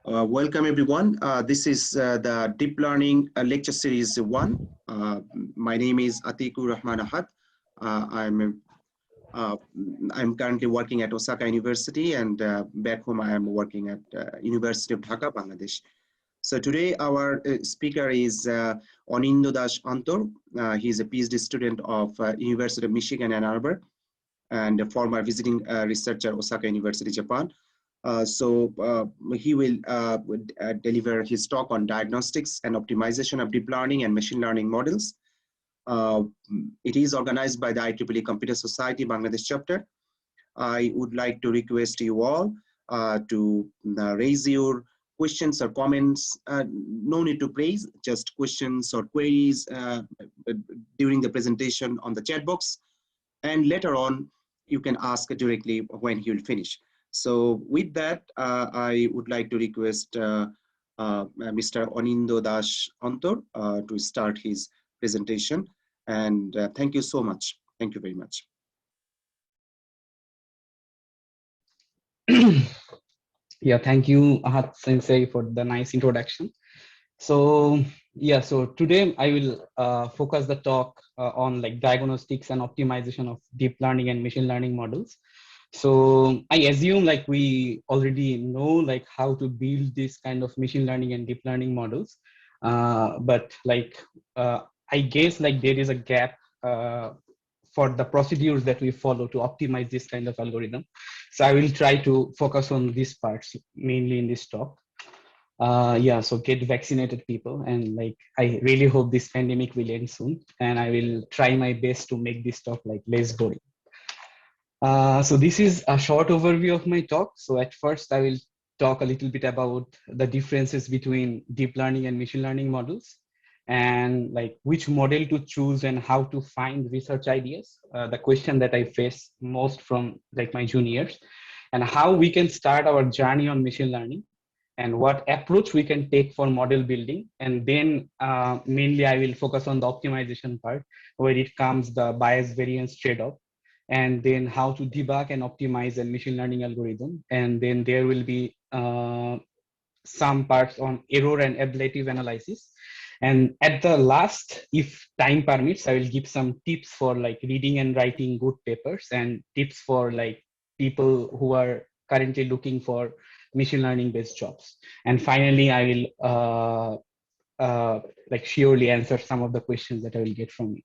Welcome everyone. This is the Deep Learning Lecture Series 1. My name is Atikur Rahman Ahad. I'm currently working at Osaka University, and back home I am working at University of Dhaka, Bangladesh. So today our speaker is Anindya Das Antar. He is a PhD student of University of Michigan, Ann Arbor, and a former visiting researcher, Osaka University, Japan. He will deliver his talk on diagnostics and optimization of deep learning and machine learning models. It is organized by the IEEE Computer Society Bangladesh chapter. I would like to request you all to raise your questions or comments. No need to praise, just questions or queries during the presentation on the chat box. And later on, you can ask directly when he will finish. So with that, I would like to request Mr. Anindya Das Antar to start his presentation. And thank you so much. Thank you very much. Yeah, thank you, Ahad Sensei, for the nice introduction. So today I will focus the talk on like diagnostics and optimization of deep learning and machine learning models. So I assume like we already know like how to build this kind of machine learning and deep learning models, but like I guess like there is a gap for the procedures that we follow to optimize this kind of algorithm. So I will try to focus on these parts mainly in this talk. So get vaccinated, people, and like I really hope this pandemic will end soon, and I will try my best to make this talk like less boring. So this is a short overview of my talk. So at first I will talk a little bit about the differences between deep learning and machine learning models, and like which model to choose and how to find research ideas, the question that I face most from like my juniors, and how we can start our journey on machine learning, and what approach we can take for model building. And then mainly I will focus on the optimization part, where it comes the bias variance trade-off, and then how to debug and optimize a machine learning algorithm. And then there will be some parts on error and ablative analysis. And at the last, if time permits, I will give some tips for like reading and writing good papers, and tips for like people who are currently looking for machine learning based jobs. And finally, I will like surely answer some of the questions that I will get from you.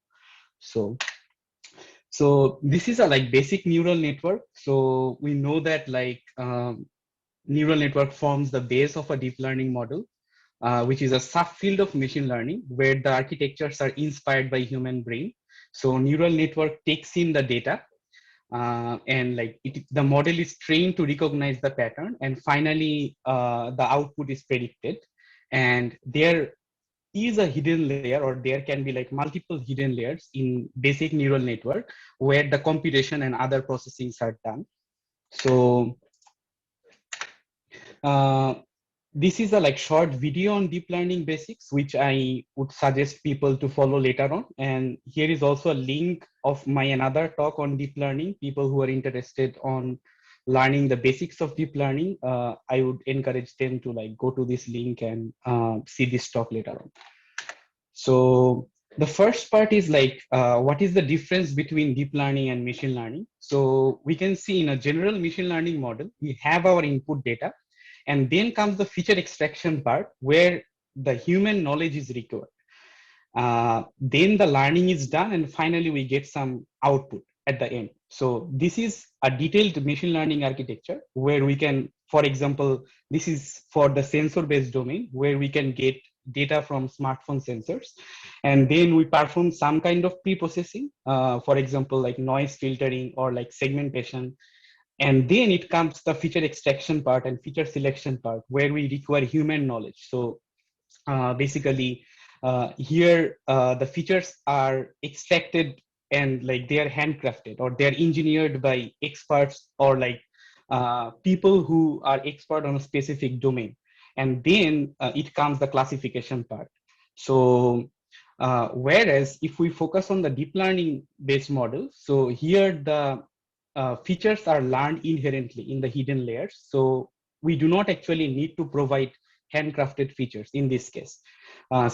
So this is a like basic neural network. So we know that like neural network forms the base of a deep learning model, which is a subfield of machine learning where the architectures are inspired by human brain. So neural network takes in the data, and like the model is trained to recognize the pattern, and finally the output is predicted. And there is a hidden layer, or there can be like multiple hidden layers in basic neural network where the computation and other processings are done. So this is a like short video on deep learning basics, which I would suggest people to follow later on. And here is also a link of my another talk on deep learning. People who are interested on learning the basics of deep learning, I would encourage them to like go to this link and see this talk later on. So the first part is like, what is the difference between deep learning and machine learning? So we can see in a general machine learning model, we have our input data, and then comes the feature extraction part where the human knowledge is required. Then the learning is done, and finally we get some output at the end. So this is a detailed machine learning architecture where we can, for example, this is for the sensor-based domain where we can get data from smartphone sensors, and then we perform some kind of pre-processing, for example, like noise filtering or like segmentation. And then it comes the feature extraction part and feature selection part where we require human knowledge. So basically here the features are extracted, and like they are handcrafted or they're engineered by experts, or like people who are expert on a specific domain. And then it comes the classification part. So whereas if we focus on the deep learning based model, so here the features are learned inherently in the hidden layers. So we do not actually need to provide handcrafted features in this case.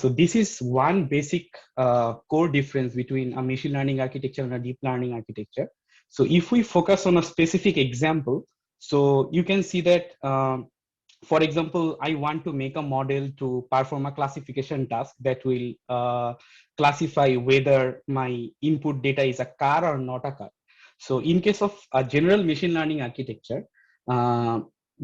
So this is one basic core difference between a machine learning architecture and a deep learning architecture. So if we focus on a specific example, so you can see that, for example, I want to make a model to perform a classification task that will classify whether my input data is a car or not a car. So in case of a general machine learning architecture,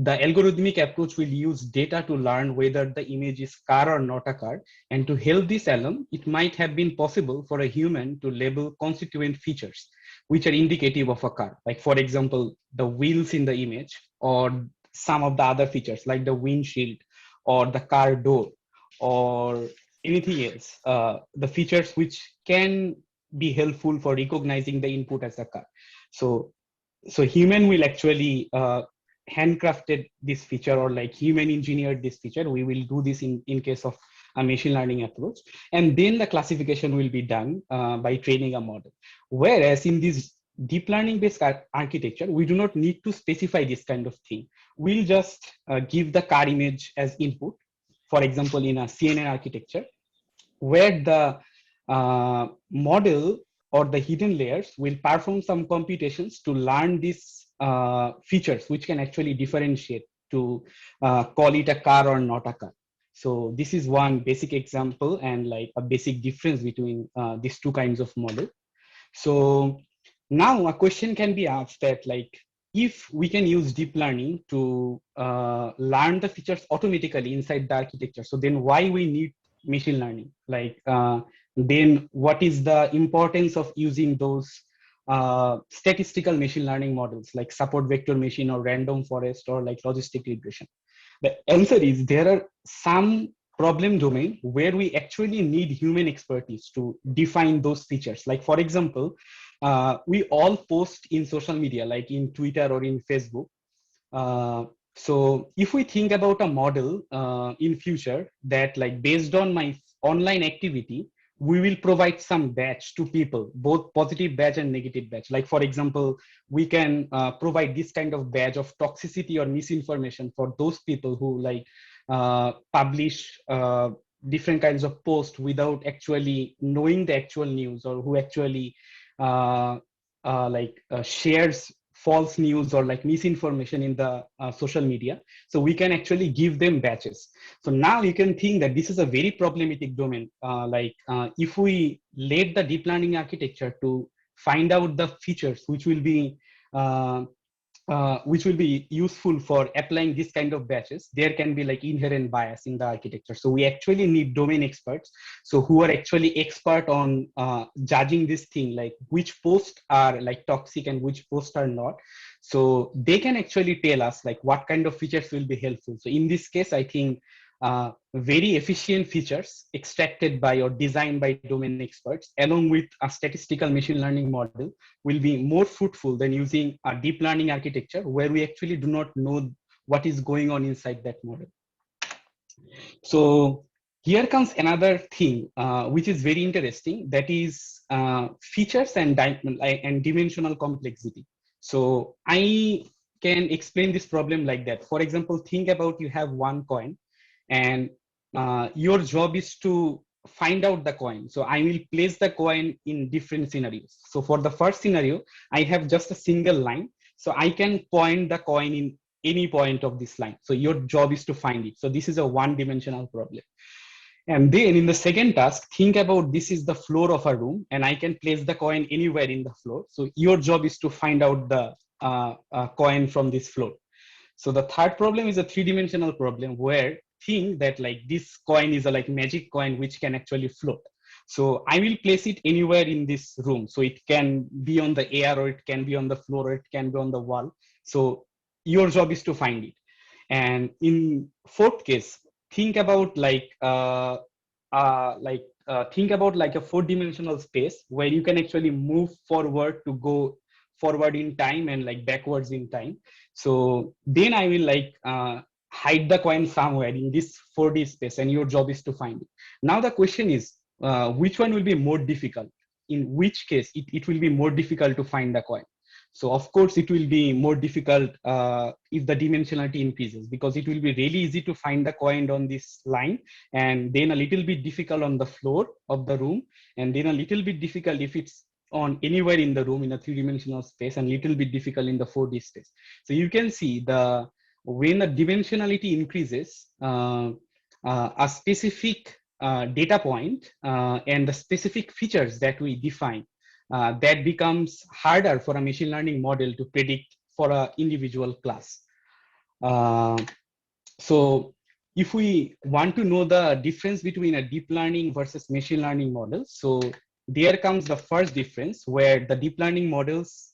the algorithmic approach will use data to learn whether the image is car or not a car. And to help this alone, it might have been possible for a human to label constituent features, which are indicative of a car. Like, for example, the wheels in the image, or some of the other features like the windshield or the car door or anything else, the features which can be helpful for recognizing the input as a car. So human will actually handcrafted this feature, or like human engineered this feature. We will do this in case of a machine learning approach, and then the classification will be done by training a model. Whereas in this deep learning based architecture, we do not need to specify this kind of thing. We'll just give the car image as input, for example, in a CNN architecture, where the model or the hidden layers will perform some computations to learn these features, which can actually differentiate to call it a car or not a car. So this is one basic example and like a basic difference between these two kinds of model. So now a question can be asked that, like, if we can use deep learning to learn the features automatically inside the architecture, so then why we need machine learning? Like, then what is the importance of using those statistical machine learning models like support vector machine or random forest or like logistic regression? The answer is there are some problem domain where we actually need human expertise to define those features. Like, for example, we all post in social media, like in Twitter or in Facebook. So if we think about a model in future that, like, based on my online activity, we will provide some badge to people, both positive badge and negative badge. Like, for example, we can provide this kind of badge of toxicity or misinformation for those people who like publish different kinds of posts without actually knowing the actual news, or who actually shares false news or like misinformation in the social media. So we can actually give them badges. So now you can think that this is a very problematic domain. If we let the deep learning architecture to find out the features which will be useful for applying this kind of batches, there can be like inherent bias in the architecture. So we actually need domain experts, so who are actually expert on judging this thing, like which posts are like toxic and which posts are not. So they can actually tell us like what kind of features will be helpful. So in this case, I think very efficient features extracted by or designed by domain experts along with a statistical machine learning model will be more fruitful than using a deep learning architecture where we actually do not know what is going on inside that model. So here comes another thing which is very interesting, that is features and dimensional complexity. So I can explain this problem like that. For example, think about you have one coin, and your job is to find out the coin. So I will place the coin in different scenarios. So for the first scenario, I have just a single line. So I can point the coin in any point of this line. So your job is to find it. So this is a one-dimensional problem. And then in the second task, think about this is the floor of a room, and I can place the coin anywhere in the floor. So your job is to find out the coin from this floor. So the third problem is a three-dimensional problem where think that like this coin is a like magic coin which can actually float. So I will place it anywhere in this room. So it can be on the air, or it can be on the floor, or it can be on the wall. So your job is to find it. And in fourth case, think about like think about like a four-dimensional space where you can actually move forward to go forward in time and like backwards in time. So then I will like hide the coin somewhere in this 4D space, and your job is to find it. Now the question is, which one will be more difficult? In which case it will be more difficult to find the coin? So of course, it will be more difficult if the dimensionality increases, because it will be really easy to find the coin on this line, and then a little bit difficult on the floor of the room, and then a little bit difficult if it's on anywhere in the room in a three-dimensional space, and little bit difficult in the 4D space. So you can see when the dimensionality increases, a specific data point and the specific features that we define, that becomes harder for a machine learning model to predict for an individual class. So if we want to know the difference between a deep learning versus machine learning model, so there comes the first difference, where the deep learning models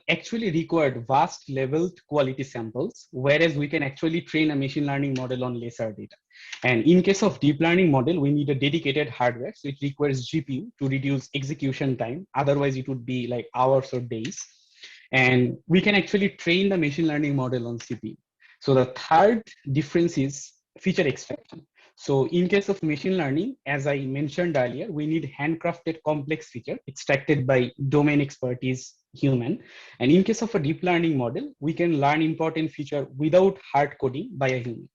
actually required vast leveled quality samples, whereas we can actually train a machine learning model on lesser data. And in case of deep learning model, we need a dedicated hardware, so it requires GPU to reduce execution time. Otherwise, it would be like hours or days. And we can actually train the machine learning model on CPU. So the third difference is feature extraction. So in case of machine learning, as I mentioned earlier, we need handcrafted complex feature extracted by domain expertise human. And in case of a deep learning model, we can learn important feature without hard coding by a human.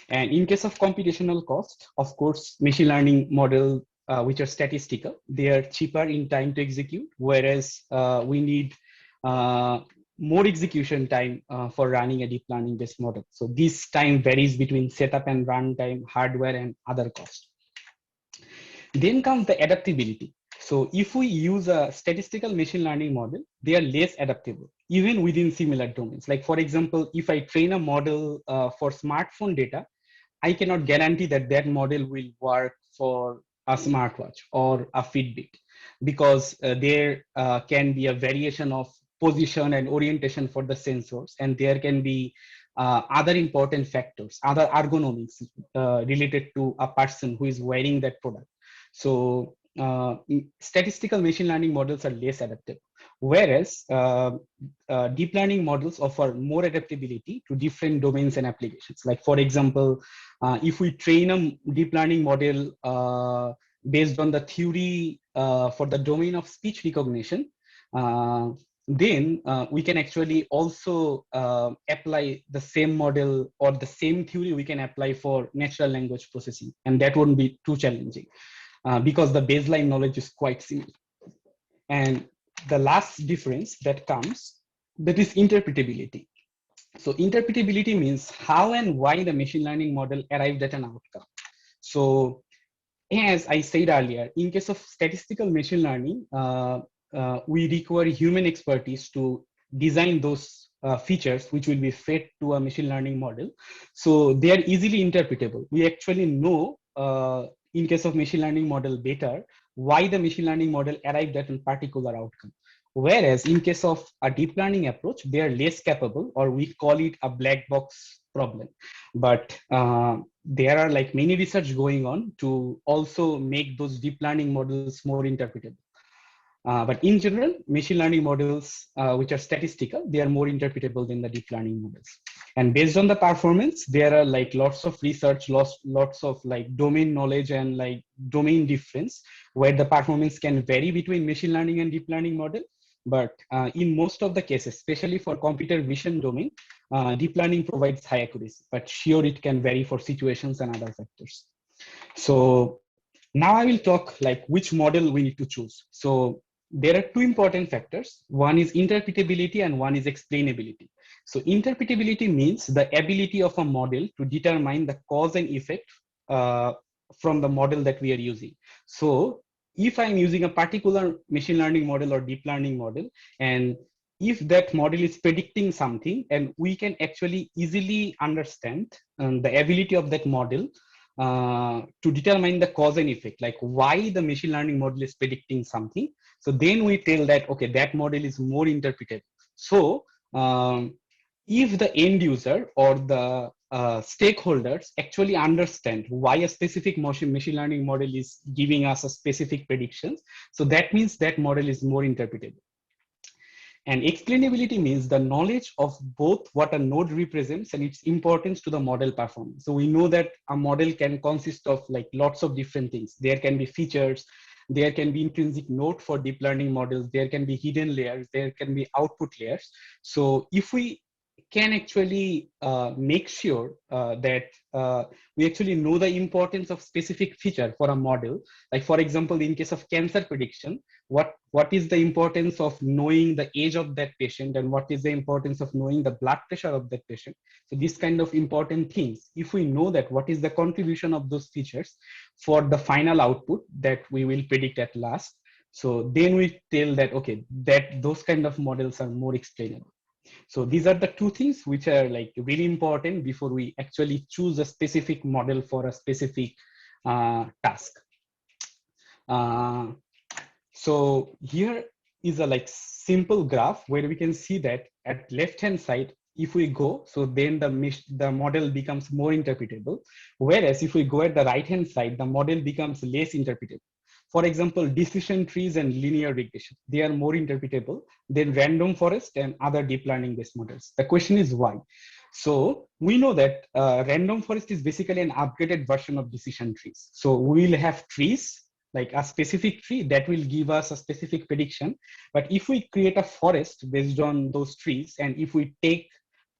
And in case of computational cost, of course, machine learning model, which are statistical, they are cheaper in time to execute, whereas we need more execution time for running a deep learning based model. So this time varies between setup and runtime, hardware, and other costs. Then comes the adaptability. So if we use a statistical machine learning model, they are less adaptable, even within similar domains. Like for example, if I train a model for smartphone data, I cannot guarantee that that model will work for a smartwatch or a Fitbit, because there can be a variation of position and orientation for the sensors, and there can be other important factors, other ergonomics related to a person who is wearing that product. So statistical machine learning models are less adaptable, whereas deep learning models offer more adaptability to different domains and applications. Like for example, if we train a deep learning model based on the theory for the domain of speech recognition, then we can actually also apply the same model or the same theory we can apply for natural language processing, and that wouldn't be too challenging because the baseline knowledge is quite similar. And the last difference that comes, that is interpretability. So interpretability means how and why the machine learning model arrived at an outcome. So as I said earlier, in case of statistical machine learning, we require human expertise to design those features which will be fed to a machine learning model. So they are easily interpretable. We actually know in case of machine learning model better why the machine learning model arrived at a particular outcome. Whereas in case of a deep learning approach, they are less capable, or we call it a black box problem. But there are like many research going on to also make those deep learning models more interpretable. But in general, machine learning models, which are statistical, they are more interpretable than the deep learning models. And based on the performance, there are like lots of research, lots of like domain knowledge and like domain difference, where the performance can vary between machine learning and deep learning model. But in most of the cases, especially for computer vision domain, deep learning provides high accuracy, but sure, it can vary for situations and other factors. So now I will talk like which model we need to choose. So there are two important factors. One is interpretability and one is explainability. So interpretability means the ability of a model to determine the cause and effect from the model that we are using. So if I'm using a particular machine learning model or deep learning model, and if that model is predicting something, and we can actually easily understand the ability of that model to determine the cause and effect, like why the machine learning model is predicting something. So then we tell that, okay, that model is more interpretable. So if the end user or the stakeholders actually understand why a specific machine learning model is giving us a specific predictions, so that means that model is more interpretable. And explainability means the knowledge of both what a node represents and its importance to the model performance. So we know that a model can consist of like lots of different things. There can be features, there can be intrinsic node for deep learning models, there can be hidden layers, there can be output layers. So if we can actually make sure that we actually know the importance of specific feature for a model. Like for example, in case of cancer prediction, what is the importance of knowing the age of that patient, and what is the importance of knowing the blood pressure of that patient. So these kind of important things, if we know that what is the contribution of those features for the final output that we will predict at last, so then we tell that, okay, that those kind of models are more explainable. So these are the two things which are like really important before we actually choose a specific model for a specific task. So here is a like simple graph where we can see that at left hand side, if we go, so then the model becomes more interpretable. Whereas if we go at the right hand side, the model becomes less interpretable. For example, decision trees and linear regression, they are more interpretable than random forest and other deep learning based models. The question is why? So we know that random forest is basically an upgraded version of decision trees. So we will have trees, like a specific tree that will give us a specific prediction. But if we create a forest based on those trees, and if we take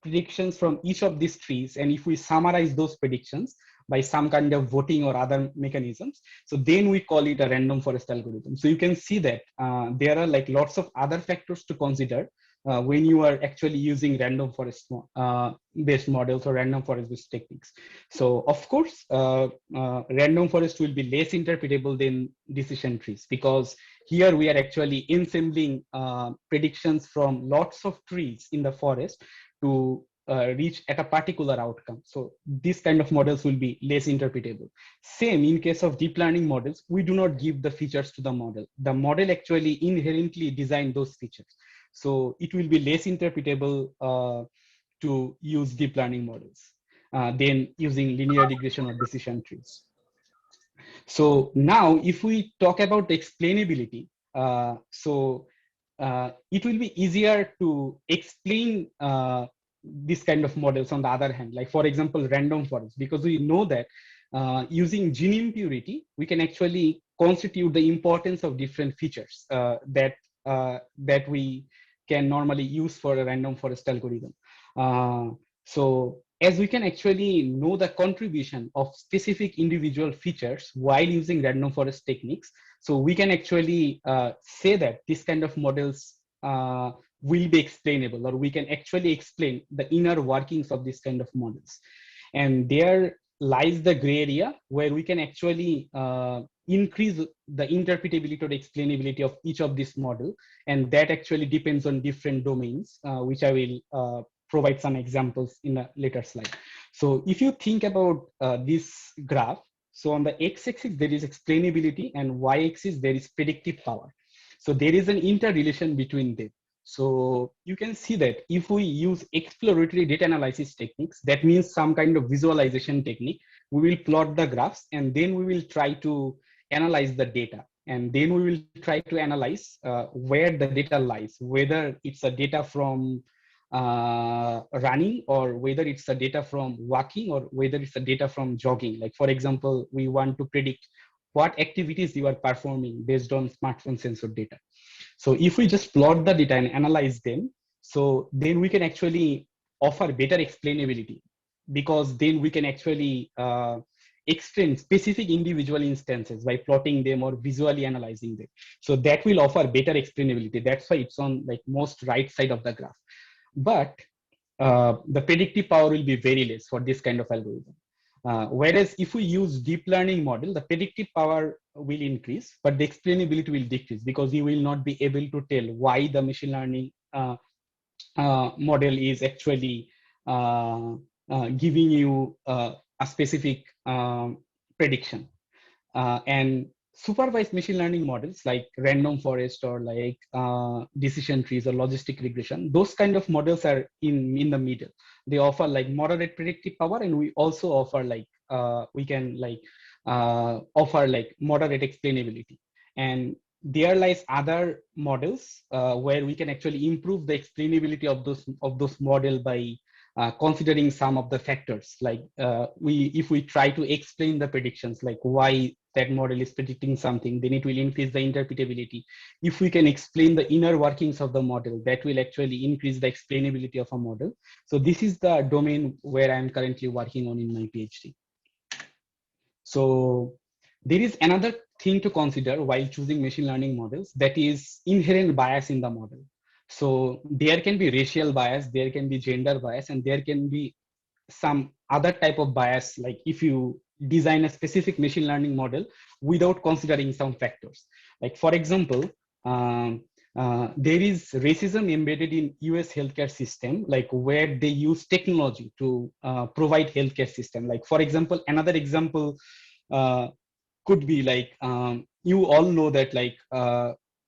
predictions from each of these trees, and if we summarize those predictions by some kind of voting or other mechanisms, so then we call it a random forest algorithm. So you can see that there are like lots of other factors to consider when you are actually using random forest based models or random forest based techniques. So of course, random forest will be less interpretable than decision trees, because here we are actually ensembling predictions from lots of trees in the forest to reach at a particular outcome. So these kind of models will be less interpretable. Same in case of deep learning models, we do not give the features to the model. The model actually inherently design those features. So it will be less interpretable to use deep learning models than using linear regression or decision trees. So now if we talk about the explainability, it will be easier to explain this kind of models on the other hand, like for example, random forest, because we know that using gene impurity, we can actually constitute the importance of different features that we can normally use for a random forest algorithm. So as we can actually know the contribution of specific individual features while using random forest techniques, so we can actually say that this kind of models will be explainable, or we can actually explain the inner workings of this kind of models. And there lies the gray area where we can actually increase the interpretability or explainability of each of these model, and that actually depends on different domains, which I will provide some examples in a later slide. So if you think about this graph, so on the x-axis there is explainability, and y-axis there is predictive power. So there is an interrelation between them. So you can see that if we use exploratory data analysis techniques, that means some kind of visualization technique, we will plot the graphs, and then we will try to analyze the data. And then we will try to analyze where the data lies, whether it's a data from running, or whether it's the data from walking, or whether it's the data from jogging. Like for example, we want to predict what activities you are performing based on smartphone sensor data. So if we just plot the data and analyze them, so then we can actually offer better explainability, because then we can actually explain specific individual instances by plotting them or visually analyzing them. So that will offer better explainability. That's why it's on like most right side of the graph. But the predictive power will be very less for this kind of algorithm. Whereas if we use deep learning model, the predictive power will increase, but the explainability will decrease, because you will not be able to tell why the machine learning model is actually giving you a specific prediction. And supervised machine learning models like random forest, or like decision trees or logistic regression, those kind of models are in the middle. They offer like moderate predictive power, and we also offer like we can like offer like moderate explainability. And there lies other models where we can actually improve the explainability of those model by considering some of the factors, like if we try to explain the predictions, like why that model is predicting something, then it will increase the interpretability. If we can explain the inner workings of the model, that will actually increase the explainability of a model. So this is the domain where I'm currently working on in my PhD. So there is another thing to consider while choosing machine learning models, that is inherent bias in the model. So there can be racial bias, there can be gender bias, and there can be some other type of bias, like if you design a specific machine learning model without considering some factors. Like for example, there is racism embedded in US healthcare system, like where they use technology to provide healthcare system. Like for example, another example could be like, you all know that like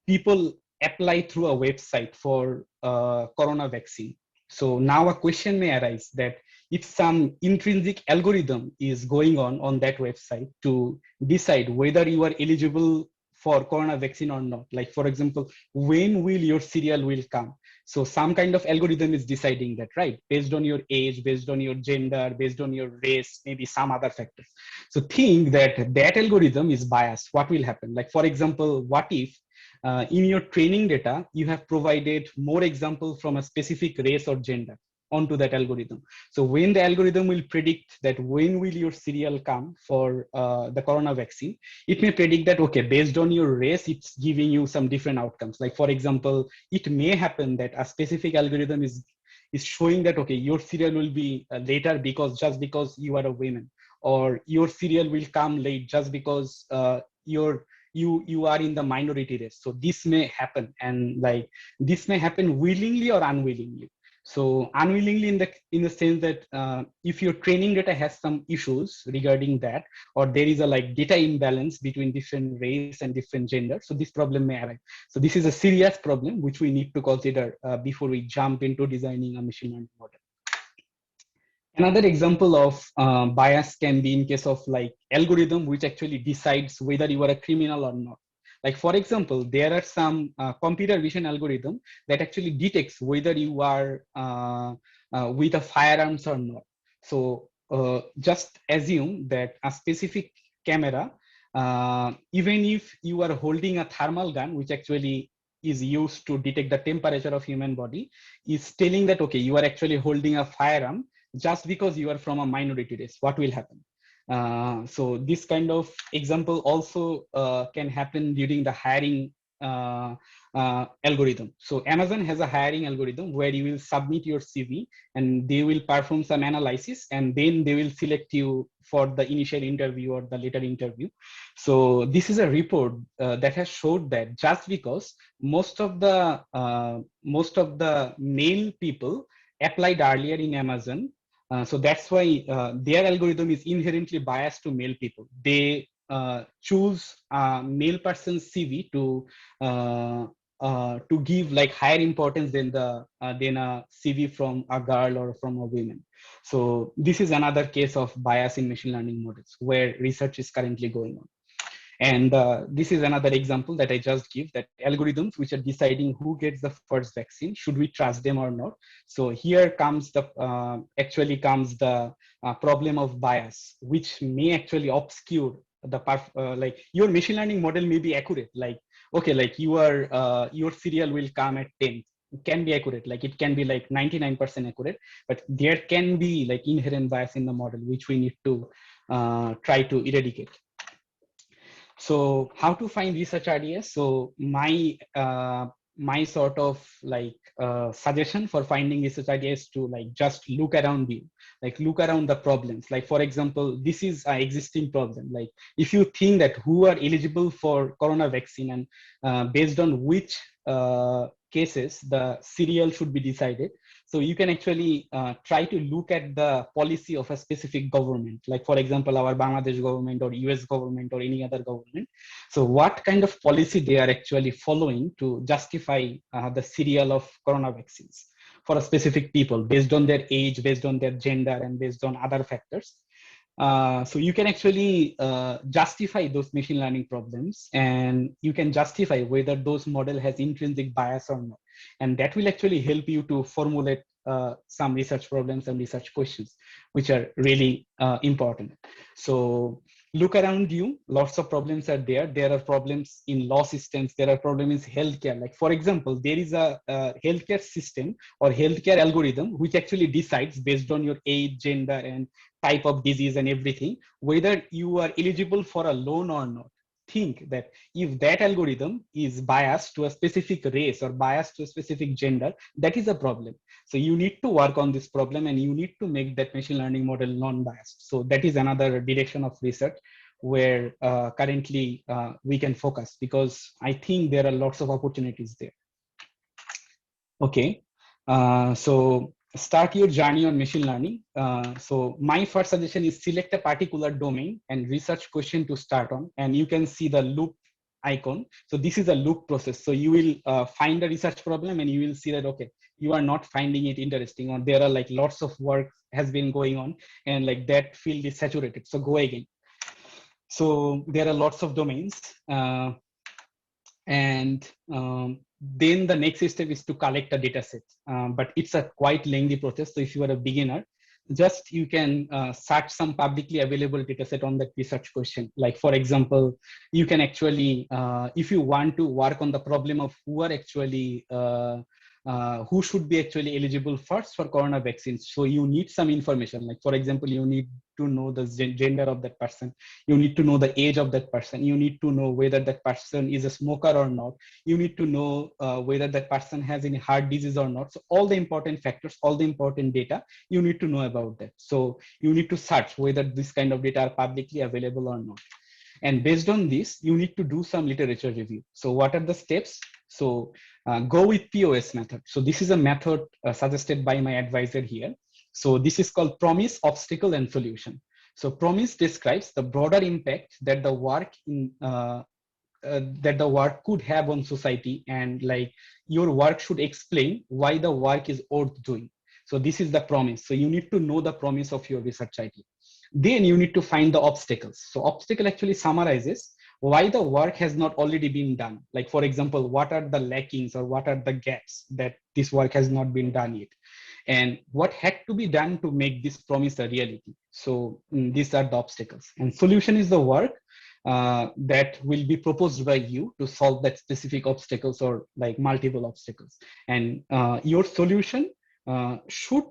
people apply through a website for corona vaccine. So now a question may arise that if some intrinsic algorithm is going on that website to decide whether you are eligible for corona vaccine or not, like for example, when will your serial will come? So some kind of algorithm is deciding that, right? Based on your age, based on your gender, based on your race, maybe some other factors. So think that that algorithm is biased. What will happen? Like for example, what if in your training data, you have provided more examples from a specific race or gender onto that algorithm. So when the algorithm will predict that when will your serial come for the corona vaccine, it may predict that, okay, based on your race, it's giving you some different outcomes. Like for example, it may happen that a specific algorithm is showing that, okay, your serial will be later just because you are a woman, or your serial will come late just because you are in the minority race. So this may happen, and like this may happen willingly or unwillingly. So unwillingly in the sense that if your training data has some issues regarding that, or there is a like data imbalance between different race and different gender, so this problem may arise. So this is a serious problem which we need to consider before we jump into designing a machine learning model. Another example of bias can be in case of like algorithm which actually decides whether you are a criminal or not. Like for example, there are some computer vision algorithm that actually detects whether you are with a firearms or not. So just assume that a specific camera, even if you are holding a thermal gun, which actually is used to detect the temperature of human body, is telling that, okay, you are actually holding a firearm just because you are from a minority race. What will happen? So this kind of example also can happen during the hiring algorithm. So Amazon has a hiring algorithm where you will submit your CV and they will perform some analysis, and then they will select you for the initial interview or the later interview. So this is a report that has showed that just because most of the male people applied earlier in Amazon, so that's why their algorithm is inherently biased to male people. They choose a male person's CV to give like higher importance than a CV from a girl or from a woman. So this is another case of bias in machine learning models where research is currently going on. And this is another example that I just give, that algorithms which are deciding who gets the first vaccine, should we trust them or not? So here comes the problem of bias, which may actually obscure the like your machine learning model may be accurate. Like, okay, like your serial will come at 10. It can be accurate, like it can be like 99% accurate, but there can be like inherent bias in the model, which we need to try to eradicate. So how to find research ideas? So my sort of like suggestion for finding research ideas to like just look around you, like look around the problems. Like for example, this is an existing problem. Like if you think that who are eligible for corona vaccine, and based on which cases the serial should be decided. So you can actually try to look at the policy of a specific government, like for example, our Bangladesh government or US government or any other government. So what kind of policy they are actually following to justify the serial of corona vaccines for a specific people based on their age, based on their gender, and based on other factors. So you can actually justify those machine learning problems, and you can justify whether those model has intrinsic bias or not. And that will actually help you to formulate some research problems and research questions, which are really important. So look around you, lots of problems are there. There are problems in law systems. There are problems in healthcare. Like for example, there is a healthcare system or healthcare algorithm which actually decides based on your age, gender, and type of disease and everything, whether you are eligible for a loan or not. Think that if that algorithm is biased to a specific race or biased to a specific gender, that is a problem. So you need to work on this problem and you need to make that machine learning model non-biased. So that is another direction of research where currently we can focus, because I think there are lots of opportunities there. Okay, so start your journey on machine learning. So my first suggestion is select a particular domain and research question to start on, and you can see the loop icon. So this is a loop process. So you will find a research problem and you will see that, okay, you are not finding it interesting, or there are like lots of work has been going on and like that field is saturated. So go again. So there are lots of domains. Then the next step is to collect a data set, but it's a quite lengthy process. So if you are a beginner, just you can search some publicly available data set on that research question. Like for example, you can actually, if you want to work on the problem of who are actually, who should be actually eligible first for corona vaccines. So you need some information. Like for example, you need to know the gender of that person. You need to know the age of that person. You need to know whether that person is a smoker or not. You need to know whether that person has any heart disease or not. So all the important factors, all the important data, you need to know about that. So you need to search whether this kind of data are publicly available or not. And based on this, you need to do some literature review. So what are the steps? So go with POS method. So this is a method suggested by my advisor here. So this is called promise, obstacle, and solution. So promise describes the broader impact that the work could have on society, and like your work should explain why the work is worth doing. So this is the promise. So you need to know the promise of your research idea. Then you need to find the obstacles. So obstacle actually summarizes why the work has not already been done. Like for example, what are the lackings or what are the gaps that this work has not been done yet, and what had to be done to make this promise a reality. So these are the obstacles. And solution is the work that will be proposed by you to solve that specific obstacles or like multiple obstacles. And your solution should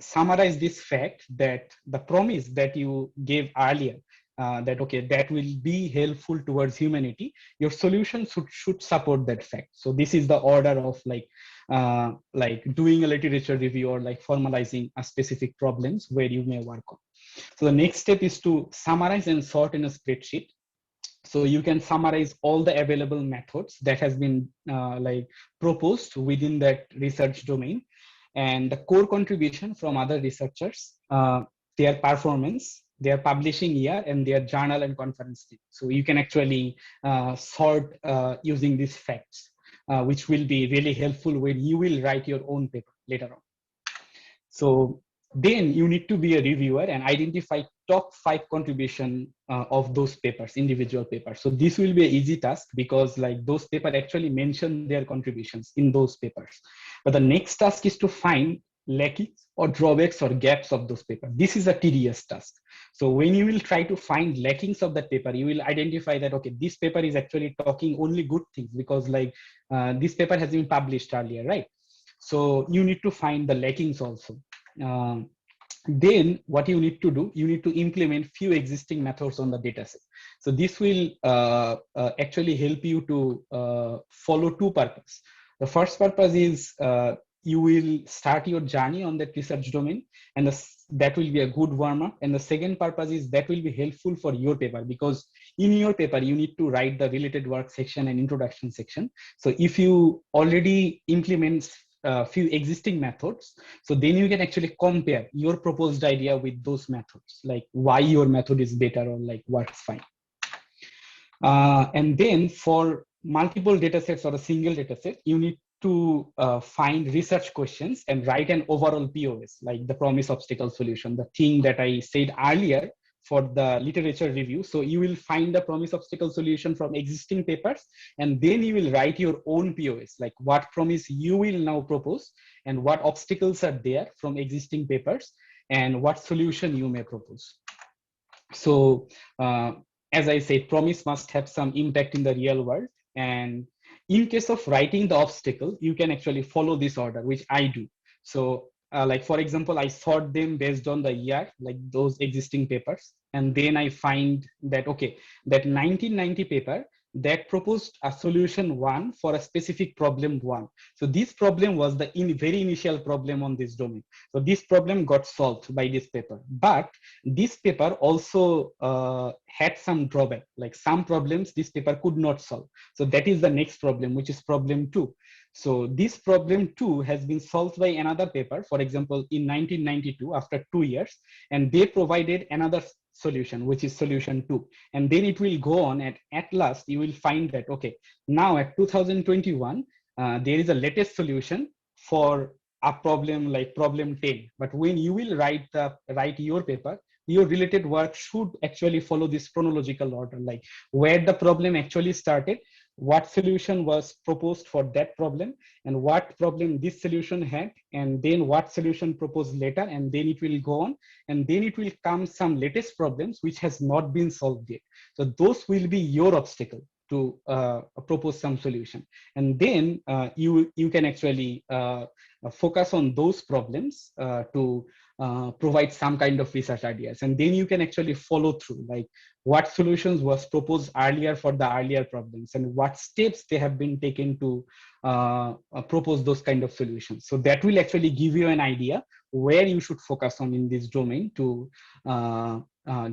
summarize this fact that the promise that you gave earlier, that okay, that will be helpful towards humanity, your solution should support that fact. So this is the order of like doing a literature review or like formalizing a specific problems where you may work on. So the next step is to summarize and sort in a spreadsheet. So you can summarize all the available methods that has been like proposed within that research domain, and the core contribution from other researchers, their performance, their publishing year, and their journal and conference team. So you can actually sort using these facts, which will be really helpful when you will write your own paper later on. So then you need to be a reviewer and identify top 5 contribution of those papers, individual papers. So this will be an easy task because like those papers actually mention their contributions in those papers. But the next task is to find lackings or drawbacks or gaps of those papers. This is a tedious task. So when you will try to find lackings of that paper, you will identify that, okay, this paper is actually talking only good things because like this paper has been published earlier, right? So you need to find the lackings also. Then what you need to do, you need to implement few existing methods on the dataset. So this will actually help you to follow 2 purposes. The first purpose is you will start your journey on that research domain, and that will be a good warm-up. And the second purpose is that will be helpful for your paper, because in your paper you need to write the related work section and introduction section. So if you already implement few existing methods, so then you can actually compare your proposed idea with those methods, like why your method is better or like works fine. And then for multiple data sets or a single data set, you need to find research questions and write an overall POS, like the promise, obstacle, solution, the thing that I said earlier for the literature review. So you will find the promise, obstacle, solution from existing papers, and then you will write your own POS, like what promise you will now propose and what obstacles are there from existing papers and what solution you may propose. So as I said, promise must have some impact in the real world. And in case of writing the obstacle, you can actually follow this order, which I do. So like, for example, I sort them based on the year, like those existing papers. And then I find that, okay, that 1990 paper that proposed a solution one for a specific problem one. So this problem was the very initial problem on this domain. So this problem got solved by this paper. But this paper also had some drawback, like some problems this paper could not solve. So that is the next problem, which is problem 2. So this problem 2 has been solved by another paper, for example, in 1992, after 2 years, and they provided another solution, which is solution 2. And then it will go on, and at last you will find that, okay, now at 2021, there is a latest solution for a problem like problem 10. But when you will write your paper, your related work should actually follow this chronological order, like where the problem actually started, what solution was proposed for that problem, and what problem this solution had, and then what solution proposed later, and then it will go on, and then it will come some latest problems which has not been solved yet. So those will be your obstacle to propose some solution. And then you can actually focus on those problems to provide some kind of research ideas. And then you can actually follow through, like what solutions was proposed earlier for the earlier problems, and what steps they have been taken to propose those kind of solutions. So that will actually give you an idea where you should focus on in this domain to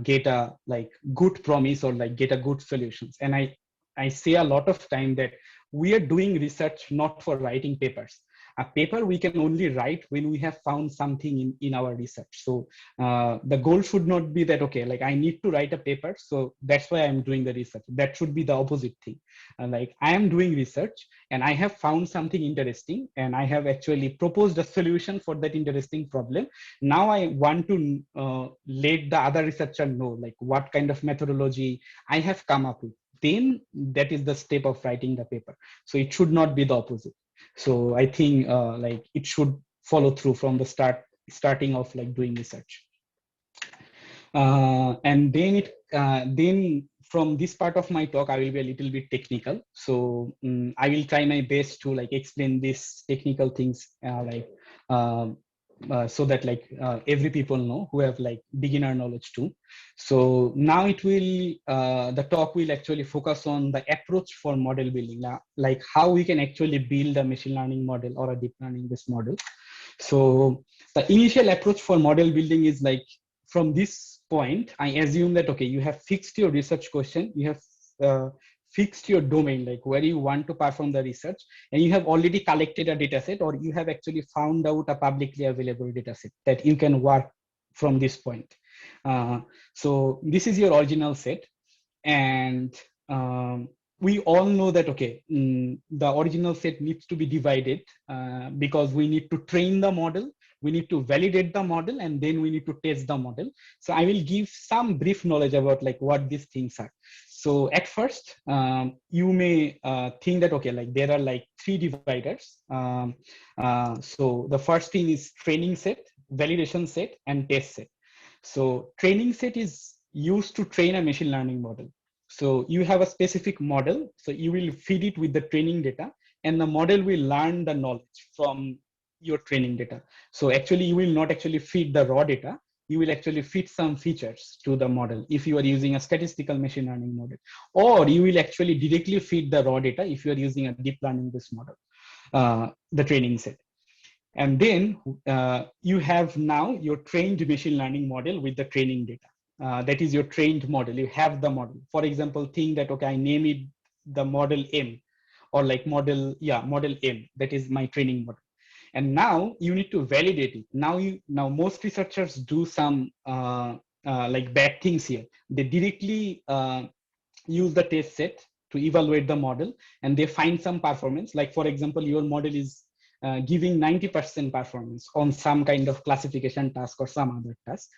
get a like good promise, or like get a good solutions. And I say a lot of time that we are doing research not for writing papers. A paper we can only write when we have found something in our research. So the goal should not be that, okay, like I need to write a paper, so that's why I'm doing the research. That should be the opposite thing. Like I am doing research and I have found something interesting, and I have actually proposed a solution for that interesting problem. Now I want to let the other researcher know like what kind of methodology I have come up with. Then that is the step of writing the paper. So it should not be the opposite. So I think like it should follow through from the starting of like doing research. And then from this part of my talk, I will be a little bit technical. So I will try my best to like explain these technical things so that like every people know who have like beginner knowledge too. So now it will the talk will actually focus on the approach for model building, like how we can actually build a machine learning model or a deep learning based model. So the initial approach for model building is like, from this point, I assume that, okay, you have fixed your research question, you have fixed your domain, like where you want to perform the research, and you have already collected a data set, or you have actually found out a publicly available data set that you can work from this point. So this is your original set. And we all know that, okay, the original set needs to be divided because we need to train the model, we need to validate the model, and then we need to test the model. So I will give some brief knowledge about like what these things are. So at first, you may think that, okay, like there are like 3 dividers. So the first thing is training set, validation set, and test set. So training set is used to train a machine learning model. So you have a specific model, so you will feed it with the training data, and the model will learn the knowledge from your training data. So actually you will not actually feed the raw data, you will actually feed some features to the model if you are using a statistical machine learning model, or you will actually directly feed the raw data if you are using a deep learning based model, the training set. And then you have now your trained machine learning model with the training data. That is your trained model. You have the model. For example, think that, okay, I name it the model M, or like model M. That is my training model. And now you need to validate it. Now most researchers do some like bad things here. They directly use the test set to evaluate the model, and they find some performance. Like for example, your model is giving 90% performance on some kind of classification task or some other task.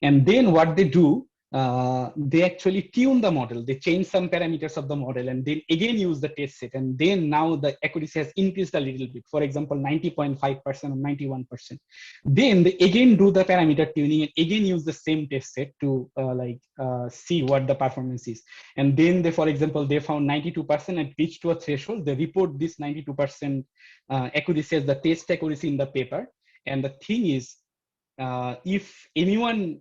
And then what they do, they actually tune the model. They change some parameters of the model and then again use the test set. And then now the accuracy has increased a little bit. For example, 90.5% or 91%. Then they again do the parameter tuning and again use the same test set to see what the performance is. And then they, for example, they found 92% and reached to a threshold. They report this 92% accuracy as the test accuracy in the paper. And the thing is, if anyone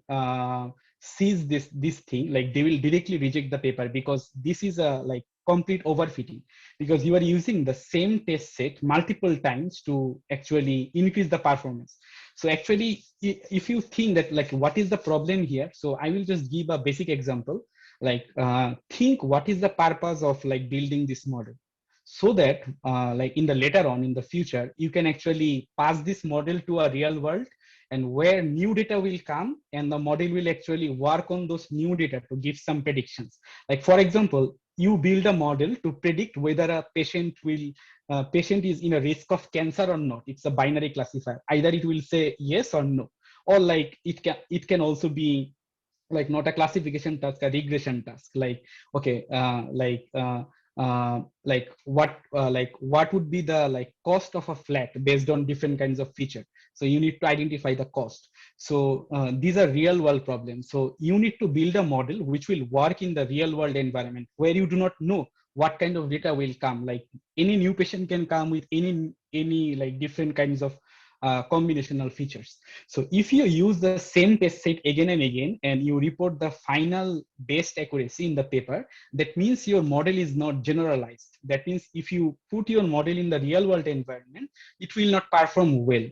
sees this thing, like they will directly reject the paper, because this is a like complete overfitting, because you are using the same test set multiple times to actually increase the performance. So actually, if you think that like what is the problem here, so I will just give a basic example. Like think what is the purpose of like building this model, so that like in the later on in the future you can actually pass this model to a real world, and where new data will come and the model will actually work on those new data to give some predictions. Like for example, you build a model to predict whether a patient is in a risk of cancer or not. It's a binary classifier. Either it will say yes or no, or like it can also be like not a classification task, a regression task. Like okay, what would be the like cost of a flat based on different kinds of feature. So you need to identify the cost. So these are real world problems. So you need to build a model which will work in the real world environment where you do not know what kind of data will come. Like any new patient can come with any like different kinds of combinational features. So if you use the same test set again and again and you report the final best accuracy in the paper, that means your model is not generalized. That means if you put your model in the real world environment, it will not perform well.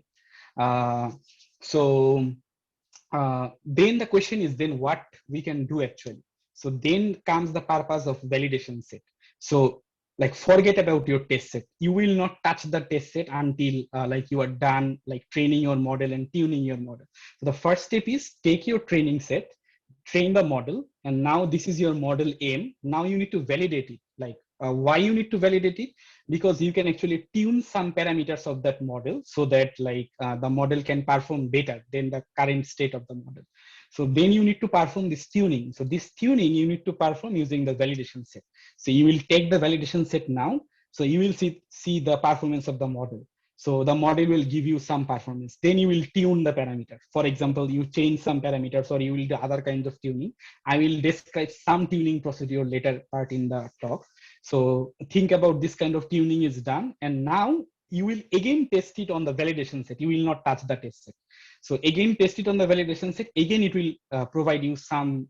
Then the question is then what we can do actually. So then comes the purpose of validation set. So like forget about your test set. You will not touch the test set until like you are done like training your model and tuning your model. So the first step is take your training set, train the model, and now this is your model M. Now you need to validate it. Like why you need to validate it? Because you can actually tune some parameters of that model so that like the model can perform better than the current state of the model. So then you need to perform this tuning. So this tuning you need to perform using the validation set. So you will take the validation set now. So you will see the performance of the model. So the model will give you some performance. Then you will tune the parameter. For example, you change some parameters or you will do other kinds of tuning. I will describe some tuning procedure later part in the talk. So think about this kind of tuning is done. And now you will again test it on the validation set. You will not touch the test set. So again, test it on the validation set. Again, it will provide you some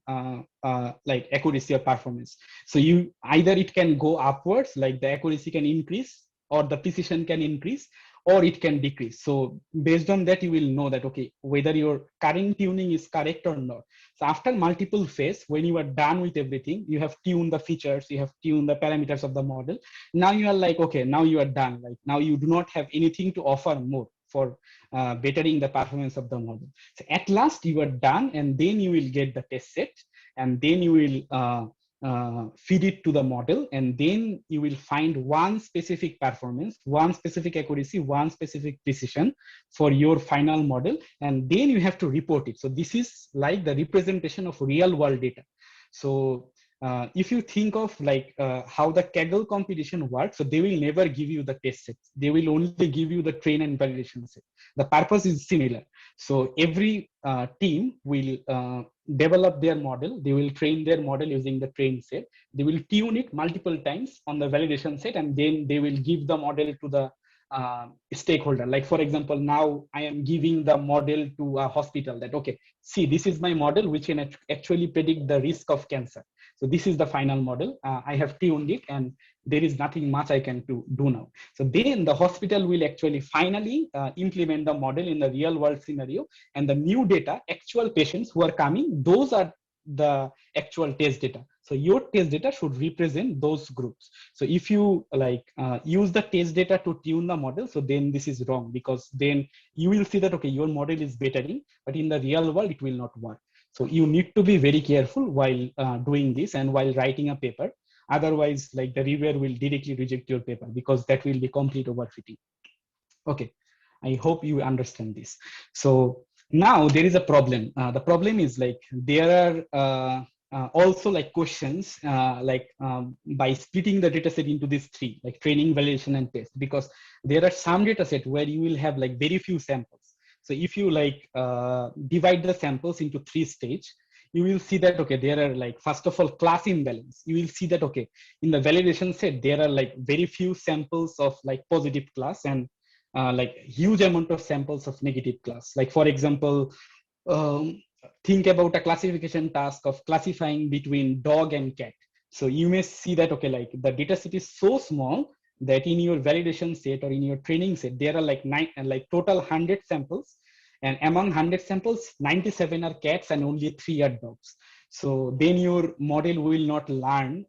like accuracy or performance. So you either it can go upwards, like the accuracy can increase, or the precision can increase, or it can decrease. So based on that, you will know that, okay, whether your current tuning is correct or not. So after multiple phase, when you are done with everything, you have tuned the features, you have tuned the parameters of the model. Now you are like, okay, now you are done. Like now you do not have anything to offer more for bettering the performance of the model. So at last you are done, and then you will get the test set, and then you will feed it to the model, and then you will find one specific performance, one specific accuracy, one specific precision for your final model, and then you have to report it. So this is like the representation of real world data. So if you think of like how the Kaggle competition works, so they will never give you the test sets. They will only give you the train and validation set. The purpose is similar. So every team will develop their model. They will train their model using the train set. They will tune it multiple times on the validation set, and then they will give the model to the stakeholder. Like for example, now I am giving the model to a hospital that, okay, see, this is my model which can actually predict the risk of cancer. So this is the final model. I have tuned it, and there is nothing much I can do now. So then the hospital will actually finally implement the model in the real world scenario, and the new data, actual patients who are coming, those are the actual test data. So your test data should represent those groups. So if you like use the test data to tune the model, so then this is wrong, because then you will see that, okay, your model is bettering, but in the real world, it will not work. So you need to be very careful while doing this and while writing a paper. Otherwise, like the reviewer will directly reject your paper, because that will be complete overfitting. Okay, I hope you understand this. So Now there is a problem. The problem is like there are also like questions by splitting the dataset into these three, like training, validation, and test, because there are some dataset where you will have like very few samples. So if you like divide the samples into three stage, you will see that, okay, there are like, first of all, class imbalance. You will see that, okay, in the validation set, there are like very few samples of like positive class and like huge amount of samples of negative class. Like for example, think about a classification task of classifying between dog and cat. So you may see that, okay, like the data set is so small that in your validation set or in your training set, there are like total 100 samples. And among 100 samples, 97 are cats and only 3 are dogs. So then your model will not learn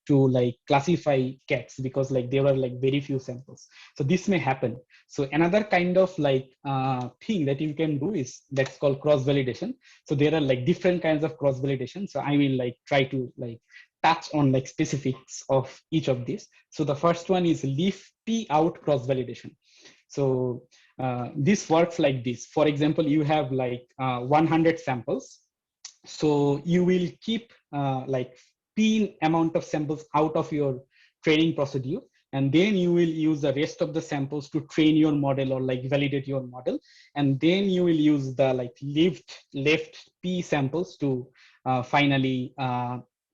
to like classify cats, because like there are like very few samples. So this may happen. So another kind of like thing that you can do is that's called cross validation. So there are like different kinds of cross validation. So I will like try to like touch on like specifics of each of these. So the first one is leaf p out cross validation. So this works like this. For example, you have like 100 samples. So you will keep like p amount of samples out of your training procedure, and then you will use the rest of the samples to train your model or like validate your model, and then you will use the like left p samples to finally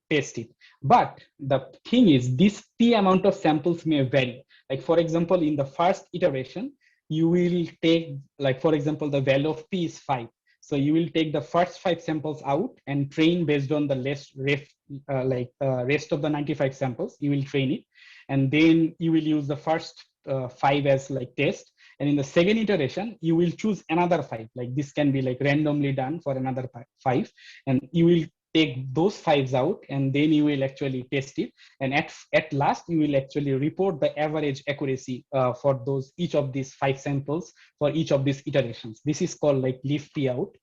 test it. But the thing is, this p amount of samples may vary. Like for example, in the first iteration, you will take, like for example, the value of p is 5. So you will take the first 5 samples out and train based on the rest of the 95 samples. You will train it, and then you will use the first 5 as like test. And in the second iteration, you will choose another 5. Like this can be like randomly done for another 5, and you will take those 5s out, and then you will actually test it. And at last, you will actually report the average accuracy for each of these 5 samples for each of these iterations. This is called like leave p out.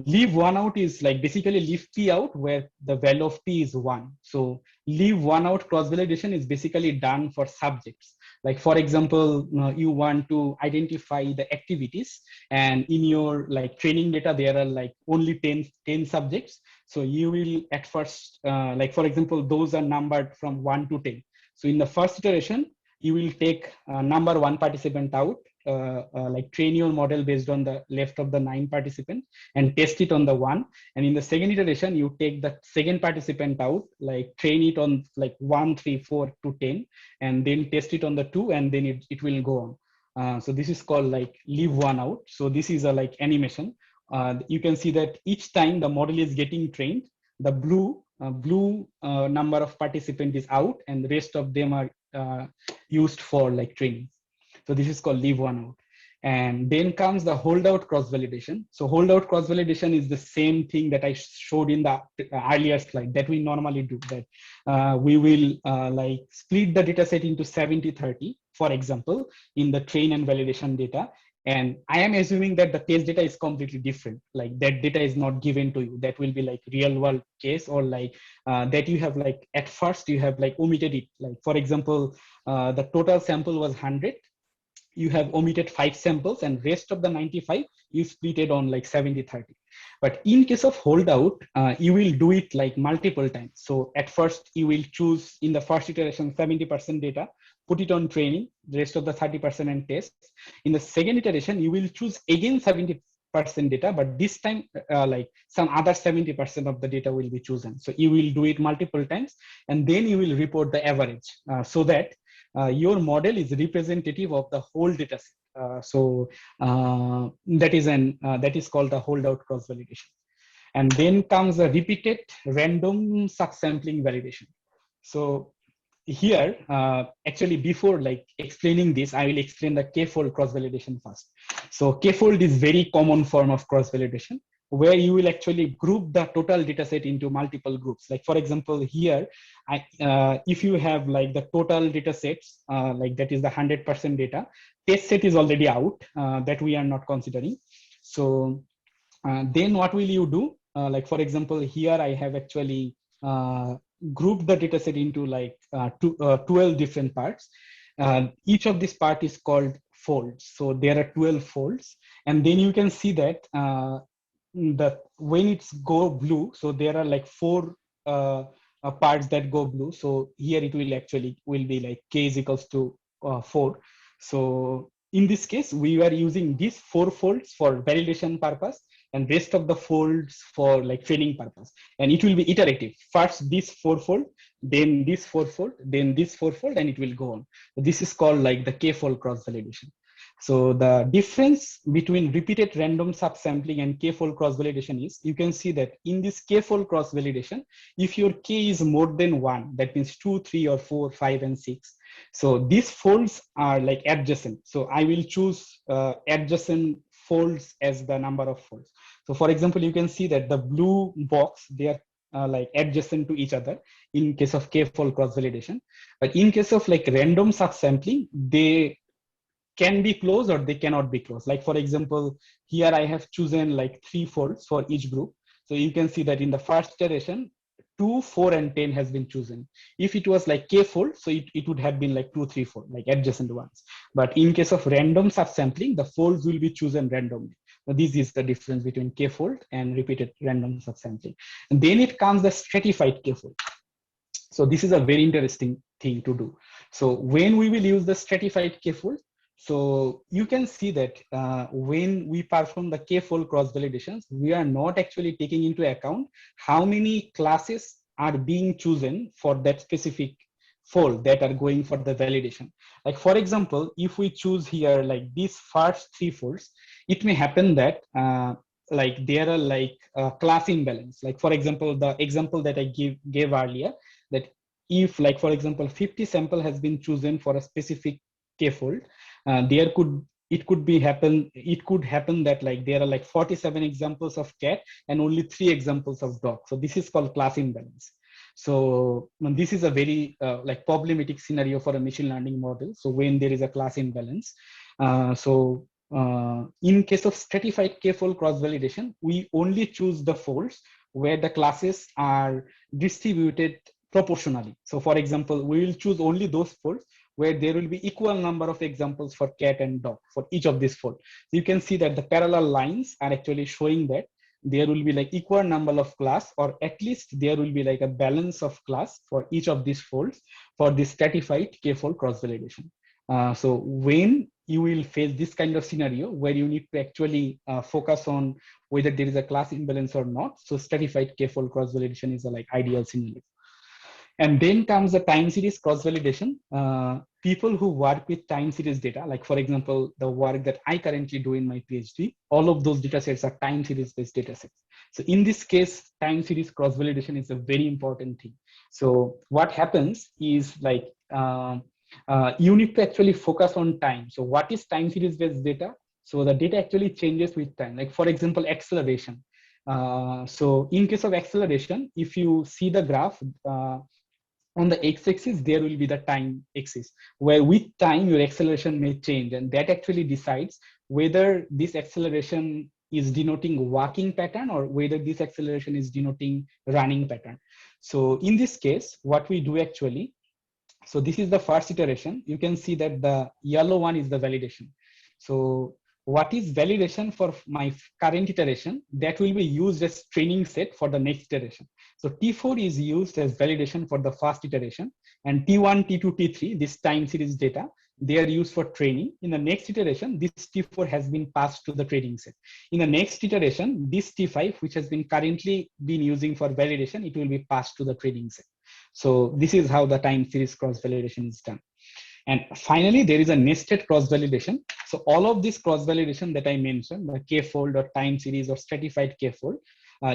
Leave one out is like basically leave p out where the value of p is 1. So leave one out cross validation is basically done for subjects. Like for example, you want to identify the activities, and in your like training data, there are like only 10 subjects. So you will at first, like for example, those are numbered from 1 to 10. So in the first iteration, you will take number 1 participant out, like train your model based on the left of the 9 participants and test it on the 1. And in the second iteration, you take the second participant out, like train it on like 1, 3, 4 to 10, and then test it on the 2, and then it will go on. So this is called like leave one out. So this is a like animation. You can see that each time the model is getting trained, the blue number of participants is out, and the rest of them are used for like training. So this is called leave one out. And then comes the holdout cross validation. So holdout cross validation is the same thing that I showed in the earlier slide that we normally do, that we will like split the data set into 70-30, for example, in the train and validation data. And I am assuming that the test data is completely different. Like that data is not given to you. That will be like real world case, or like that you have like at first you have like omitted it. Like for example, the total sample was 100. You have omitted 5 samples, and rest of the 95 you split it on like 70-30. But in case of holdout, you will do it like multiple times. So at first you will choose in the first iteration 70% data, put it on training, the rest of the 30% and test. In the second iteration, you will choose again 70% data, but this time like some other 70% of the data will be chosen. So you will do it multiple times, and then you will report the average so that your model is representative of the whole data set. That is called the holdout cross validation. And then comes the repeated random subsampling validation. So here, actually, before like explaining this, I will explain the k-fold cross validation first. So k-fold is very common form of cross validation, where you will actually group the total data set into multiple groups. Like for example, here, if you have like the total data sets, like that is the 100% data, test set is already out, that we are not considering. So then what will you do? Like for example, here I have actually grouped the data set into like 12 different parts. Each of this part is called folds. So there are 12 folds, and then you can see that when it's go blue, so there are like four parts that go blue. So here it will be like k is equals to 4. So in this case, we were using these 4 folds for validation purpose and rest of the folds for like training purpose. And it will be iterative. First this 4-fold, then this 4-fold, then this 4-fold, and it will go on. This is called like the k-fold cross-validation. So the difference between repeated random subsampling and k-fold cross-validation is, you can see that in this k-fold cross-validation, if your k is more than 1, that means 2, 3, or 4, 5, and 6. So these folds are like adjacent. So I will choose adjacent folds as the number of folds. So for example, you can see that the blue box, they are like adjacent to each other in case of k-fold cross-validation. But in case of like random subsampling, they can be closed or they cannot be closed. Like for example, here I have chosen like 3 folds for each group. So you can see that in the first iteration, 2, 4, and 10 has been chosen. If it was like k-fold, so it would have been like 2, 3, 4, like adjacent ones. But in case of random subsampling, the folds will be chosen randomly. So this is the difference between k-fold and repeated random subsampling. And then it comes the stratified k-fold. So this is a very interesting thing to do. So when we will use the stratified k-fold, so you can see that when we perform the k-fold cross-validations, we are not actually taking into account how many classes are being chosen for that specific fold that are going for the validation. Like for example, if we choose here like these first 3 folds, it may happen that like there are like class imbalance. Like for example, the example that I gave earlier, that if like for example 50 sample has been chosen for a specific k-fold, it could happen that like there are like 47 examples of cat and only 3 examples of dog. So this is called class imbalance. So this is a very like problematic scenario for a machine learning model. So when there is a class imbalance, in case of stratified k-fold cross-validation, we only choose the folds where the classes are distributed proportionally. So for example, we will choose only those folds where there will be equal number of examples for cat and dog for each of these folds. So you can see that the parallel lines are actually showing that there will be like equal number of class, or at least there will be like a balance of class for each of these folds for the stratified k-fold cross-validation. So when you will face this kind of scenario where you need to actually focus on whether there is a class imbalance or not, so stratified k-fold cross-validation is a like ideal scenario. And then comes the time series cross-validation. People who work with time series data, like for example, the work that I currently do in my PhD, all of those data sets are time series based data sets. So in this case, time series cross-validation is a very important thing. So what happens is like, you need to actually focus on time. So what is time series based data? So the data actually changes with time. Like for example, acceleration. So in case of acceleration, if you see the graph, on the x-axis, there will be the time axis, where with time your acceleration may change, and that actually decides whether this acceleration is denoting walking pattern or whether this acceleration is denoting running pattern. So in this case, what we do actually, so this is the first iteration. You can see that the yellow one is the validation. So what is validation for my current iteration? That will be used as training set for the next iteration. So T4 is used as validation for the first iteration, and T1, T2, T3, this time series data, they are used for training. In the next iteration, this T4 has been passed to the training set. In the next iteration, this T5, which has been currently been using for validation, it will be passed to the training set. So this is how the time series cross-validation is done. And finally, there is a nested cross-validation. So all of this cross-validation that I mentioned, the k-fold or time series or stratified k-fold,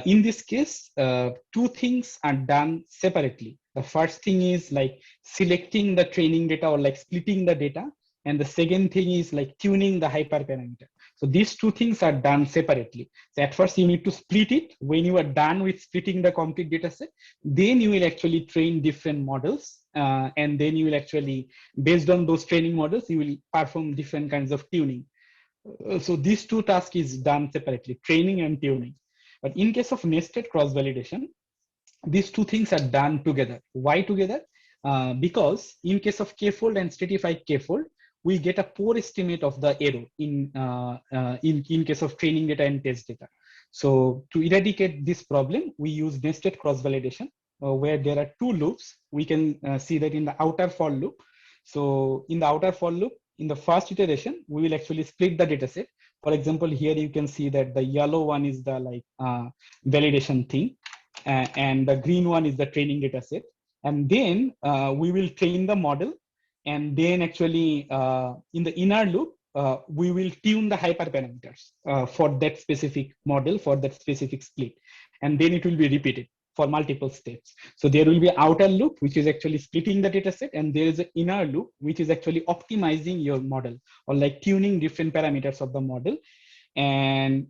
in this case, 2 things are done separately. The first thing is like selecting the training data or like splitting the data. And the second thing is like tuning the hyperparameter. So these 2 things are done separately. So at first you need to split it. When you are done with splitting the complete data set, then you will actually train different models. And then you will actually, based on those training models, you will perform different kinds of tuning. So these 2 tasks is done separately, training and tuning. But in case of nested cross-validation, these 2 things are done together. Why together? Because in case of k-fold and stratified k-fold, we get a poor estimate of the error in case of training data and test data. So to eradicate this problem, we use nested cross-validation, where there are two loops. We can see that in the outer for loop. So in the outer for loop, in the first iteration, we will actually split the data set. For example, here you can see that the yellow one is the validation thing, and the green one is the training data set. And then we will train the model, and then actually in the inner loop, we will tune the hyperparameters for that specific model, for that specific split, and then it will be repeated for multiple steps. So there will be outer loop, which is actually splitting the data set, and there is an inner loop, which is actually optimizing your model, or like tuning different parameters of the model. And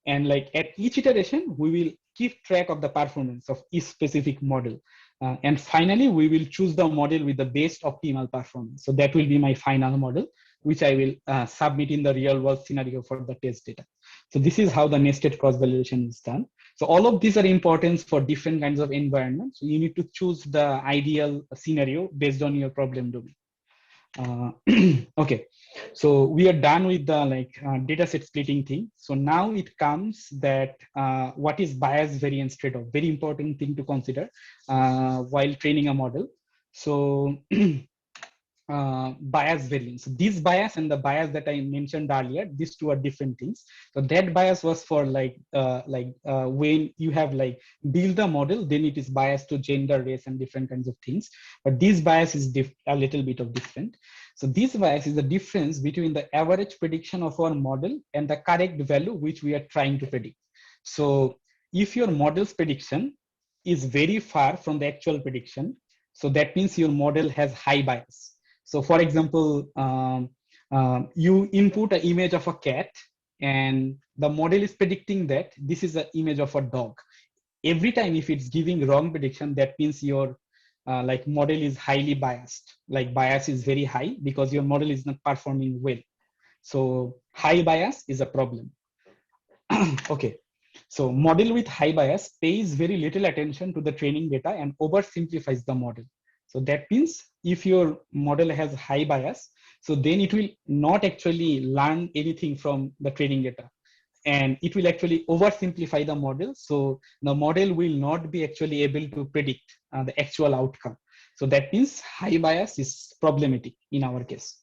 like at each iteration, we will keep track of the performance of each specific model. And finally, we will choose the model with the best optimal performance. So that will be my final model, which I will submit in the real world scenario for the test data. So this is how the nested cross-validation is done. So all of these are important for different kinds of environments. So you need to choose the ideal scenario based on your problem domain. Okay, so we are done with the data set splitting thing. So now it comes that what is bias variance trade-off? Very important thing to consider while training a model. So bias variance. This bias and the bias that I mentioned earlier, these two are different things. So that bias was for when you have build the model, then it is biased to gender, race, and different kinds of things. But this bias is a little bit of different. So this bias is the difference between the average prediction of our model and the correct value which we are trying to predict. So if your model's prediction is very far from the actual prediction, so that means your model has high bias. So for example, you input an image of a cat, and the model is predicting that this is an image of a dog. Every time if it's giving wrong prediction, that means your model is highly biased. Bias is very high because your model is not performing well. So high bias is a problem. Okay. So model with high bias pays very little attention to the training data and oversimplifies the model. So that means if your model has high bias, so then it will not actually learn anything from the training data, and it will actually oversimplify the model. So the model will not be actually able to predict the actual outcome. So that means high bias is problematic in our case.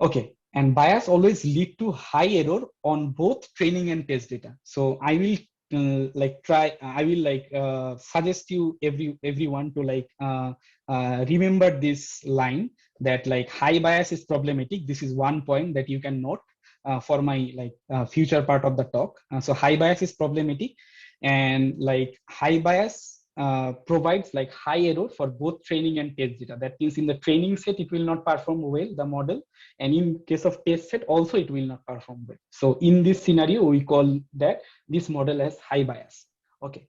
Okay. And bias always lead to high error on both training and test data. So I will suggest you everyone to remember this line that high bias is problematic. This is one point that you can note for my future part of the talk. So high bias is problematic, and high bias provides high error for both training and test data. That means in the training set, it will not perform well, the model. And in case of test set, also it will not perform well. So in this scenario, we call that this model has high bias. Okay.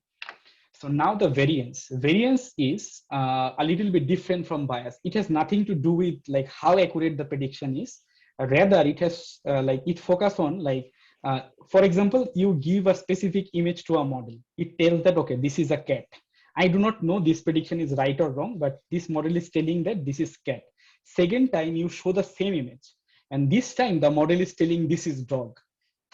So now the variance. Variance is a little bit different from bias. It has nothing to do with how accurate the prediction is. Rather, it has it focus on for example, you give a specific image to a model. It tells that, okay, this is a cat. I do not know this prediction is right or wrong, but this model is telling that this is cat. Second time, you show the same image, and this time the model is telling this is dog.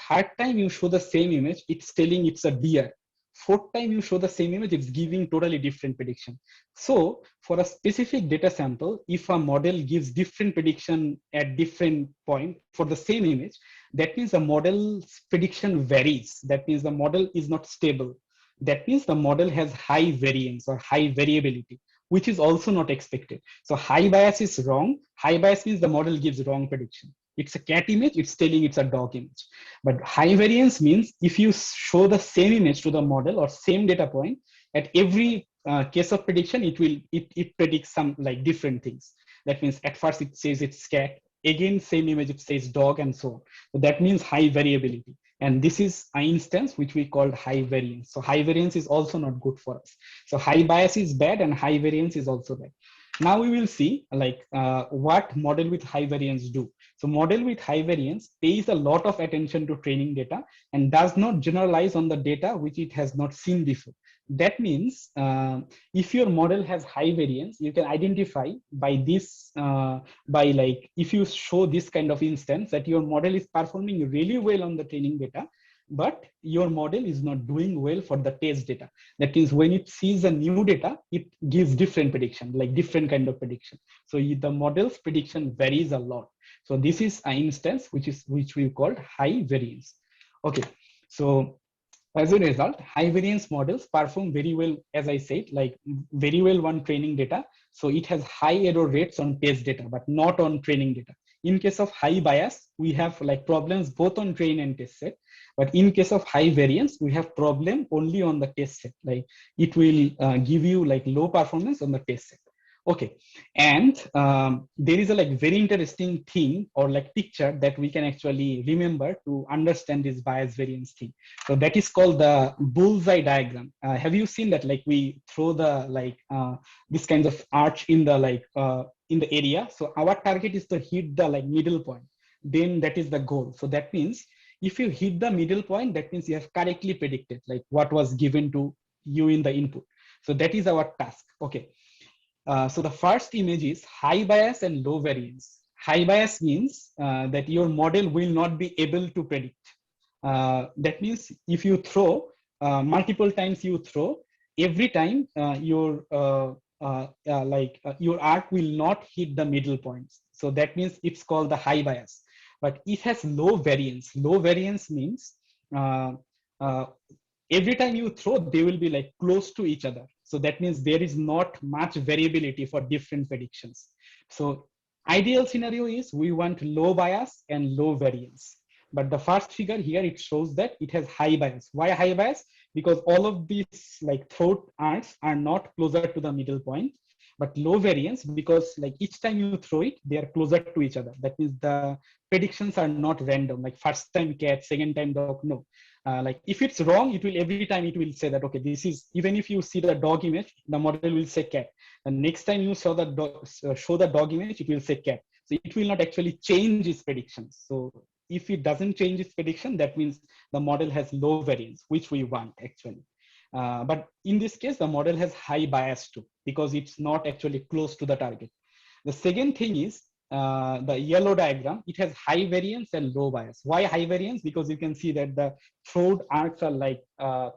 Third time you show the same image, it's telling it's a deer. Fourth time you show the same image, it's giving totally different prediction. So for a specific data sample, if a model gives different prediction at different point for the same image, that means the model's prediction varies. That means the model is not stable. That means the model has high variance or high variability, which is also not expected. So high bias is wrong. High bias means the model gives wrong prediction. It's a cat image, it's telling it's a dog image. But high variance means if you show the same image to the model or same data point, at every case of prediction, it predicts some different things. That means at first it says it's cat, again same image it says dog, and so on. So that means high variability. And this is an instance which we called high variance. So high variance is also not good for us. So high bias is bad and high variance is also bad. Now we will see like what model with high variance do. So model with high variance pays a lot of attention to training data and does not generalize on the data which it has not seen before. That means if your model has high variance, you can identify by this, by like, if you show this kind of instance that your model is performing really well on the training data, but your model is not doing well for the test data. That means when it sees a new data, it gives different prediction, like different kind of prediction. So the model's prediction varies a lot. So this is an instance which we called high variance. Okay, so as a result, high variance models perform very well, as I said, like very well on training data. So it has high error rates on test data, but not on training data. In case of high bias, we have like problems both on train and test set. But in case of high variance, we have problem only on the test set. Like it will give you like low performance on the test set. Okay, and there is a like very interesting thing or like picture that we can actually remember to understand this bias variance thing. So that is called the bullseye diagram. Have you seen that? Like we throw the like this kind of arch in the like in the area. So our target is to hit the like middle point. Then that is the goal. So that means if you hit the middle point, that means you have correctly predicted like what was given to you in the input. So that is our task. Okay. So the first image is high bias and low variance. High bias means that your model will not be able to predict. That means if you throw multiple times, you throw every time your arc will not hit the middle points. So that means it's called the high bias. But it has low variance. Low variance means every time you throw, they will be like close to each other. So that means there is not much variability for different predictions. So ideal scenario is we want low bias and low variance. But the first figure here, it shows that it has high bias. Why high bias? Because all of these like throat arcs are not closer to the middle point, but low variance because like each time you throw it, they are closer to each other. That means the predictions are not random, like first time cat, second time dog, no. Like if it's wrong, it will every time it will say that, okay, this is, even if you see the dog image, the model will say cat. And next time you saw the dog, show the dog image, it will say cat. So it will not actually change its predictions. So if it doesn't change its prediction, that means the model has low variance, which we want actually. But in this case, the model has high bias too, because it's not actually close to the target. The second thing is the yellow diagram, it has high variance and low bias. Why high variance? Because you can see that the throat arcs are like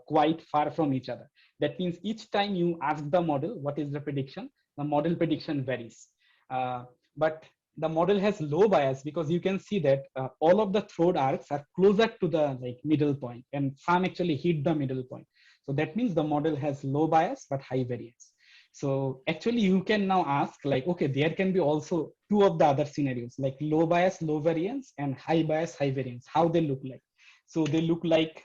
quite far from each other. That means each time you ask the model, what is the prediction? The model prediction varies. But the model has low bias because you can see that all of the throat arcs are closer to the like middle point, and some actually hit the middle point. So that means the model has low bias but high variance. So actually you can now ask like, okay, there can be also two of the other scenarios like low bias, low variance, and high bias, high variance. How they look like? So they look like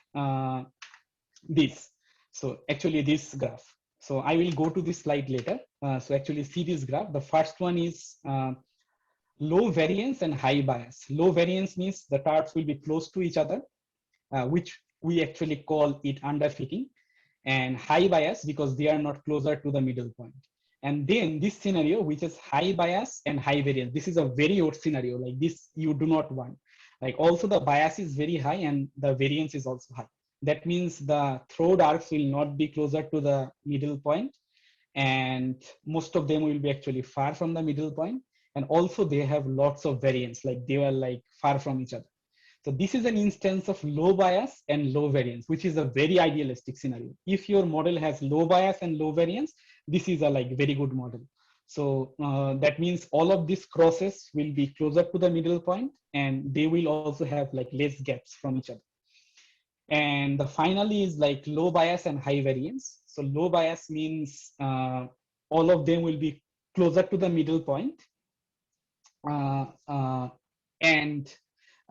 this. So actually this graph. So I will go to this slide later. So actually see this graph. The first one is low variance and high bias. Low variance means the charts will be close to each other, which we actually call it underfitting, and high bias because they are not closer to the middle point. And then this scenario, which is high bias and high variance, this is a very odd scenario. Like this, you do not want. Like also the bias is very high and the variance is also high. That means the throat arcs will not be closer to the middle point, and most of them will be actually far from the middle point. And also they have lots of variance, like they are like far from each other. So this is an instance of low bias and low variance, which is a very idealistic scenario. If your model has low bias and low variance, this is a like very good model. So that means all of these crosses will be closer to the middle point, and they will also have like less gaps from each other. And the finally is like low bias and high variance. So low bias means all of them will be closer to the middle point. And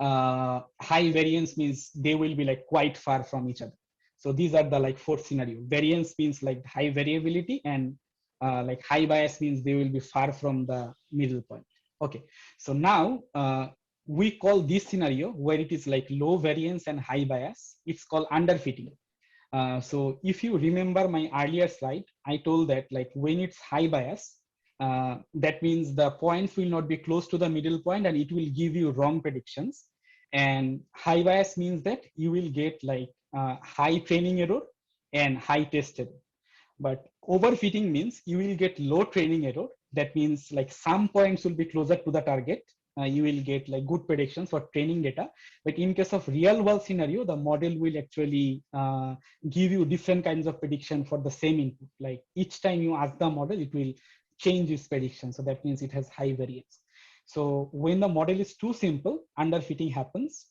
high variance means they will be like quite far from each other. So these are the like fourth scenario. Variance means like high variability, and like high bias means they will be far from the middle point. Okay, so now we call this scenario where it is like low variance and high bias, it's called underfitting. So if you remember my earlier slide, I told that like when it's high bias, that means the points will not be close to the middle point and it will give you wrong predictions. And high bias means that you will get like high training error and high test error. But overfitting means you will get low training error. That means like some points will be closer to the target. You will get like good predictions for training data. But in case of real world scenario, the model will actually give you different kinds of prediction for the same input. Like each time you ask the model, it will change its prediction. So that means it has high variance. So when the model is too simple, underfitting happens.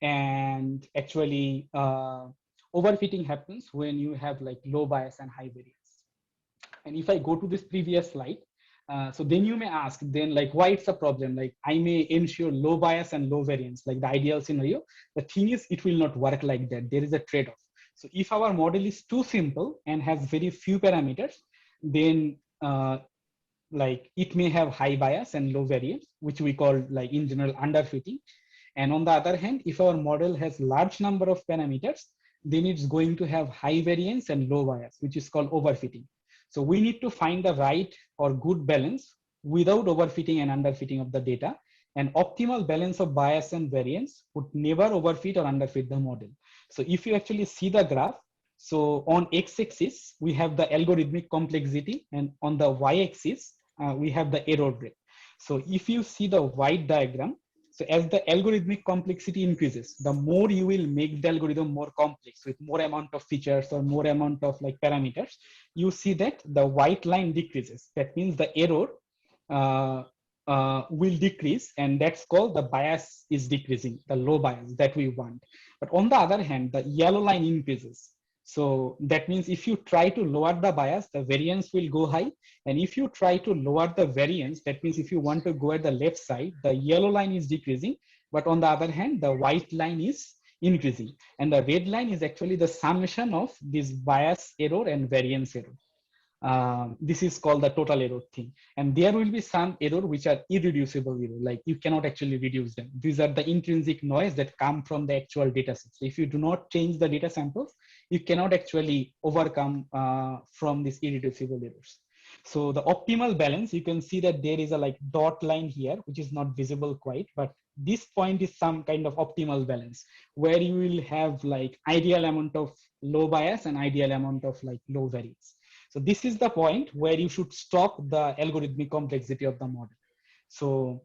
And actually overfitting happens when you have like low bias and high variance. And if I go to this previous slide, so then you may ask, then like why it's a problem? Like I may ensure low bias and low variance, like the ideal scenario. The thing is, it will not work like that. There is a trade-off. So if our model is too simple and has very few parameters, then like it may have high bias and low variance, which we call like in general underfitting. And on the other hand, if our model has large number of parameters, then it's going to have high variance and low bias, which is called overfitting. So we need to find the right or good balance without overfitting and underfitting of the data. And optimal balance of bias and variance would never overfit or underfit the model. So if you actually see the graph, so on x-axis, we have the algorithmic complexity, and on the y-axis, we have the error rate. So if you see the white diagram, so as the algorithmic complexity increases, the more you will make the algorithm more complex with more amount of features or more amount of like parameters, you see that the white line decreases. That means the error will decrease, and that's called the bias is decreasing, the low bias that we want. But on the other hand, the yellow line increases. So that means if you try to lower the bias, the variance will go high. And if you try to lower the variance, that means if you want to go at the left side, the yellow line is decreasing. But on the other hand, the white line is increasing. And the red line is actually the summation of this bias error and variance error. This is called the total error thing. And there will be some error which are irreducible error, like you cannot actually reduce them. These are the intrinsic noise that come from the actual data set. So if you do not change the data samples, you cannot actually overcome from these irreducible errors. So the optimal balance, you can see that there is a like dot line here, which is not visible quite, but this point is some kind of optimal balance where you will have like ideal amount of low bias and ideal amount of like low variance. So this is the point where you should stop the algorithmic complexity of the model. So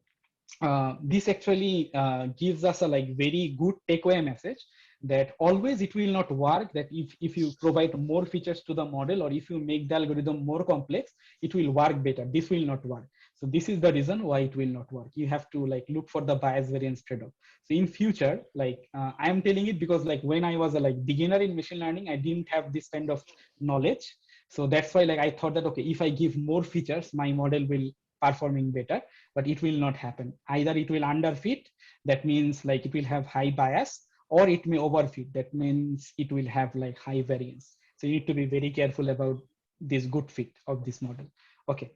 this actually gives us a like very good takeaway message that always it will not work, that if you provide more features to the model or if you make the algorithm more complex, it will work better. This will not work. So this is the reason why it will not work. You have to like look for the bias variance trade-off. So in future, like I am telling it because like when I was a like beginner in machine learning, I didn't have this kind of knowledge. So that's why like I thought that, okay, if I give more features, my model will performing better, but it will not happen. Either it will underfit, that means like it will have high bias, or it may overfit, that means it will have like high variance. So you need to be very careful about this good fit of this model. Okay.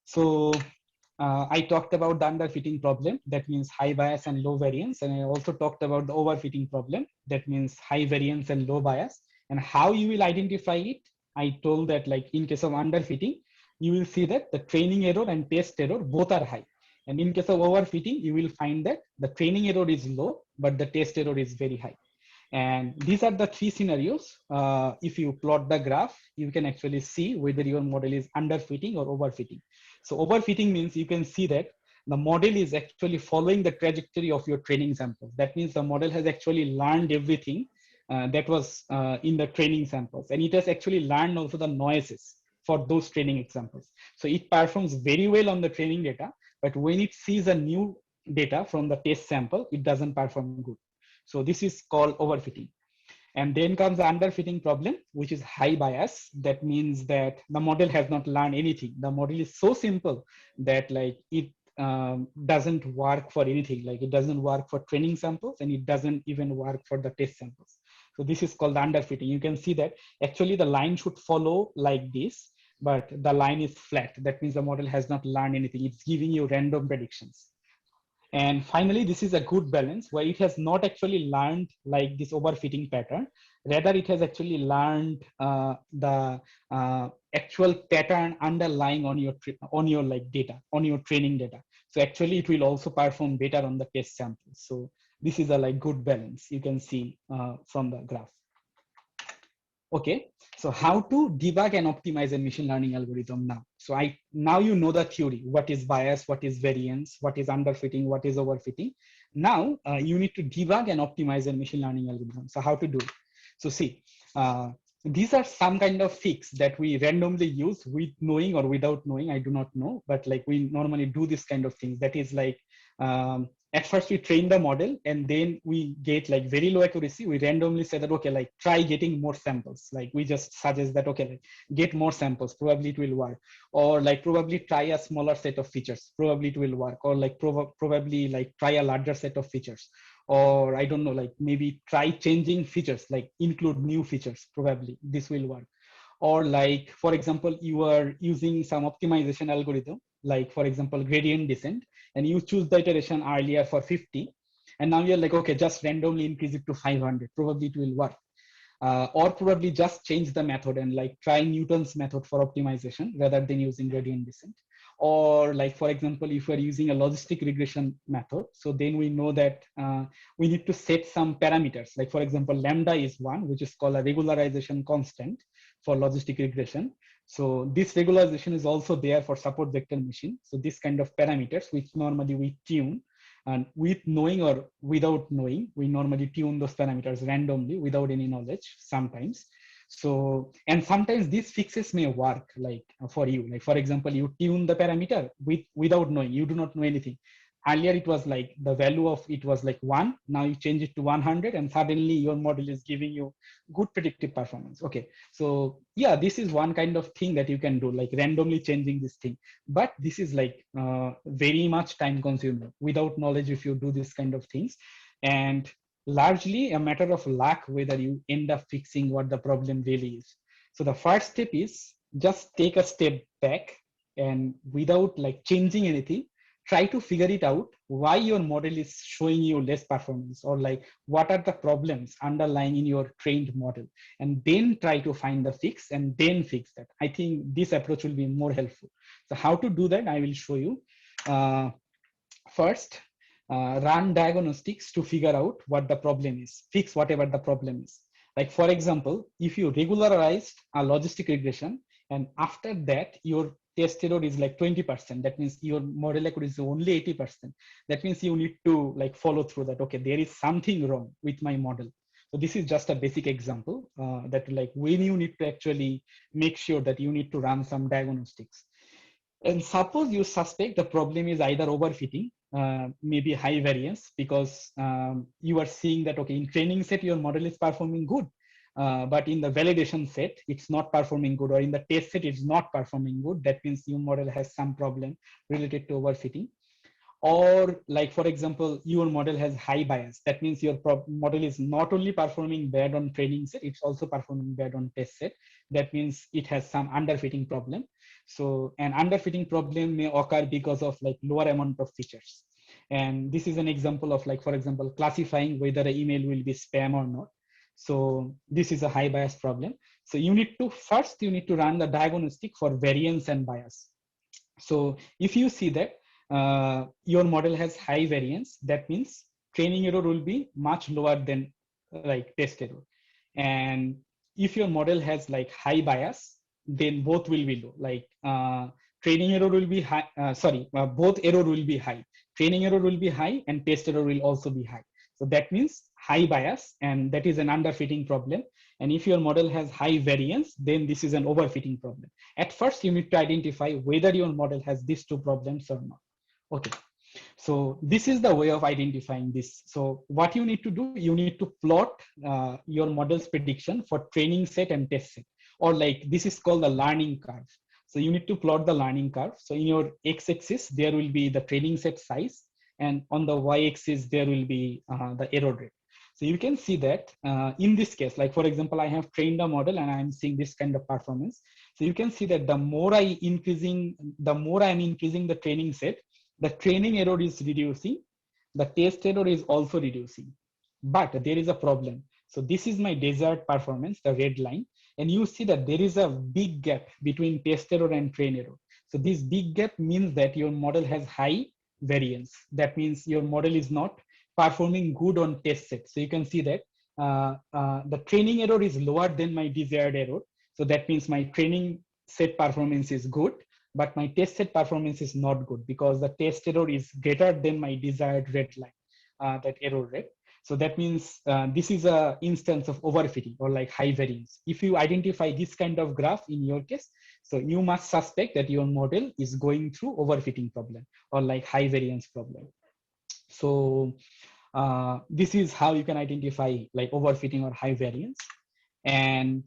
So I talked about the underfitting problem, that means high bias and low variance. And I also talked about the overfitting problem, that means high variance and low bias. And how you will identify it, I told that like in case of underfitting, you will see that the training error and test error both are high. And in case of overfitting, you will find that the training error is low, but the test error is very high. And these are the three scenarios. If you plot the graph, you can actually see whether your model is underfitting or overfitting. So overfitting means you can see that the model is actually following the trajectory of your training samples. That means the model has actually learned everything that was in the training samples. And it has actually learned also the noises for those training examples. So it performs very well on the training data, but when it sees a new data from the test sample, it doesn't perform good. So this is called overfitting. And then comes the underfitting problem, which is high bias. That means that the model has not learned anything. The model is so simple that like it doesn't work for anything. Like it doesn't work for training samples and it doesn't even work for the test samples. So this is called the underfitting. You can see that actually the line should follow like this, but the line is flat. That means the model has not learned anything. It's giving you random predictions. And finally, this is a good balance where it has not actually learned like this overfitting pattern. Rather, it has actually learned the actual pattern underlying on your like data, on your training data. So actually, it will also perform better on the test samples. So this is a like good balance you can see from the graph. Okay, so how to debug and optimize a machine learning algorithm now. So now you know the theory, what is bias, what is variance, what is underfitting, what is overfitting. Now you need to debug and optimize a machine learning algorithm. So how to do it? So see, these are some kind of fix that we randomly use with knowing or without knowing, I do not know, but like we normally do this kind of things. That is like, at first we train the model and then we get like very low accuracy. We randomly say that, okay, like try getting more samples. Like we just suggest that, okay, like get more samples, probably it will work. Or like probably try a smaller set of features, probably it will work. Or like probably like try a larger set of features. Or I don't know, like maybe try changing features, like include new features, probably this will work. Or like, for example, you are using some optimization algorithm, like for example, gradient descent, and you choose the iteration earlier for 50. And now you're like, okay, just randomly increase it to 500, probably it will work. Or probably just change the method and like try Newton's method for optimization rather than using gradient descent. Or like, for example, if we're using a logistic regression method, so then we know that we need to set some parameters. Like for example, lambda is one, which is called a regularization constant for logistic regression. So this regularization is also there for support vector machine. So this kind of parameters, which normally we tune, and with knowing or without knowing, we normally tune those parameters randomly without any knowledge sometimes. So, and sometimes these fixes may work like for you. Like for example, you tune the parameter without knowing, you do not know anything. Earlier it was like the value of it was like 1, now you change it to 100 and suddenly your model is giving you good predictive performance. Okay, so yeah, this is one kind of thing that you can do, like randomly changing this thing. But this is like very much time consuming without knowledge if you do this kind of things, and largely a matter of luck whether you end up fixing what the problem really is. So the first step is just take a step back and without like changing anything, try to figure it out why your model is showing you less performance, or like what are the problems underlying in your trained model, and then try to find the fix and then fix that. I think this approach will be more helpful. So how to do that, I will show you. First, run diagnostics to figure out what the problem is, fix whatever the problem is. Like for example, if you regularized a logistic regression and after that your test error is like 20%, that means your model accuracy is only 80%. That means you need to like follow through that, okay, there is something wrong with my model. So this is just a basic example that like when you need to actually make sure that you need to run some diagnostics. And suppose you suspect the problem is either overfitting, maybe high variance, because you are seeing that, okay, in training set, your model is performing good, but in the validation set, it's not performing good, or in the test set, it's not performing good. That means your model has some problem related to overfitting. Or like, for example, your model has high bias. That means your model is not only performing bad on training set, it's also performing bad on test set. That means it has some underfitting problem. So an underfitting problem may occur because of like lower amount of features. And this is an example of like, for example, classifying whether an email will be spam or not. So this is a high bias problem. So you need to run the diagnostic for variance and bias. So if you see that your model has high variance, that means training error will be much lower than like test error. And if your model has like high bias, then both will be low. Like training error will be high, both error will be high. Training error will be high and test error will also be high. So that means high bias, and that is an underfitting problem. And if your model has high variance, then this is an overfitting problem. At first, you need to identify whether your model has these two problems or not. Okay, so this is the way of identifying this. So what you need to do, you need to plot your model's prediction for training set and test set, or like this is called the learning curve. So you need to plot the learning curve. So in your x-axis, there will be the training set size, and on the y-axis, there will be the error rate. So you can see that in this case, like for example, I have trained a model and I'm seeing this kind of performance. So you can see that the more I'm increasing the training set, the training error is reducing, the test error is also reducing. But there is a problem. So this is my desired performance, the red line. And you see that there is a big gap between test error and train error. So this big gap means that your model has high variance. That means your model is not performing good on test set. So you can see that the training error is lower than my desired error. So that means my training set performance is good, but my test set performance is not good because the test error is greater than my desired red line, that error rate. So that means this is a instance of overfitting or like high variance. If you identify this kind of graph in your case, so you must suspect that your model is going through overfitting problem or like high variance problem. So this is how you can identify like overfitting or high variance. And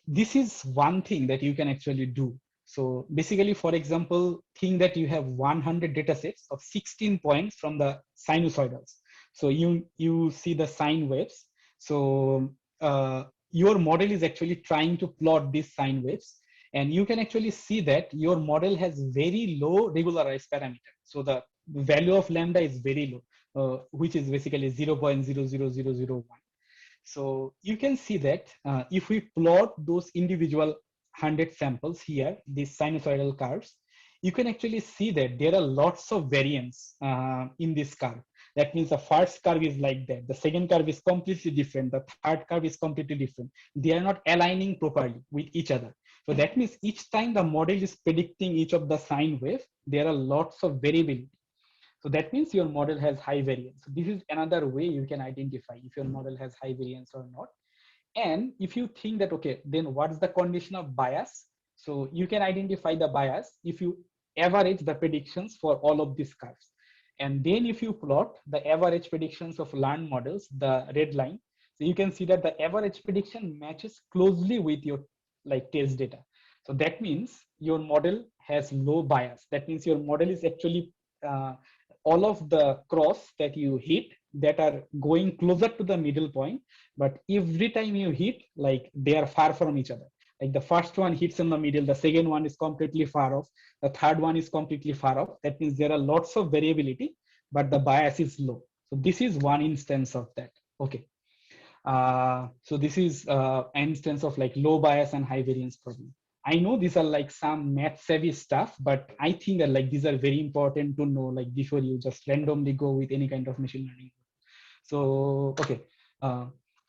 this is one thing that you can actually do. So basically, for example, think that you have 100 data sets of 16 points from the sinusoidals. So you see the sine waves. So your model is actually trying to plot these sine waves. And you can actually see that your model has very low regularized parameter. So the value of lambda is very low, which is basically 0.00001. So you can see that if we plot those individual 100 samples here, these sinusoidal curves, you can actually see that there are lots of variance in this curve. That means the first curve is like that. The second curve is completely different. The third curve is completely different. They are not aligning properly with each other. So that means each time the model is predicting each of the sine wave, there are lots of variability. So that means your model has high variance. So this is another way you can identify if your model has high variance or not. And if you think that, okay, then what's the condition of bias? So you can identify the bias if you average the predictions for all of these curves. And then if you plot the average predictions of learned models, the red line, so you can see that the average prediction matches closely with your like test data. So that means your model has low bias. That means your model is actually all of the cross that you hit that are going closer to the middle point, but every time you hit, like they are far from each other. Like the first one hits in the middle, the second one is completely far off, the third one is completely far off. That means there are lots of variability, but the bias is low. So this is one instance of that. Okay. So this is an instance of like low bias and high variance problem. I know these are like some math savvy stuff, but I think that like these are very important to know like before you just randomly go with any kind of machine learning. So, okay.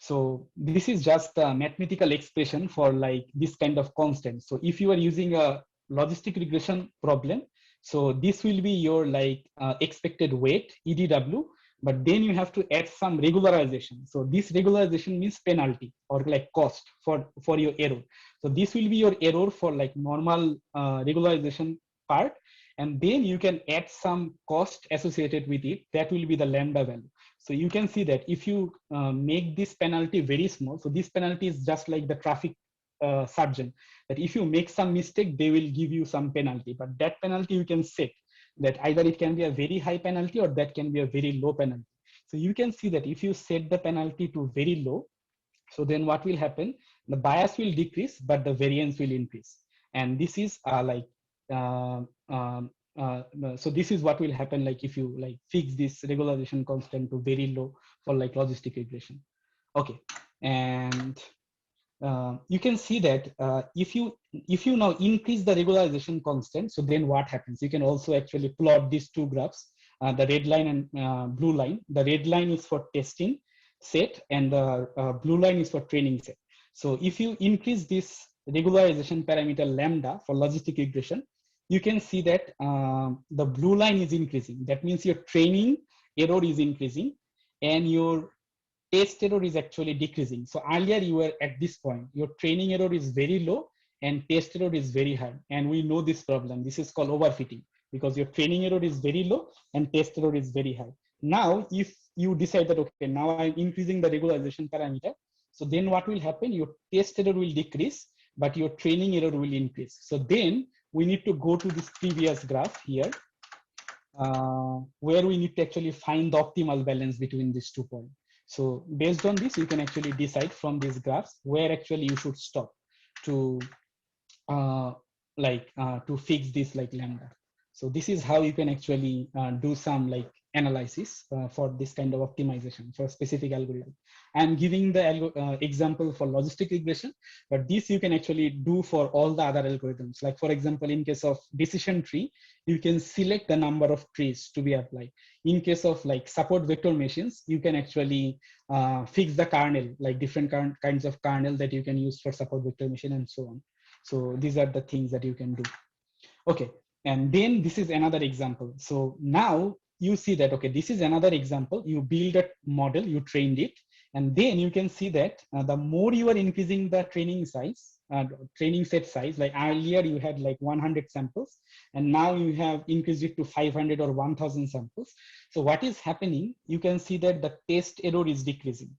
So this is just a mathematical expression for like this kind of constant. So if you are using a logistic regression problem, so this will be your like expected weight, EDW, but then you have to add some regularization. So this regularization means penalty or like cost for your error. So this will be your error for like normal regularization part. And then you can add some cost associated with it. That will be the lambda value. So you can see that if you make this penalty very small, so this penalty is just like the traffic surgeon, that if you make some mistake, they will give you some penalty, but that penalty you can set that either it can be a very high penalty or that can be a very low penalty. So you can see that if you set the penalty to very low, so then what will happen? The bias will decrease, but the variance will increase. And this is so this is what will happen like if you like fix this regularization constant to very low for like logistic regression. Okay, and you can see that if you now increase the regularization constant, so then what happens? You can also actually plot these two graphs, the red line and blue line. The red line is for testing set and the blue line is for training set. So if you increase this regularization parameter lambda for logistic regression, you can see that the blue line is increasing. That means your training error is increasing and your test error is actually decreasing. So earlier you were at this point, your training error is very low and test error is very high. And we know this problem. This is called overfitting because your training error is very low and test error is very high. Now, if you decide that, okay, now I'm increasing the regularization parameter, so then what will happen? Your test error will decrease, but your training error will increase. So then we need to go to this previous graph here, where we need to actually find the optimal balance between these 2 points. So based on this, you can actually decide from these graphs where actually you should stop to to fix this like lambda. So this is how you can actually do some like analysis for this kind of optimization for a specific algorithm. I'm giving the example for logistic regression, but this you can actually do for all the other algorithms. Like for example, in case of decision tree, you can select the number of trees to be applied. In case of like support vector machines, you can actually fix the kernel, like different kinds of kernel that you can use for support vector machine and so on. So these are the things that you can do. Okay, and then this is another example. So now you see that, okay, this is another example. You build a model, you trained it, and then you can see that the more you are increasing the training size, training set size, like earlier you had like 100 samples, and now you have increased it to 500 or 1000 samples. So what is happening, you can see that the test error is decreasing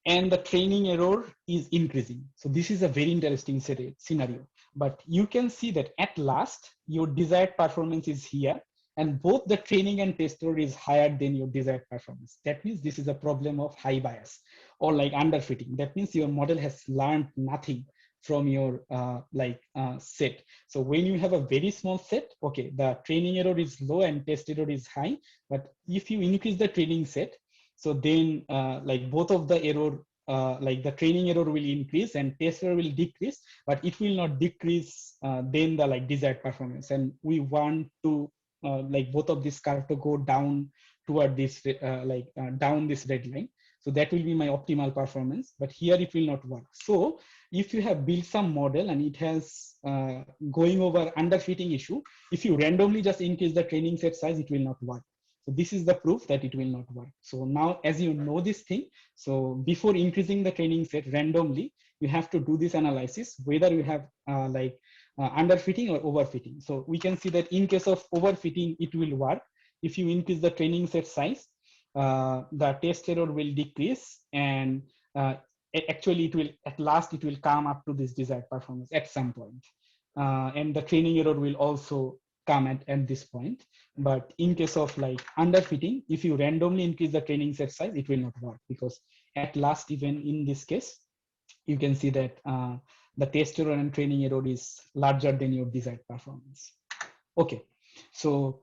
and the training error is increasing. So this is a very interesting scenario. But you can see that at last, your desired performance is here, and both the training and test error is higher than your desired performance. That means this is a problem of high bias or like underfitting. That means your model has learned nothing from your set. So when you have a very small set, okay, the training error is low and test error is high. But if you increase the training set, so then like both of the error, like the training error will increase and test error will decrease, but it will not decrease then the like desired performance. And we want to like both of this curve to go down toward this down this red line. So that will be my optimal performance, but here it will not work. So if you have built some model and it has going over underfitting issue, if you randomly just increase the training set size, it will not work. So this is the proof that it will not work. So now, as you know this thing, so before increasing the training set randomly, you have to do this analysis, whether you have underfitting or overfitting. So we can see that in case of overfitting, it will work. If you increase the training set size, the test error will decrease, and actually it will, at last, it will come up to this desired performance at some point. And the training error will also come at this point. But in case of like underfitting, if you randomly increase the training set size, it will not work, because at last, even in this case, you can see that the test error and training error is larger than your desired performance. Okay, so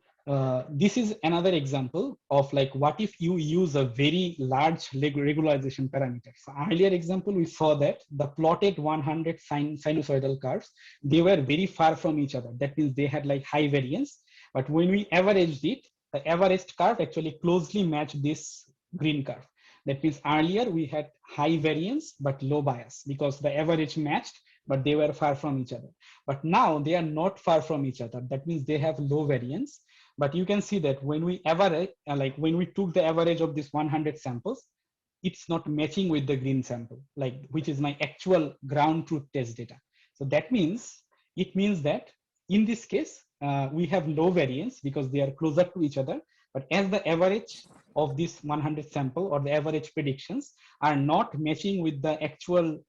this is another example of like what if you use a very large regularization parameter. So earlier example, we saw that the plotted 100 sinusoidal curves, they were very far from each other. That means they had like high variance. But when we averaged it, the averaged curve actually closely matched this green curve. That means earlier we had high variance but low bias, because the average matched, but they were far from each other. But now they are not far from each other. That means they have low variance. But you can see that when we average, like when we took the average of this 100 samples, it's not matching with the green sample, like which is my actual ground truth test data. So that means, it means that in this case, we have low variance because they are closer to each other. But as the average of this 100 sample or the average predictions are not matching with the actual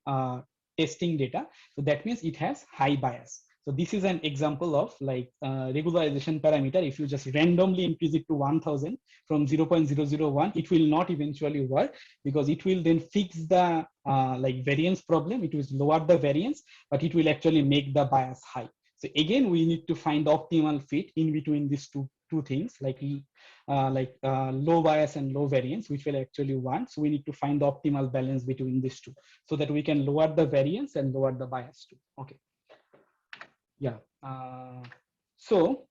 testing data, so that means it has high bias. So this is an example of like regularization parameter. If you just randomly increase it to 1000 from 0.001, it will not eventually work, because it will then fix the like variance problem. It will lower the variance, but it will actually make the bias high. So again, we need to find the optimal fit in between these two things, like low bias and low variance, which will actually want. So we need to find the optimal balance between these two, so that we can lower the variance and lower the bias too. Okay. Yeah. So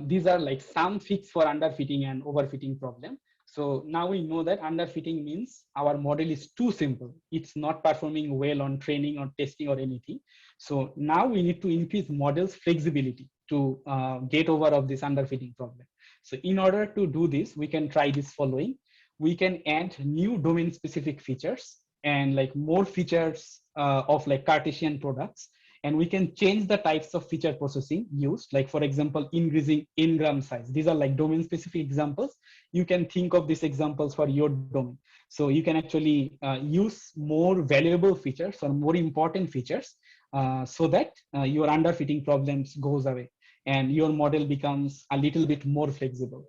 these are like some fix for underfitting and overfitting problem. So now we know that underfitting means our model is too simple. It's not performing well on training or testing or anything. So now we need to increase model's flexibility to get over of this underfitting problem. So in order to do this, we can try this following. We can add new domain specific features and like more features of like Cartesian products. And we can change the types of feature processing used, like for example, increasing n-gram size. These are like domain specific examples. You can think of these examples for your domain. So you can actually use more valuable features or more important features so that your underfitting problems goes away and your model becomes a little bit more flexible.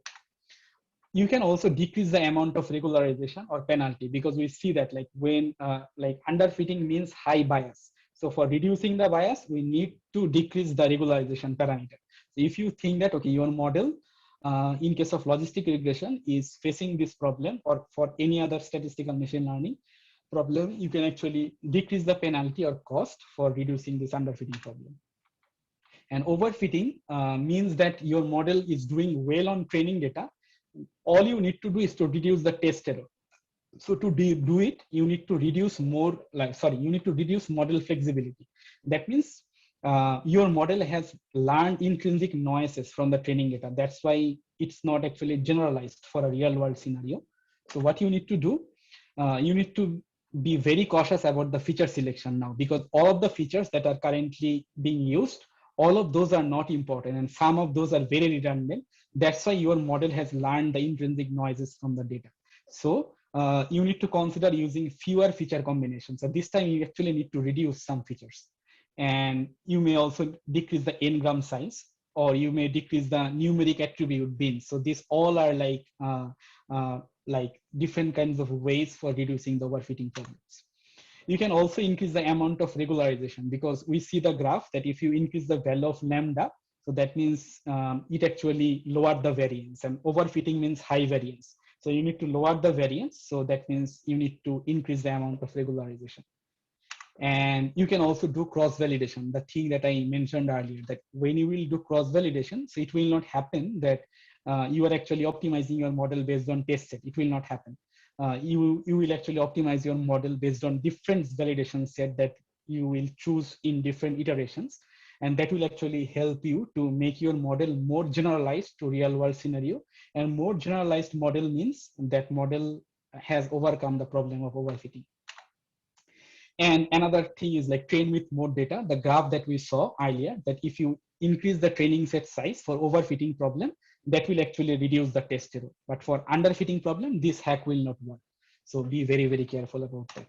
You can also decrease the amount of regularization or penalty, because we see that like when like underfitting means high bias. So for reducing the bias, we need to decrease the regularization parameter. if you think that, okay, your model in case of logistic regression is facing this problem, or for any other statistical machine learning problem, you can actually decrease the penalty or cost for reducing this underfitting problem. And overfitting means that your model is doing well on training data. All you need to do is to reduce the test error. So to do it, you need to reduce you need to reduce model flexibility. That means your model has learned intrinsic noises from the training data. That's why it's not actually generalized for a real world scenario. So what you need to do, you need to be very cautious about the feature selection now, because all of the features that are currently being used, all of those are not important, and some of those are very redundant. That's why your model has learned the intrinsic noises from the data. So you need to consider using fewer feature combinations. So this time you actually need to reduce some features. And you may also decrease the n-gram size, or you may decrease the numeric attribute bins. So these all are like different kinds of ways for reducing the overfitting problems. You can also increase the amount of regularization, because we see the graph that if you increase the value of lambda, so that means it actually lowered the variance, and overfitting means high variance. So you need to lower the variance. So that means you need to increase the amount of regularization. And you can also do cross validation, the thing that I mentioned earlier, that when you will do cross validation, so it will not happen that you are actually optimizing your model based on test set. It will not happen. You will actually optimize your model based on different validation set that you will choose in different iterations. And that will actually help you to make your model more generalized to real world scenario. And more generalized model means that model has overcome the problem of overfitting. And another thing is like train with more data. The graph that we saw earlier, that if you increase the training set size for overfitting problem, that will actually reduce the test error. But for underfitting problem, this hack will not work. So be very, very careful about that.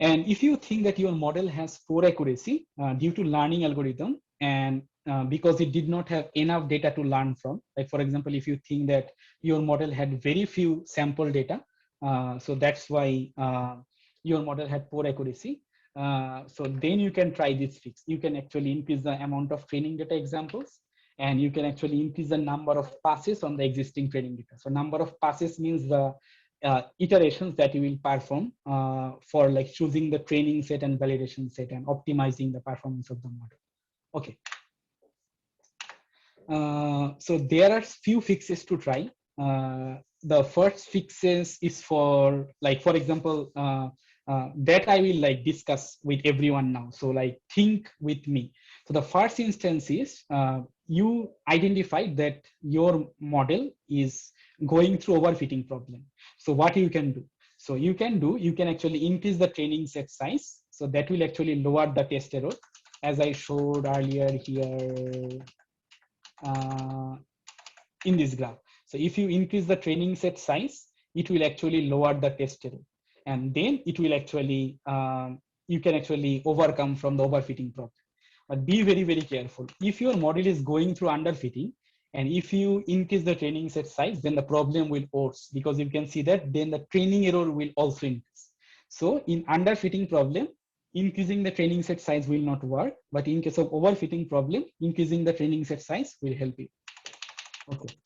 And if you think that your model has poor accuracy due to learning algorithm, and because it did not have enough data to learn from, like for example, if you think that your model had very few sample data, so that's why your model had poor accuracy. So then you can try this fix. You can actually increase the amount of training data examples, and you can actually increase the number of passes on the existing training data. So number of passes means the iterations that you will perform for like choosing the training set and validation set and optimizing the performance of the model. Okay. So there are few fixes to try. The first fixes is for like, for example, that I will like discuss with everyone now. So like think with me. So the first instance is you identified that your model is going through overfitting problem. So what you can do? So you can actually increase the training set size. So that will actually lower the test error, as I showed earlier here in this graph. So if you increase the training set size, it will actually lower the test error. And then it will actually, you can actually overcome from the overfitting problem. But be very, very careful. If your model is going through underfitting, and if you increase the training set size, then the problem will worse, because you can see that then the training error will also increase. So in underfitting problem, increasing the training set size will not work. But in case of overfitting problem, increasing the training set size will help you. Okay.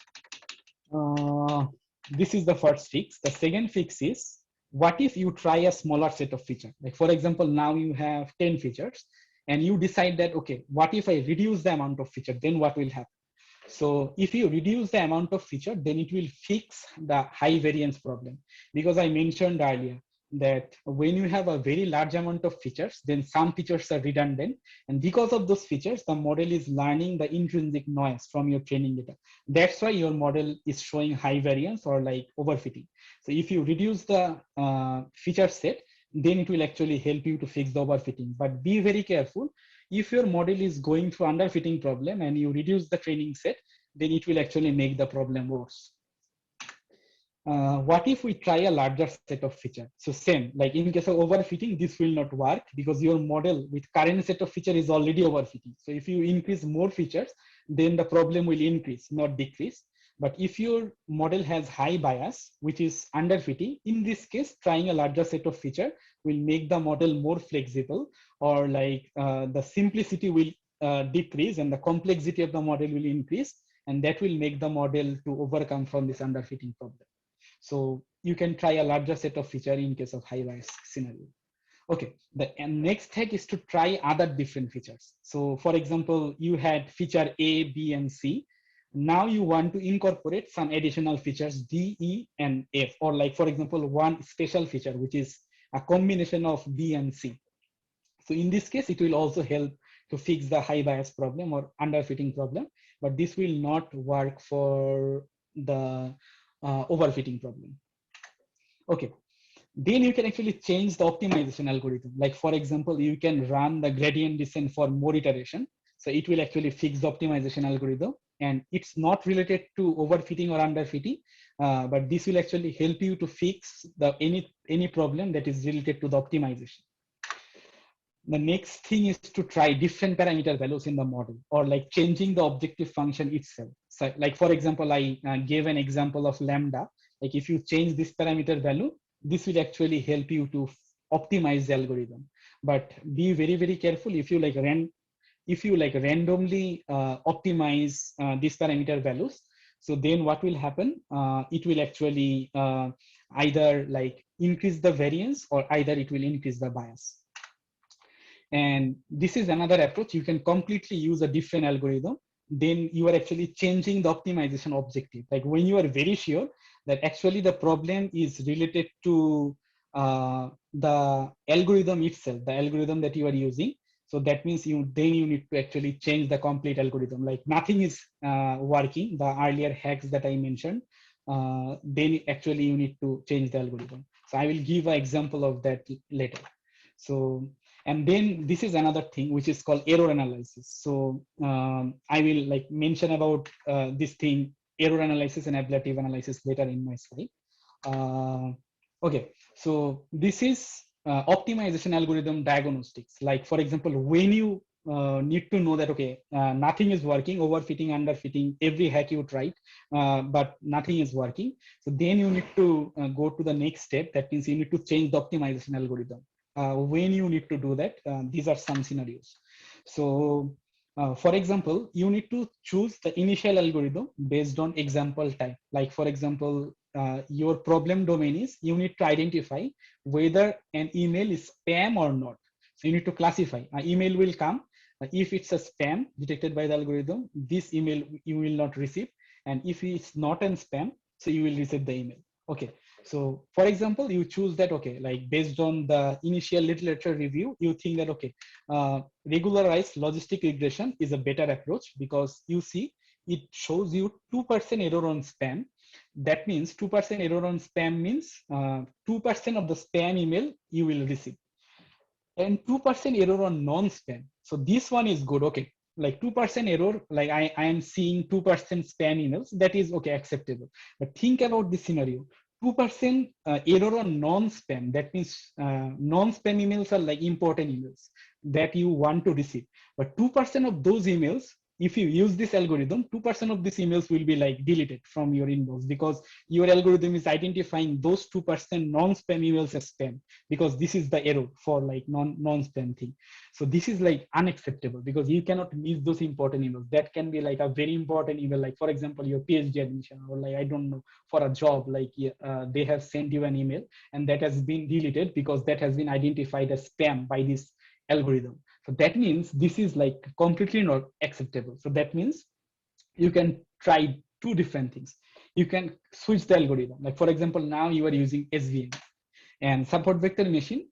This is the first fix. The second fix is, what if you try a smaller set of features? Like for example, now you have 10 features, and you decide that, okay, what if I reduce the amount of feature, then what will happen? So if you reduce the amount of feature, then it will fix the high variance problem. Because I mentioned earlier that when you have a very large amount of features, then some features are redundant. And because of those features, the model is learning the intrinsic noise from your training data. That's why your model is showing high variance or like overfitting. So if you reduce the feature set, then it will actually help you to fix the overfitting. But be very careful. If your model is going through underfitting problem and you reduce the training set, then it will actually make the problem worse. What if we try a larger set of features? So same, like in case of overfitting, this will not work because your model with current set of feature is already overfitting. So if you increase more features, then the problem will increase, not decrease. But if your model has high bias, which is underfitting, in this case, trying a larger set of feature will make the model more flexible, or like the simplicity will decrease and the complexity of the model will increase, and that will make the model to overcome from this underfitting problem. So you can try a larger set of feature in case of high bias scenario. Okay, the next hack is to try other different features. So for example, you had feature A, B, and C. Now you want to incorporate some additional features D, E, and F, or like, for example, one special feature, which is a combination of B and C. So in this case, it will also help to fix the high bias problem or underfitting problem, but this will not work for the overfitting problem. Okay, then you can actually change the optimization algorithm. Like for example, you can run the gradient descent for more iteration. So it will actually fix the optimization algorithm, and it's not related to overfitting or underfitting, but this will actually help you to fix the any problem that is related to the optimization. The next thing is to try different parameter values in the model, or like changing the objective function itself. So like for example, I gave an example of lambda. Like if you change this parameter value, this will actually help you to optimize the algorithm. But be very, very careful. If you like randomly optimize these parameter values, so then what will happen? It will actually either like increase the variance, or either it will increase the bias. And this is another approach. You can completely use a different algorithm. Then you are actually changing the optimization objective. Like when you are very sure that actually the problem is related to the algorithm itself, the algorithm that you are using. So that means you need to actually change the complete algorithm. Like nothing is working, the earlier hacks that I mentioned, then actually you need to change the algorithm. So I will give an example of that later. So, and then this is another thing which is called error analysis. So I will like mention about this thing, error analysis and ablative analysis, later in my slide. Okay, so this is optimization algorithm diagnostics. Like for example, when you need to know that, okay, nothing is working, overfitting, underfitting, every hack you tried, but nothing is working. So then you need to go to the next step. That means you need to change the optimization algorithm. When you need to do that, these are some scenarios. So for example, you need to choose the initial algorithm based on example type. Like for example, your problem domain is, you need to identify whether an email is spam or not. So you need to classify. An email will come. If it's a spam detected by the algorithm, this email you will not receive. And if it's not an spam, so you will receive the email. Okay. So for example, you choose that, okay, like based on the initial literature review, you think that, okay, regularized logistic regression is a better approach, because you see, it shows you 2% error on spam. That means 2% error on spam means 2% of the spam email you will receive, and 2% error on non-spam. So this one is good. Okay, like 2% error, like I am seeing 2% spam emails, that is okay, acceptable. But think about this scenario. 2% error on non-spam, that means non-spam emails are like important emails that you want to receive. But 2% of those emails, if you use this algorithm, 2% of these emails will be like deleted from your inbox, because your algorithm is identifying those 2% non-spam emails as spam, because this is the error for like non-spam thing. So this is like unacceptable, because you cannot miss those important emails. That can be like a very important email, like for example, your PhD admission, or like, I don't know, for a job, like they have sent you an email and that has been deleted because that has been identified as spam by this algorithm. So that means this is like completely not acceptable. So that means you can try two different things. You can switch the algorithm. Like for example, now you are using SVM and support vector machine,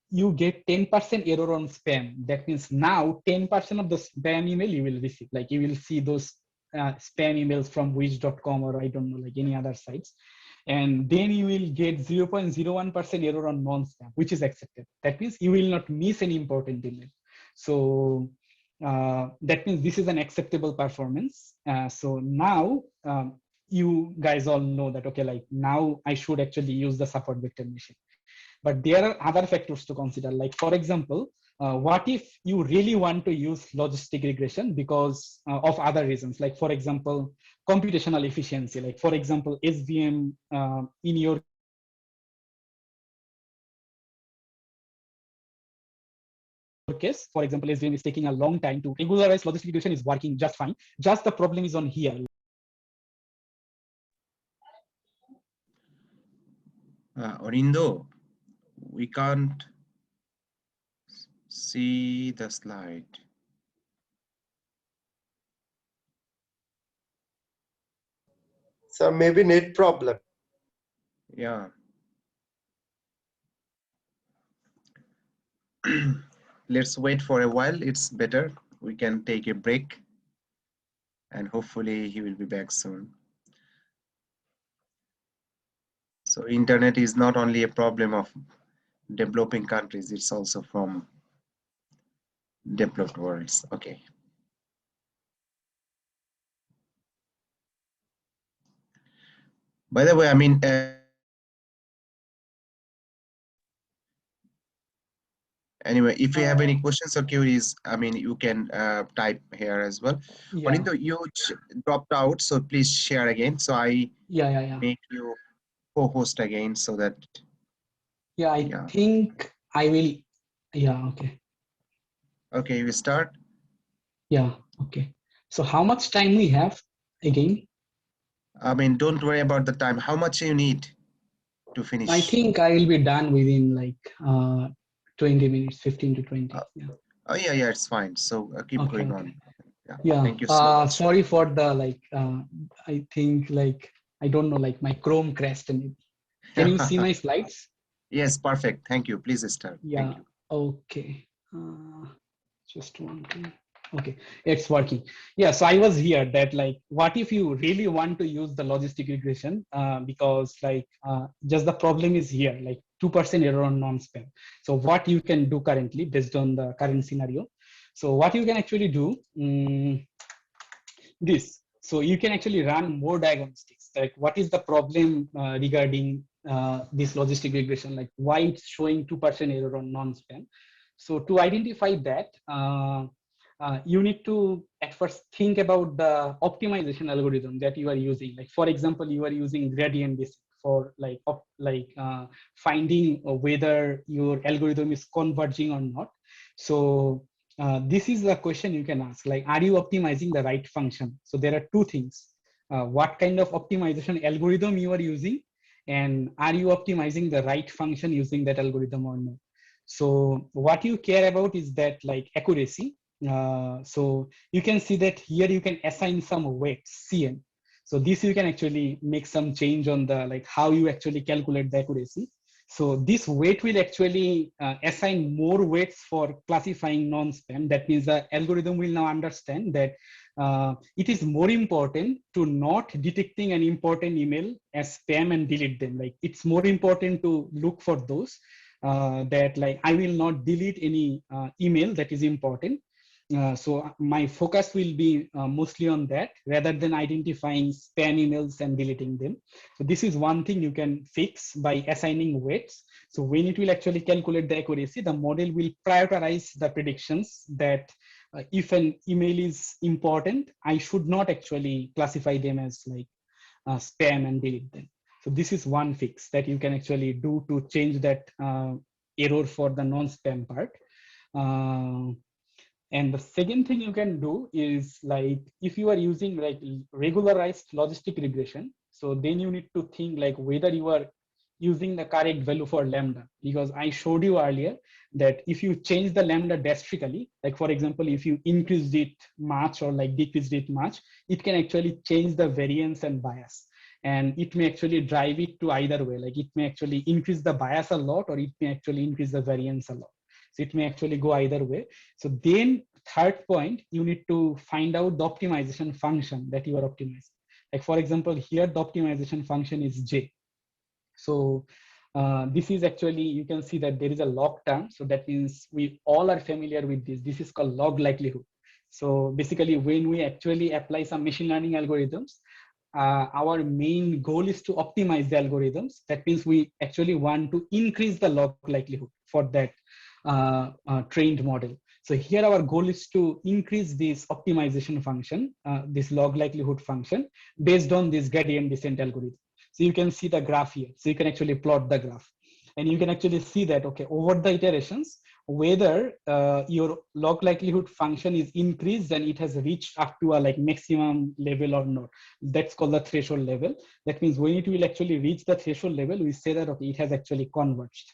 you get 10% error on spam. That means now 10% of the spam email you will receive. Like you will see those spam emails from wish.com, or I don't know, like any other sites. And then you will get 0.01% error on non-spam, which is accepted. That means you will not miss any important email. So that means this is an acceptable performance. So now you guys all know that, okay, like now I should actually use the support vector machine. But there are other factors to consider. Like for example, what if you really want to use logistic regression because of other reasons? Like for example, computational efficiency. Like for example, SVM in your case, for example, SVM is taking a long time to regularize logistic regression is working just fine. Just the problem is on here. Orindo, we can't see the slide. So maybe net problem. Yeah. Let's wait for a while. It's better. We can take a break and hopefully he will be back soon. So internet is not only a problem of developing countries, it's also from developed worlds. Okay. By the way, I mean, anyway, if you have any questions or queries, I mean, you can type here as well. Yeah. Onindo, you dropped out, so please share again. So I make you co-host again so that. Yeah, I think I will. Yeah, okay. Okay, we start. Yeah, okay. So how much time we have again? I mean, don't worry about the time. How much you need to finish? I think I will be done within like 20 minutes, 15 to 20. Yeah. Oh yeah, it's fine. So keep going on. Yeah. Thank you so much. Sorry for the like. I think like I don't know, like my Chrome crashed. Maybe. Can you see my slides? Yes, perfect. Thank you. Please start. Yeah. Thank you. Okay. Just one thing. Okay, it's working. Yeah, so I was here that like, what if you really want to use the logistic regression because like just the problem is here, like 2% error on non-spam. So what you can do currently based on the current scenario. So what you can actually do, this. So you can actually run more diagnostics. Like what is the problem regarding this logistic regression? Like why it's showing 2% error on non-spam. So to identify that, you need to at first think about the optimization algorithm that you are using. Like for example, you are using gradient descent for like finding whether your algorithm is converging or not. So this is the question you can ask, like, are you optimizing the right function? So there are two things. What kind of optimization algorithm you are using, and are you optimizing the right function using that algorithm or not? So what you care about is that like accuracy. So you can see that here you can assign some weights, CN. So this you can actually make some change on the like how you actually calculate the accuracy. So this weight will actually assign more weights for classifying non-spam. That means the algorithm will now understand that it is more important to not detecting an important email as spam and delete them. Like it's more important to look for those that like I will not delete any email that is important. So my focus will be mostly on that rather than identifying spam emails and deleting them. So this is one thing you can fix by assigning weights. So when it will actually calculate the accuracy, the model will prioritize the predictions that if an email is important, I should not actually classify them as like spam and delete them. So this is one fix that you can actually do to change that error for the non-spam part. And the second thing you can do is like, if you are using like regularized logistic regression, so then you need to think like whether you are using the correct value for lambda, because I showed you earlier that if you change the lambda drastically, like for example, if you increased it much or like decreased it much, it can actually change the variance and bias. And it may actually drive it to either way, like it may actually increase the bias a lot, or it may actually increase the variance a lot. So it may actually go either way. So then third point, you need to find out the optimization function that you are optimizing. Like for example, here the optimization function is J. So this is actually, you can see that there is a log term. So that means we all are familiar with this. This is called log likelihood. So basically when we actually apply some machine learning algorithms, our main goal is to optimize the algorithms. That means we actually want to increase the log likelihood for that trained model. So here our goal is to increase this optimization function, this log likelihood function based on this gradient descent algorithm. So you can see the graph here. So you can actually plot the graph, and you can actually see that, okay, over the iterations, whether your log likelihood function is increased and it has reached up to a like maximum level or not. That's called the threshold level. That means when it will actually reach the threshold level, we say that okay, it has actually converged.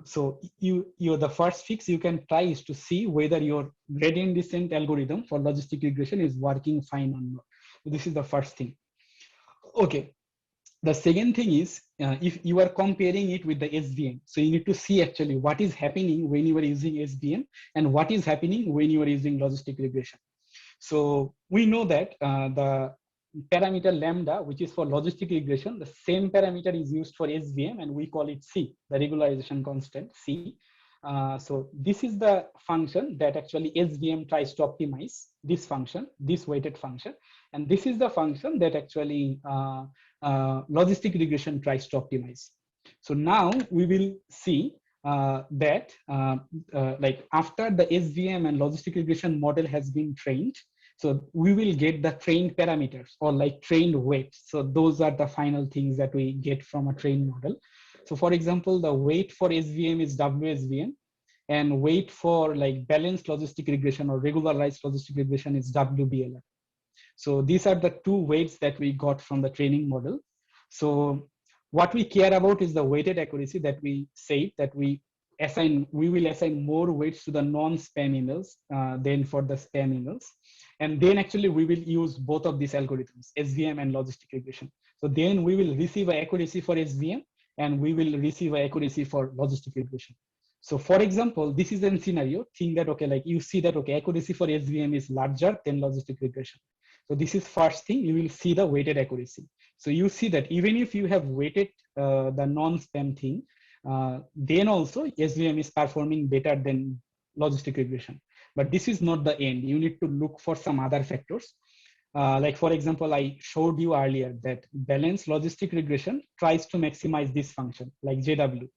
So the first fix you can try is to see whether your gradient descent algorithm for logistic regression is working fine or not. This is the first thing. Okay. The second thing is if you are comparing it with the SVM, so you need to see actually what is happening when you are using SVM and what is happening when you are using logistic regression. So we know that the parameter lambda, which is for logistic regression, the same parameter is used for SVM and we call it C, the regularization constant C. So this is the function that actually SVM tries to optimize, this function, this weighted function. And this is the function that actually logistic regression tries to optimize. So now we will see that like after the SVM and logistic regression model has been trained, so we will get the trained parameters or like trained weights. So those are the final things that we get from a trained model. So for example, the weight for SVM is WSVM and weight for like balanced logistic regression or regularized logistic regression is WBLR. So these are the two weights that we got from the training model. So what we care about is the weighted accuracy that we say that we will assign more weights to the non-spam emails than for the spam emails. And then actually we will use both of these algorithms, SVM and logistic regression. So then we will receive an accuracy for SVM and we will receive an accuracy for logistic regression. So for example, this is a scenario, think that, okay, like you see that, okay, accuracy for SVM is larger than logistic regression. So this is first thing, you will see the weighted accuracy. So you see that even if you have weighted the non-spam thing, then also SVM is performing better than logistic regression. But this is not the end. You need to look for some other factors. Like for example, I showed you earlier that balanced logistic regression tries to maximize this function like JW.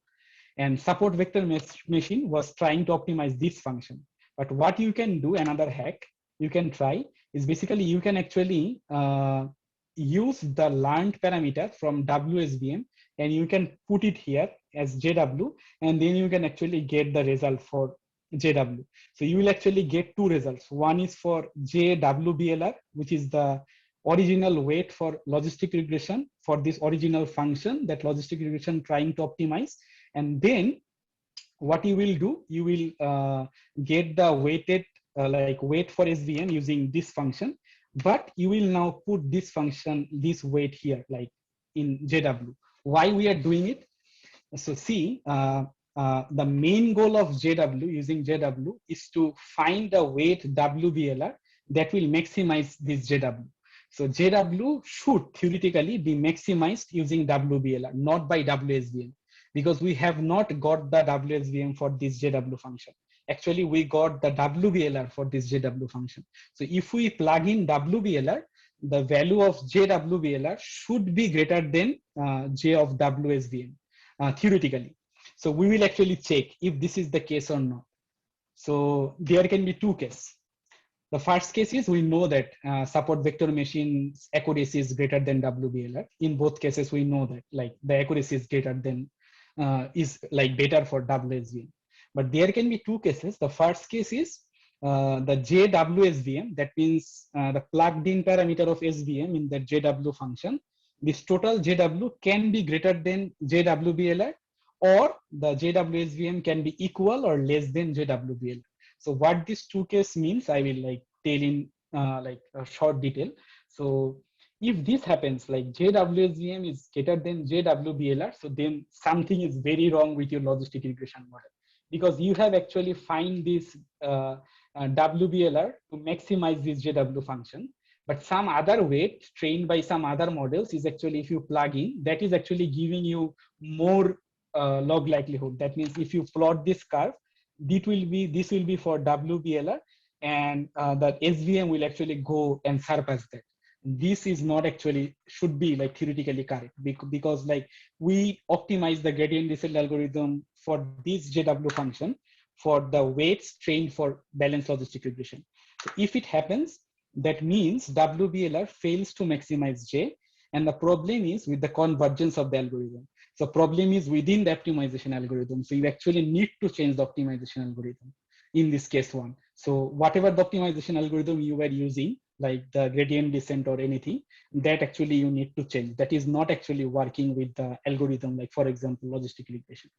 And support vector machine was trying to optimize this function. But what you can do, another hack you can try is basically you can actually use the learned parameter from WSVM and you can put it here as JW and then you can actually get the result for JW. So you will actually get two results. One is for JWBLR, which is the original weight for logistic regression for this original function that logistic regression trying to optimize. And then what you will do, you will get the weighted like weight for SVM using this function, but you will now put this function, this weight here, like in JW. Why we are doing it? So see, the main goal of JW using JW is to find a weight WBLR that will maximize this JW. So JW should theoretically be maximized using WBLR, not by WSVM, because we have not got the WSVM for this JW function. Actually, we got the WBLR for this JW function. So if we plug in WBLR, the value of JWBLR should be greater than J of WSVM, theoretically. So we will actually check if this is the case or not. So there can be two cases. The first case is we know that support vector machine's accuracy is greater than WBLR. In both cases, we know that like the accuracy is greater than, is like better for WSVM. But there can be two cases. The first case is the JWSVM, that means the plugged in parameter of SVM in the JW function. This total JW can be greater than JWBLR, or the JWSVM can be equal or less than JWBLR. So what these two cases means, I will like tell in like a short detail. So if this happens, like JWSVM is greater than JWBLR, so then something is very wrong with your logistic regression model, because you have actually find this WBLR to maximize this JW function. But some other weight trained by some other models is actually, if you plug in, that is actually giving you more log likelihood. That means if you plot this curve, this will be for WBLR, and that SVM will actually go and surpass that. This is not actually, should be like theoretically correct, because like we optimize the gradient descent algorithm for this JW function for the weights trained for balanced logistic regression. So if it happens, that means WBLR fails to maximize J, and the problem is with the convergence of the algorithm. So problem is within the optimization algorithm. So you actually need to change the optimization algorithm in this case one. So whatever the optimization algorithm you were using, like the gradient descent or anything, that actually you need to change. That is not actually working with the algorithm, like for example, logistic regression.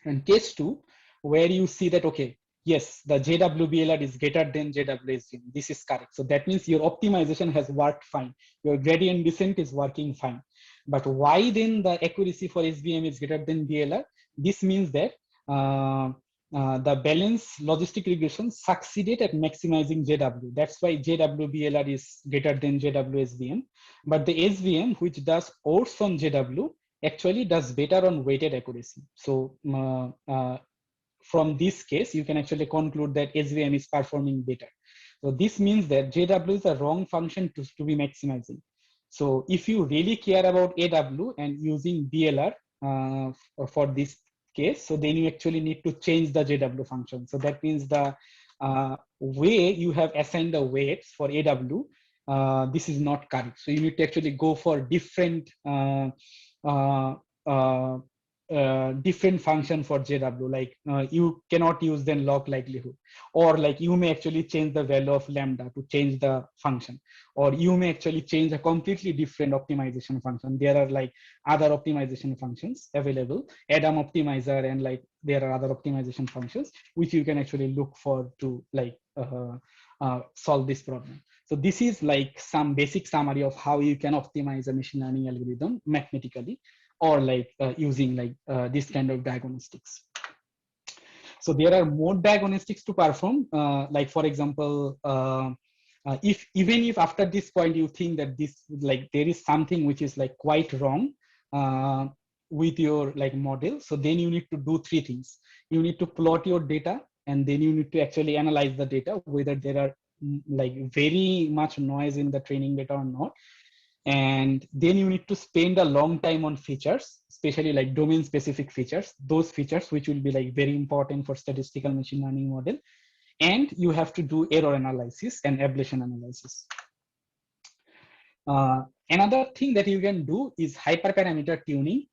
And case two, where you see that, okay, yes, the JWBLR is greater than JWSVM. This is correct. So that means your optimization has worked fine. Your gradient descent is working fine. But why then the accuracy for SVM is greater than BLR? This means that the balanced logistic regression succeeded at maximizing JW. That's why JWBLR is greater than JWSVM. But the SVM, which does odds on JW, actually does better on weighted accuracy. So from this case, you can actually conclude that SVM is performing better. So this means that JW is a wrong function to be maximizing. So if you really care about AW and using BLR for this case, so then you actually need to change the JW function. So that means the way you have assigned the weights for AW, this is not correct. So you need to actually go for different different function for JW, like you cannot use then log likelihood, or like you may actually change the value of lambda to change the function, or you may actually change a completely different optimization function. There are like other optimization functions available, Adam optimizer, and like there are other optimization functions which you can actually look for to like solve this problem. So this is like some basic summary of how you can optimize a machine learning algorithm mathematically, or like using like this kind of diagnostics. So there are more diagnostics to perform. Like for example, if even if after this point you think that this like there is something which is like quite wrong with your like model, so then you need to do three things. You need to plot your data, and then you need to actually analyze the data, whether there are like very much noise in the training data or not. And then you need to spend a long time on features, especially like domain specific features, those features which will be like very important for statistical machine learning model. And you have to do error analysis and ablation analysis. Another thing that you can do is hyperparameter tuning.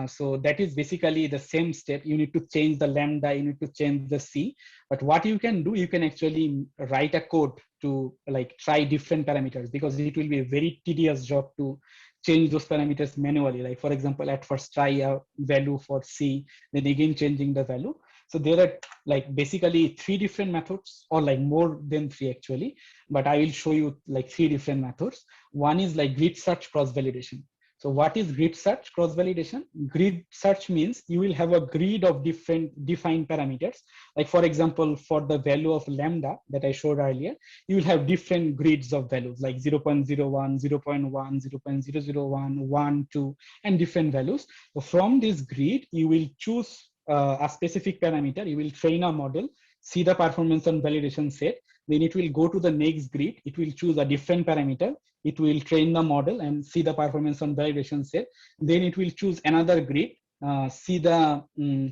So that is basically the same step. You need to change the lambda, you need to change the C. But what you can do, you can actually write a code to like try different parameters, because it will be a very tedious job to change those parameters manually. Like for example, at first try a value for C, then again changing the value. So there are like basically three different methods, or like more than three actually, but I will show you like three different methods. One is like grid search cross validation. So what is grid search cross validation? Grid search means you will have a grid of different defined parameters. Like for example, for the value of lambda that I showed earlier, you will have different grids of values like 0.01, 0.1, 0.001, 1, 2, and different values. So from this grid, you will choose a specific parameter, you will train a model, see the performance on validation set, then it will go to the next grid, it will choose a different parameter, it will train the model and see the performance on validation set, then it will choose another grid, see the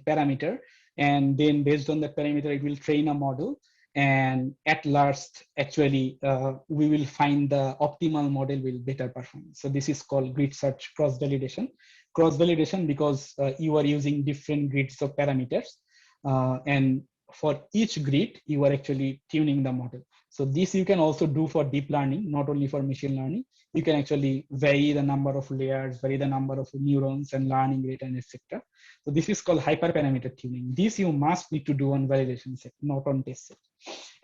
parameter, and then based on that parameter, it will train a model. And at last, actually, we will find the optimal model with better performance. So this is called grid search cross validation. Cross validation because you are using different grids of parameters, and for each grid, you are actually tuning the model. So this you can also do for deep learning, not only for machine learning. You can actually vary the number of layers, vary the number of neurons and learning rate, and etc. So this is called hyperparameter tuning. This you must need to do on validation set, not on test set.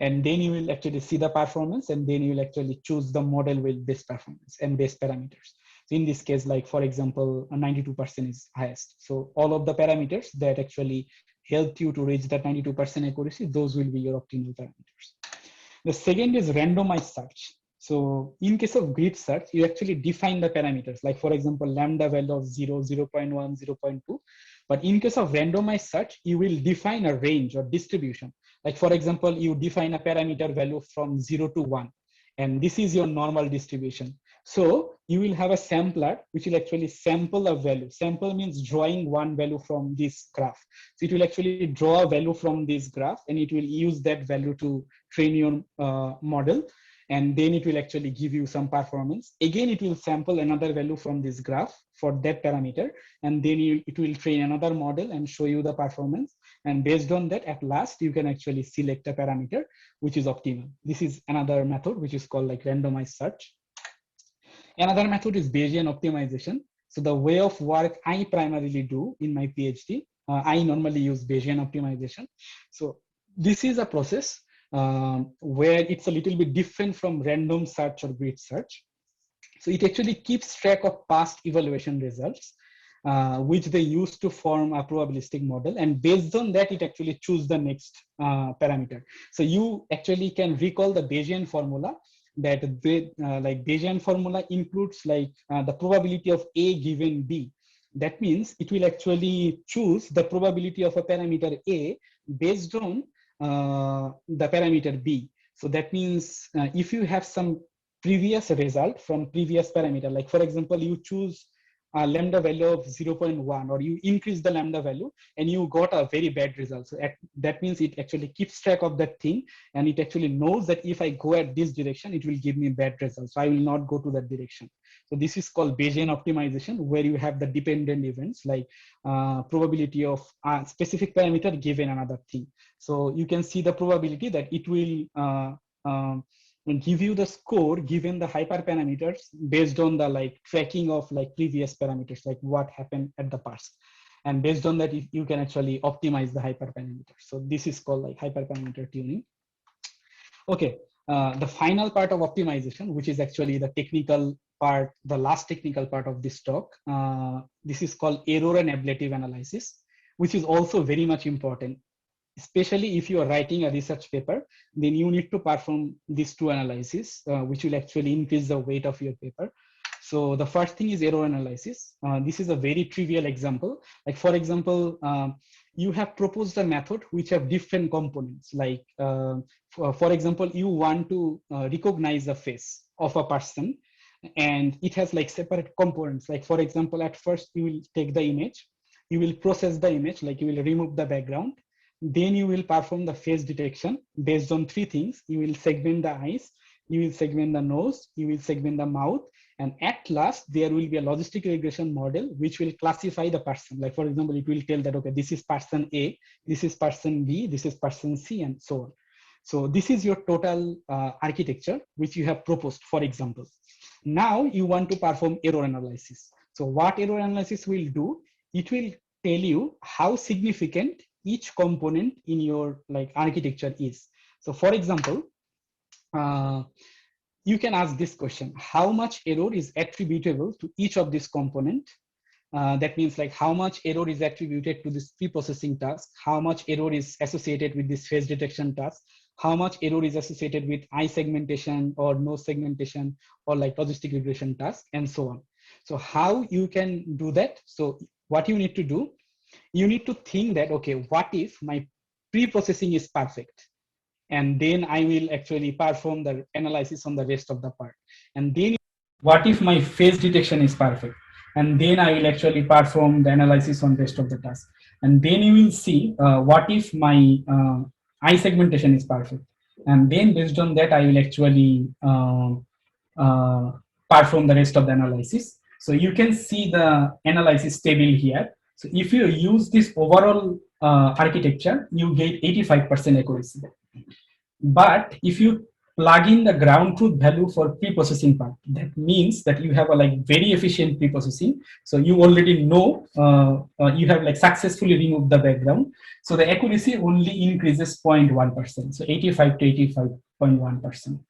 And then you will actually see the performance, and then you will actually choose the model with best performance and best parameters. So in this case, like for example, 92% is highest. So all of the parameters that actually help you to reach that 92% accuracy, those will be your optimal parameters. The second is randomized search. So in case of grid search, you actually define the parameters, like for example, lambda value of 0, 0.1, 0.2. But in case of randomized search, you will define a range or distribution. Like for example, you define a parameter value from 0 to 1. And this is your normal distribution. So you will have a sampler which will actually sample a value. Sample means drawing one value from this graph. So it will actually draw a value from this graph, and it will use that value to train your model. and then it will actually give you some performance. Again, it will sample another value from this graph for that parameter, and then it will train another model and show you the performance. And based on that, at last, you can actually select a parameter which is optimal. This is another method which is called like randomized search. Another method is Bayesian optimization. So the way of work I primarily do in my PhD, I normally use Bayesian optimization. So this is a process where it's a little bit different from random search or grid search. So it actually keeps track of past evaluation results, which they use to form a probabilistic model. And based on that, it actually choose the next parameter. So you actually can recall the Bayesian formula, that like Bayesian formula includes like the probability of A given B. That means it will actually choose the probability of a parameter A based on the parameter B. So that means if you have some previous result from previous parameter, like for example, you choose a lambda value of 0.1, or you increase the lambda value and you got a very bad result. So that means it actually keeps track of that thing, and it actually knows that if I go at this direction, it will give me bad results. So I will not go to that direction. So this is called Bayesian optimization, where you have the dependent events like probability of a specific parameter given another thing. So you can see the probability that it will and give you the score given the hyperparameters based on the like tracking of like previous parameters, like what happened at the past. And based on that, you can actually optimize the hyperparameters. So this is called like hyperparameter tuning. Okay, the final part of optimization, which is actually the technical part, the last technical part of this talk. This is called error and ablative analysis, which is also very much important. Especially if you are writing a research paper, then you need to perform these two analyses, which will actually increase the weight of your paper. So the first thing is error analysis. This is a very trivial example. Like for example, you have proposed a method which have different components. Like for example, you want to recognize the face of a person, and it has like separate components. Like for example, at first you will take the image, you will process the image, like you will remove the background. Then you will perform the face detection based on three things. You will segment the eyes, you will segment the nose, you will segment the mouth, and at last there will be a logistic regression model which will classify the person. Like for example, it will tell that, okay, this is person A, this is person B, this is person C, and so on. So this is your total architecture which you have proposed, for example. Now you want to perform error analysis. So what error analysis will do, it will tell you how significant each component in your like architecture is. So for example, you can ask this question: how much error is attributable to each of these component? That means like how much error is attributed to this pre-processing task, how much error is associated with this face detection task, how much error is associated with eye segmentation or nose segmentation or like logistic regression task, and so on. So how you can do that? So what you need to do, you need to think that, okay, what if my pre-processing is perfect? And then I will actually perform the analysis on the rest of the part. And then what if my face detection is perfect? And then I will actually perform the analysis on rest of the task. And then you will see what if my eye segmentation is perfect. And then based on that, I will actually perform the rest of the analysis. So you can see the analysis table here. So if you use this overall architecture, you get 85% accuracy. But if you plug in the ground truth value for pre-processing part, that means that you have a like very efficient pre-processing. So you already know you have like successfully removed the background. So the accuracy only increases 0.1%. So 85 to 85.1%.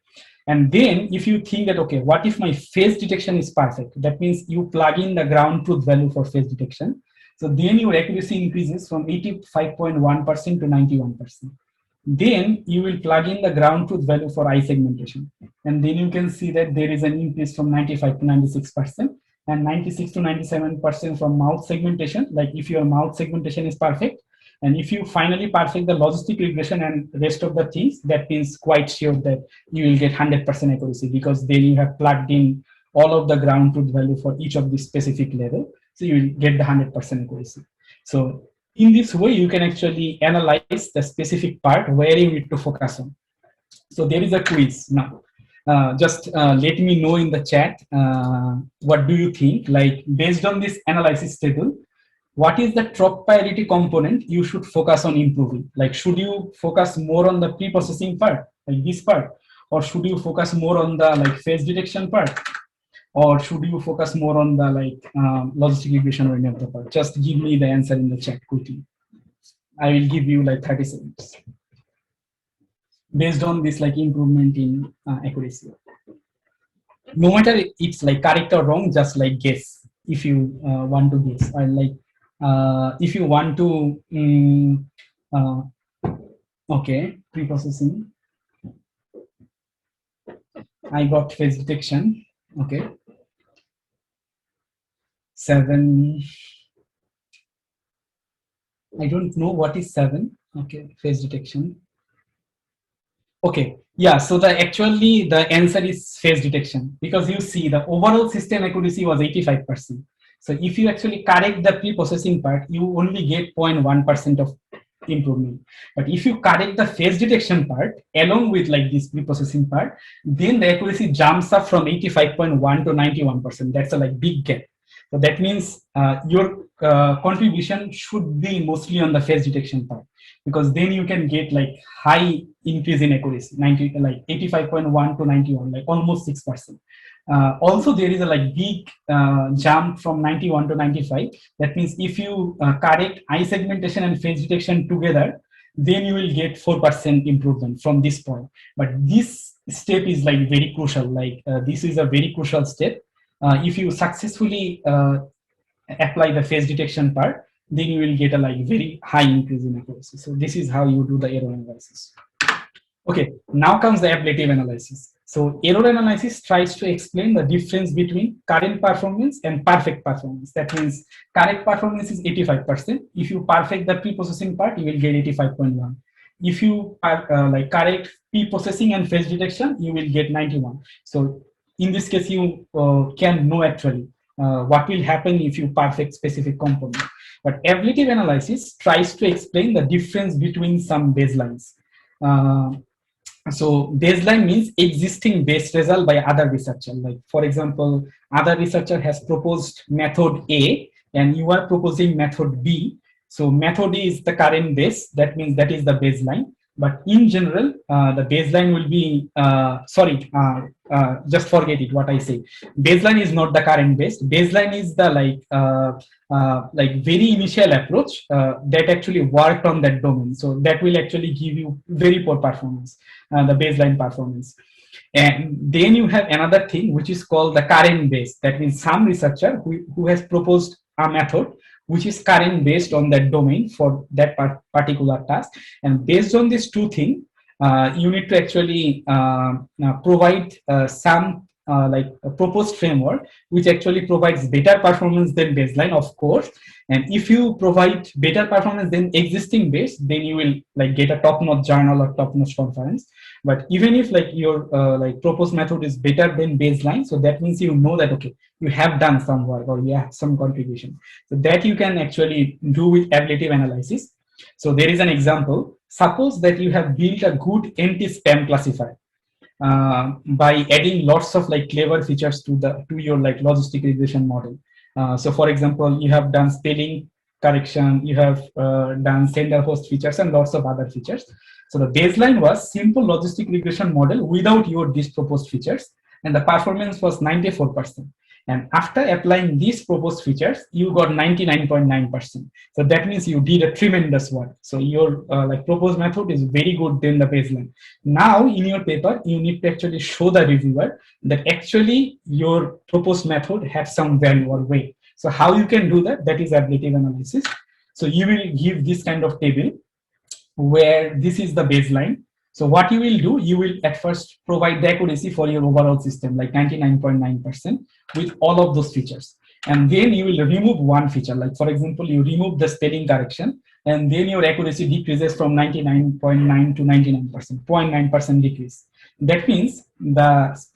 And then if you think that, okay, what if my face detection is perfect? That means you plug in the ground truth value for face detection. So then your accuracy increases from 85.1% to 91%. Then you will plug in the ground truth value for eye segmentation. And then you can see that there is an increase from 95 to 96% and 96 to 97% from mouth segmentation. Like if your mouth segmentation is perfect, and if you finally perfect the logistic regression and rest of the things, that means quite sure that you will get 100% accuracy, because then you have plugged in all of the ground truth value for each of the specific level. So you will get the 100% accuracy. So in this way, you can actually analyze the specific part where you need to focus on. So there is a quiz now. just let me know in the chat, what do you think, like based on this analysis table, what is the top priority component you should focus on improving? Like, should you focus more on the pre-processing part, like this part, or should you focus more on the like phase detection part, or should you focus more on the like logistic regression or any other part? Just give me the answer in the chat quickly. I will give you like 30 seconds based on this like improvement in accuracy. No matter it's like correct or wrong, just like guess if you want to guess, or like if you want to okay, pre-processing, I got phase detection, okay, 7, I don't know what is 7, okay, phase detection. Okay, yeah, so the answer is phase detection, because you see the overall system accuracy was 85%. So if you actually correct the pre-processing part, you only get 0.1% of improvement. But if you correct the phase detection part along with like this pre-processing part, then the accuracy jumps up from 85.1 to 91%. That's a like big gap. So that means your contribution should be mostly on the phase detection part, because then you can get like high increase in accuracy, 90, like 85.1 to 91, like almost 6%. Also, there is a like big jump from 91 to 95. That means if you correct eye segmentation and phase detection together, then you will get 4% improvement from this point. But this step is like very crucial. Like this is a very crucial step. If you successfully apply the phase detection part, then you will get a like very high increase in accuracy. So this is how you do the error analysis. Okay, now comes the ablative analysis. So error analysis tries to explain the difference between current performance and perfect performance. That means correct performance is 85%. If you perfect the pre-processing part, you will get 85.1. If you like correct pre-processing and phase detection, you will get 91. So in this case, you can know actually what will happen if you perfect specific component. But ablative analysis tries to explain the difference between some baselines. So baseline means existing base result by other researcher. Like for example, other researcher has proposed method A and you are proposing method B. So method A is the current base. That means that is the baseline. But in general, the baseline will be, just forget it, what I say. Baseline is not the current base. Baseline is the like very initial approach that actually worked on that domain. So that will actually give you very poor performance, the baseline performance. And then you have another thing, which is called the current base. That means some researcher who has proposed a method which is current based on that domain for that particular task. And based on these two things, you need to actually provide some like a proposed framework which actually provides better performance than baseline, of course. And if you provide better performance than existing base, then you will like get a top-notch journal or top-notch conference. But even if like your like proposed method is better than baseline, so that means you know that okay, you have done some work or you have some contribution. So that you can actually do with ablative analysis. So there is an example. Suppose that you have built a good anti-spam classifier by adding lots of like clever features to your like logistic regression model. So for example, you have done spelling correction, you have done sender host features and lots of other features. So the baseline was simple logistic regression model without your these proposed features, and the performance was 94%. And after applying these proposed features, you got 99.9%. So that means you did a tremendous work. So your like proposed method is very good than the baseline. Now in your paper, you need to actually show the reviewer that actually your proposed method has some value or weight. So how you can do that? That is ablative analysis. So you will give this kind of table where this is the baseline. So what you will do, you will at first provide the accuracy for your overall system, like 99.9% with all of those features. And then you will remove one feature. Like for example, you remove the spelling correction, and then your accuracy decreases from 99.9 to 99%, 0.9% decrease. That means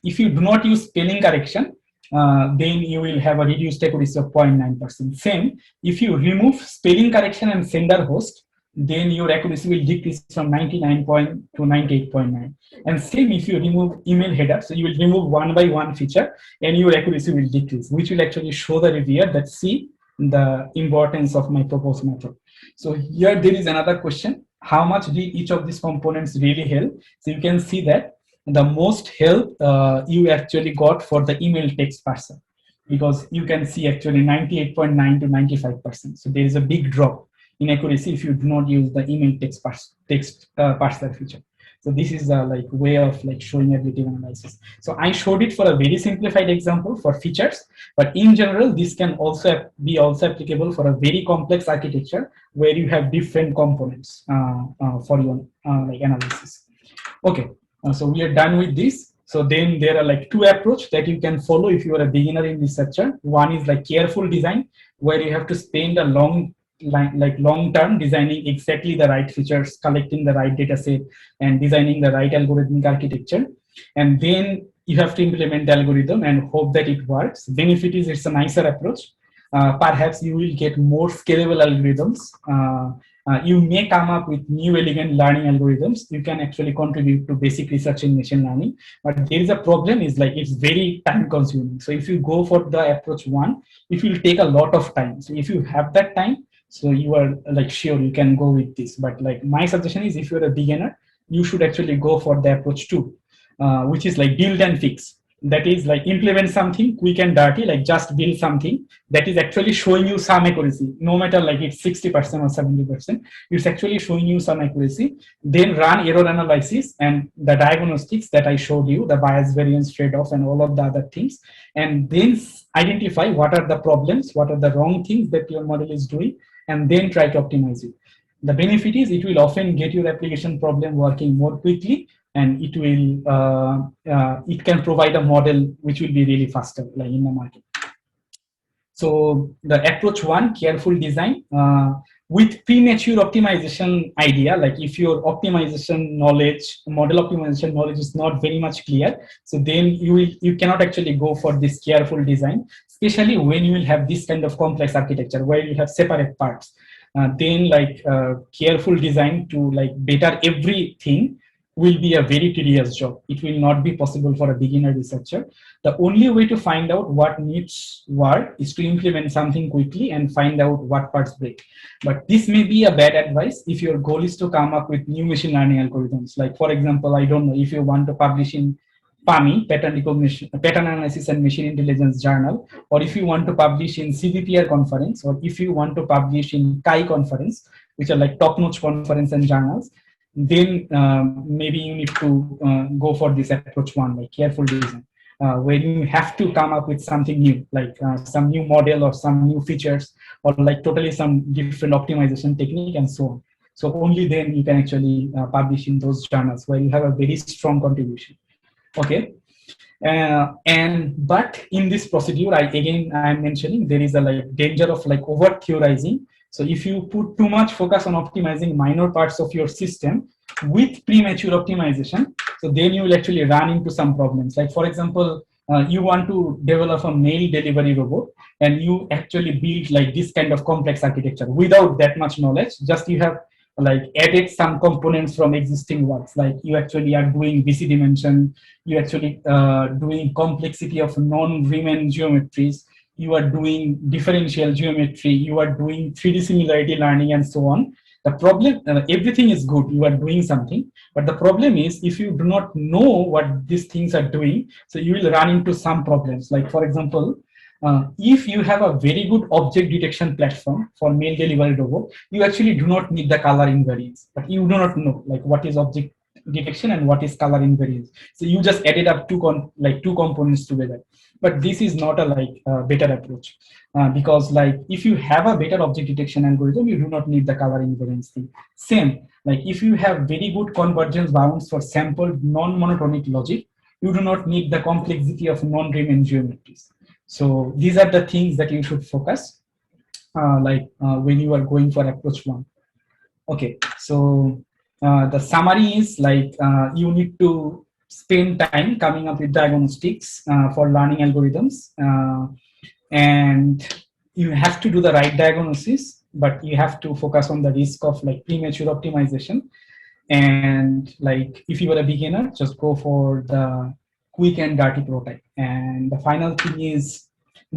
if you do not use spelling correction, then you will have a reduced accuracy of 0.9%. Same, if you remove spelling correction and sender host, then your accuracy will decrease from 99 point to 98.9. And same if you remove email header, so you will remove one by one feature and your accuracy will decrease, which will actually show the reviewer that see the importance of my proposed method. So here there is another question: how much did each of these components really help? So you can see that the most help you actually got for the email text parser, because you can see actually 98.9 to 95%. So there is a big drop in accuracy if you do not use the email text parser feature. So this is a like way of like showing ablative analysis. So I showed it for a very simplified example for features, but in general, this can also be applicable for a very complex architecture where you have different components for your like analysis. Okay, so we are done with this. So then there are like two approaches that you can follow if you are a beginner in researcher. One is like careful design, where you have to spend a long term designing exactly the right features, collecting the right data set, and designing the right algorithmic architecture. And then you have to implement the algorithm and hope that it works. Benefit is it's a nicer approach. Perhaps you will get more scalable algorithms. You may come up with new elegant learning algorithms. You can actually contribute to basic research in machine learning. But there is a problem is like it's very time consuming. So if you go for the approach one, it will take a lot of time. So if you have that time, so you are like sure you can go with this. But like my suggestion is if you're a beginner, you should actually go for the approach two, which is like build and fix. That is like implement something quick and dirty, like just build something that is actually showing you some accuracy, no matter like it's 60% or 70%, it's actually showing you some accuracy. Then run error analysis and the diagnostics that I showed you, the bias variance trade-off and all of the other things. And then identify what are the problems, what are the wrong things that your model is doing, and then try to optimize it. The benefit is it will often get your application problem working more quickly, and it will it can provide a model which will be really faster like in the market. So the approach one, careful design with premature optimization idea, like if your optimization knowledge, model optimization knowledge is not very much clear, so then you cannot actually go for this careful design, especially when you will have this kind of complex architecture where you have separate parts. Then like careful design to like better everything will be a very tedious job. It will not be possible for a beginner researcher. The only way to find out what needs work is to implement something quickly and find out what parts break. But this may be a bad advice if your goal is to come up with new machine learning algorithms. Like for example, I don't know, if you want to publish in PAMI, Pattern Analysis and Machine Intelligence Journal, or if you want to publish in CVPR conference, or if you want to publish in CHI conference, which are like top-notch conference and journals, then maybe you need to go for this approach one, like careful design, where you have to come up with something new, like some new model or some new features, or like totally some different optimization technique and so on. So only then you can actually publish in those journals where you have a very strong contribution. Okay. But in this procedure, I'm mentioning there is a like danger of like over theorizing. So if you put too much focus on optimizing minor parts of your system with premature optimization, so then you will actually run into some problems. Like for example, you want to develop a mail delivery robot, and you actually build like this kind of complex architecture without that much knowledge. Just you have like added some components from existing works, like you actually are doing BC dimension, you actually doing complexity of non-Riemann geometries, you are doing differential geometry, you are doing 3D similarity learning and so on. The problem, everything is good, you are doing something, but the problem is if you do not know what these things are doing, so you will run into some problems. Like for example, if you have a very good object detection platform for mail delivery robot, you actually do not need the color invariance, but you do not know like what is object detection and what is color invariance. So you just added up two components together. But this is not a better approach, because like if you have a better object detection algorithm, you do not need the color invariance thing. Same, like if you have very good convergence bounds for sampled non-monotonic logic, you do not need the complexity of non-Riemann geometries. So these are the things that you should focus when you are going for approach one. Okay, so the summary is like you need to spend time coming up with diagnostics for learning algorithms, and you have to do the right diagnosis. but you have to focus on the risk of like premature optimization. And like if you are a beginner, just go for the quick and dirty prototype. And the final thing is,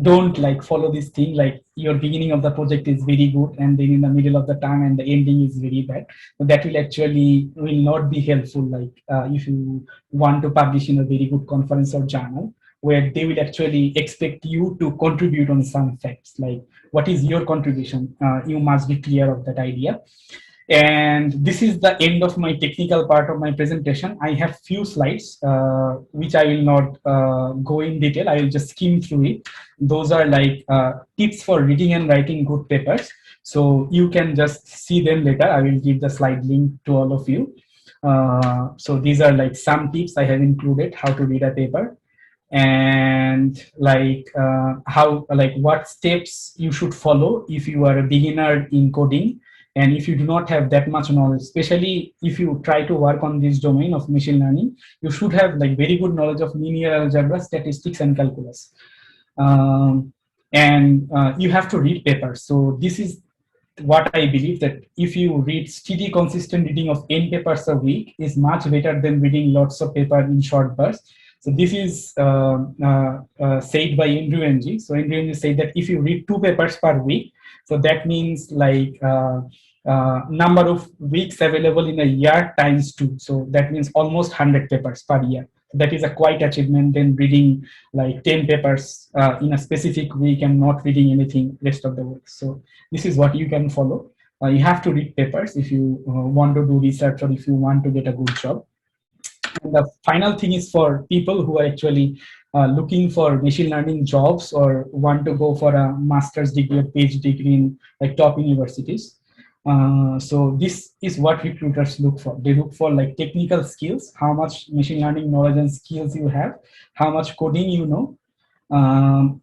don't like follow this thing like your beginning of the project is very good and then in the middle of the time and the ending is very bad. So that will actually will not be helpful, like if you want to publish in a very good conference or journal, where they will actually expect you to contribute on some facts, like what is your contribution. You must be clear of that idea. And this is the end of my technical part of my presentation. I have few slides, which I will not go in detail. I will just skim through it. Those are like tips for reading and writing good papers. So you can just see them later. I will give the slide link to all of you. So these are like some tips I have included, how to read a paper, and like how, like what steps you should follow if you are a beginner in coding. And if you do not have that much knowledge, especially if you try to work on this domain of machine learning, you should have like very good knowledge of linear algebra, statistics, and calculus. You have to read papers. So this is what I believe, that if you read steady, consistent reading of 10 papers a week is much better than reading lots of paper in short bursts. So this is said by Andrew Ng. So Andrew Ng said that if you read 2 papers per week, so that means like number of weeks available in a year times 2. So that means almost 100 papers per year. That is a quite achievement than reading like 10 papers in a specific week and not reading anything rest of the week. So this is what you can follow. You have to read papers if you want to do research or if you want to get a good job. And the final thing is for people who are actually looking for machine learning jobs or want to go for a master's degree or PhD degree in like top universities. So this is what recruiters look for. They look for like technical skills, how much machine learning knowledge and skills you have, how much coding you know,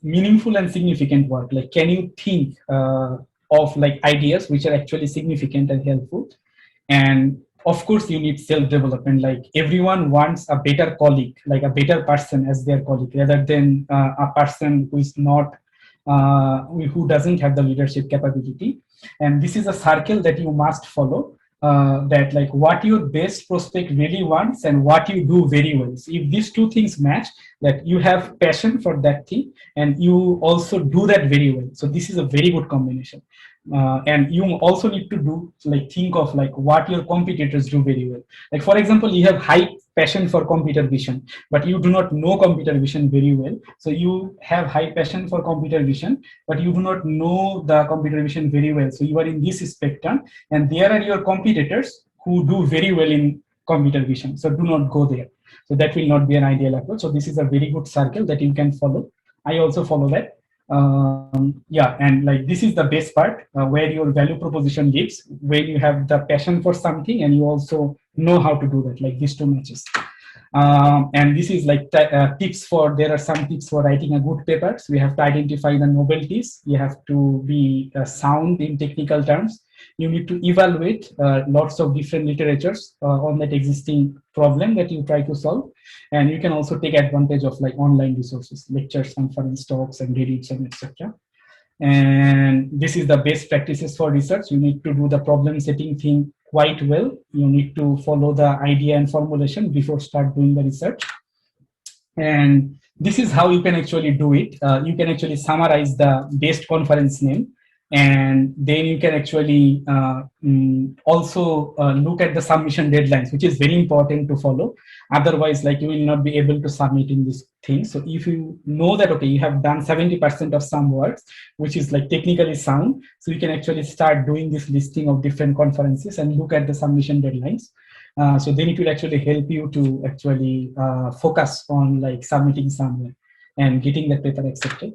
meaningful and significant work. Like, can you think of like ideas which are actually significant and helpful? And of course, you need self-development. Like everyone wants a better colleague, like a better person as their colleague, rather than a person who is not, who doesn't have the leadership capability. And this is a circle that you must follow, that like what your best prospect really wants and what you do very well. So if these two things match, that you have passion for that thing and you also do that very well. So this is a very good combination. And you also need to do like think of like what your competitors do very well. Like for example, you have high passion for computer vision, but you do not know computer vision very well. So you have high passion for computer vision, but you do not know the computer vision very well. So you are in this spectrum, and there are your competitors who do very well in computer vision. So do not go there. So that will not be an ideal approach. So this is a very good circle that you can follow. I also follow that. Yeah, and like this is the best part, where your value proposition lives, where you have the passion for something and you also know how to do that, like these two matches. And this is like tips for, there are some tips for writing a good paper. So we have to identify the novelties. You have to be sound in technical terms. You need to evaluate lots of different literatures on that existing problem that you try to solve. And you can also take advantage of like online resources, lectures, conference talks, and Reddits, and etc. And this is the best practices for research. You need to do the problem setting thing quite well. You need to follow the idea and formulation before start doing the research. And this is how you can actually do it. You can actually summarize the best conference name, and then you can actually also look at the submission deadlines, which is very important to follow. Otherwise, like you will not be able to submit in this thing. So if you know that, okay, you have done 70% of some works, which is like technically sound, so you can actually start doing this listing of different conferences and look at the submission deadlines. So then it will actually help you to actually focus on like submitting somewhere and getting that paper accepted.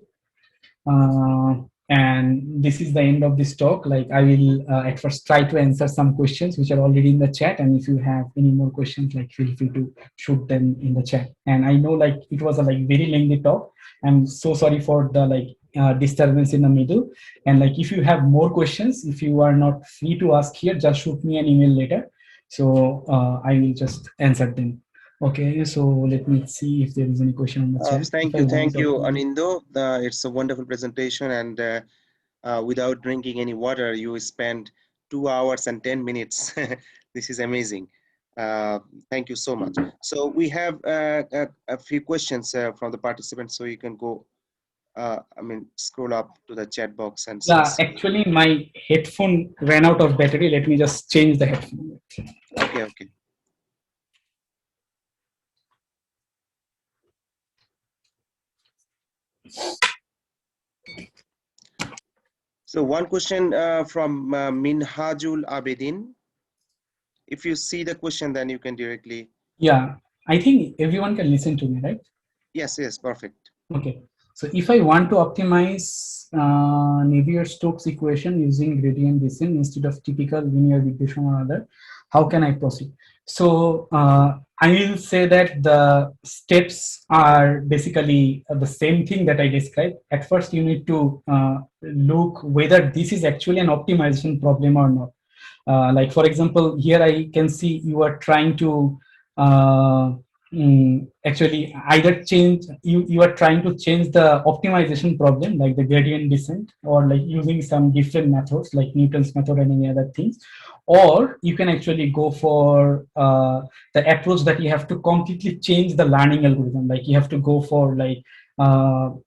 And this is the end of this talk. Like I will at first try to answer some questions which are already in the chat, and if you have any more questions, like feel free to shoot them in the chat. And I know like it was a like very lengthy talk. I'm so sorry for the like disturbance in the middle. And like if you have more questions, if you are not free to ask here, just shoot me an email later. So I will just answer them. Okay, so let me see if there is any question on the chat. Thank you, Anindo. It's a wonderful presentation, and without drinking any water, you spend 2 hours and 10 minutes. This is amazing. Thank you so much. So we have a few questions from the participants, so you can go, scroll up to the chat box and Yeah, see. actually my headphone ran out of battery. Let me just change the headphone. Okay, okay. So one question from Minhajul Abedin. If you see the question, then you can directly. Yeah, I think everyone can listen to me, right? Yes, yes, perfect. Okay. So if I want to optimize Navier-Stokes equation using gradient descent instead of typical linear regression or other, how can I proceed? So I will say that the steps are basically the same thing that I described. At first, you need to look whether this is actually an optimization problem or not. Like for example, here I can see you are trying to actually either change, you are trying to change the optimization problem like the gradient descent, or like using some different methods like Newton's method and any other things, or you can actually go for the approach that you have to completely change the learning algorithm. Like you have to go for like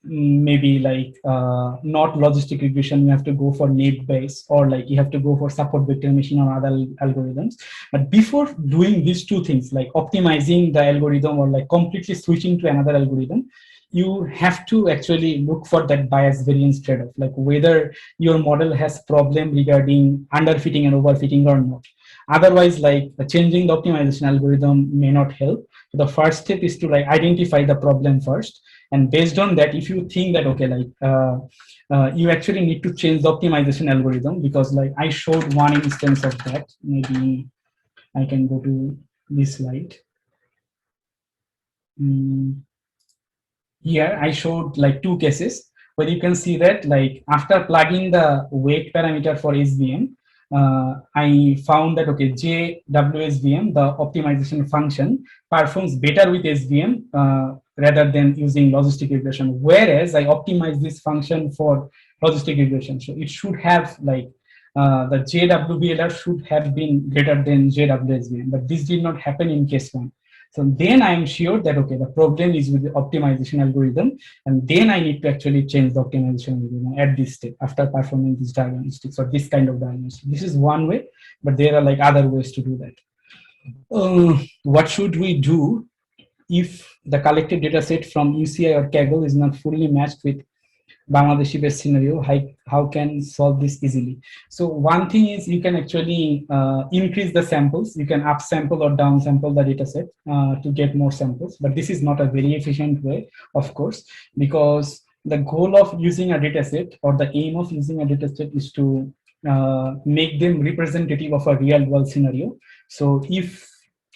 maybe like not logistic regression, you have to go for net base, or like you have to go for support vector machine or other algorithms. But before doing these two things, like optimizing the algorithm or like completely switching to another algorithm, you have to actually look for that bias variance trade-off, like whether your model has problem regarding underfitting and overfitting or not. Otherwise, like changing the optimization algorithm may not help. So the first step is to like identify the problem first, and based on that, if you think that okay, like you actually need to change the optimization algorithm, because like I showed one instance of that. Maybe I can go to this slide. Here I showed like two cases where you can see that like after plugging the weight parameter for SVM, I found that okay, JWSVM, the optimization function, performs better with SVM rather than using logistic regression. Whereas I optimized this function for logistic regression, so it should have like the JWBLR should have been greater than JWSVM, but this did not happen in case one. So then I am sure that okay, the problem is with the optimization algorithm, and then I need to actually change the optimization algorithm at this step after performing this diagnostics or this kind of diagnostics. This is one way, but there are like other ways to do that. What should we do if the collected data set from UCI or Kaggle is not fully matched with Bangladeshi based scenario? How can solve this easily? So one thing is you can actually increase the samples. You can upsample or downsample the data set to get more samples, but this is not a very efficient way, of course, because the goal of using a data set or the aim of using a data set is to make them representative of a real world scenario. So if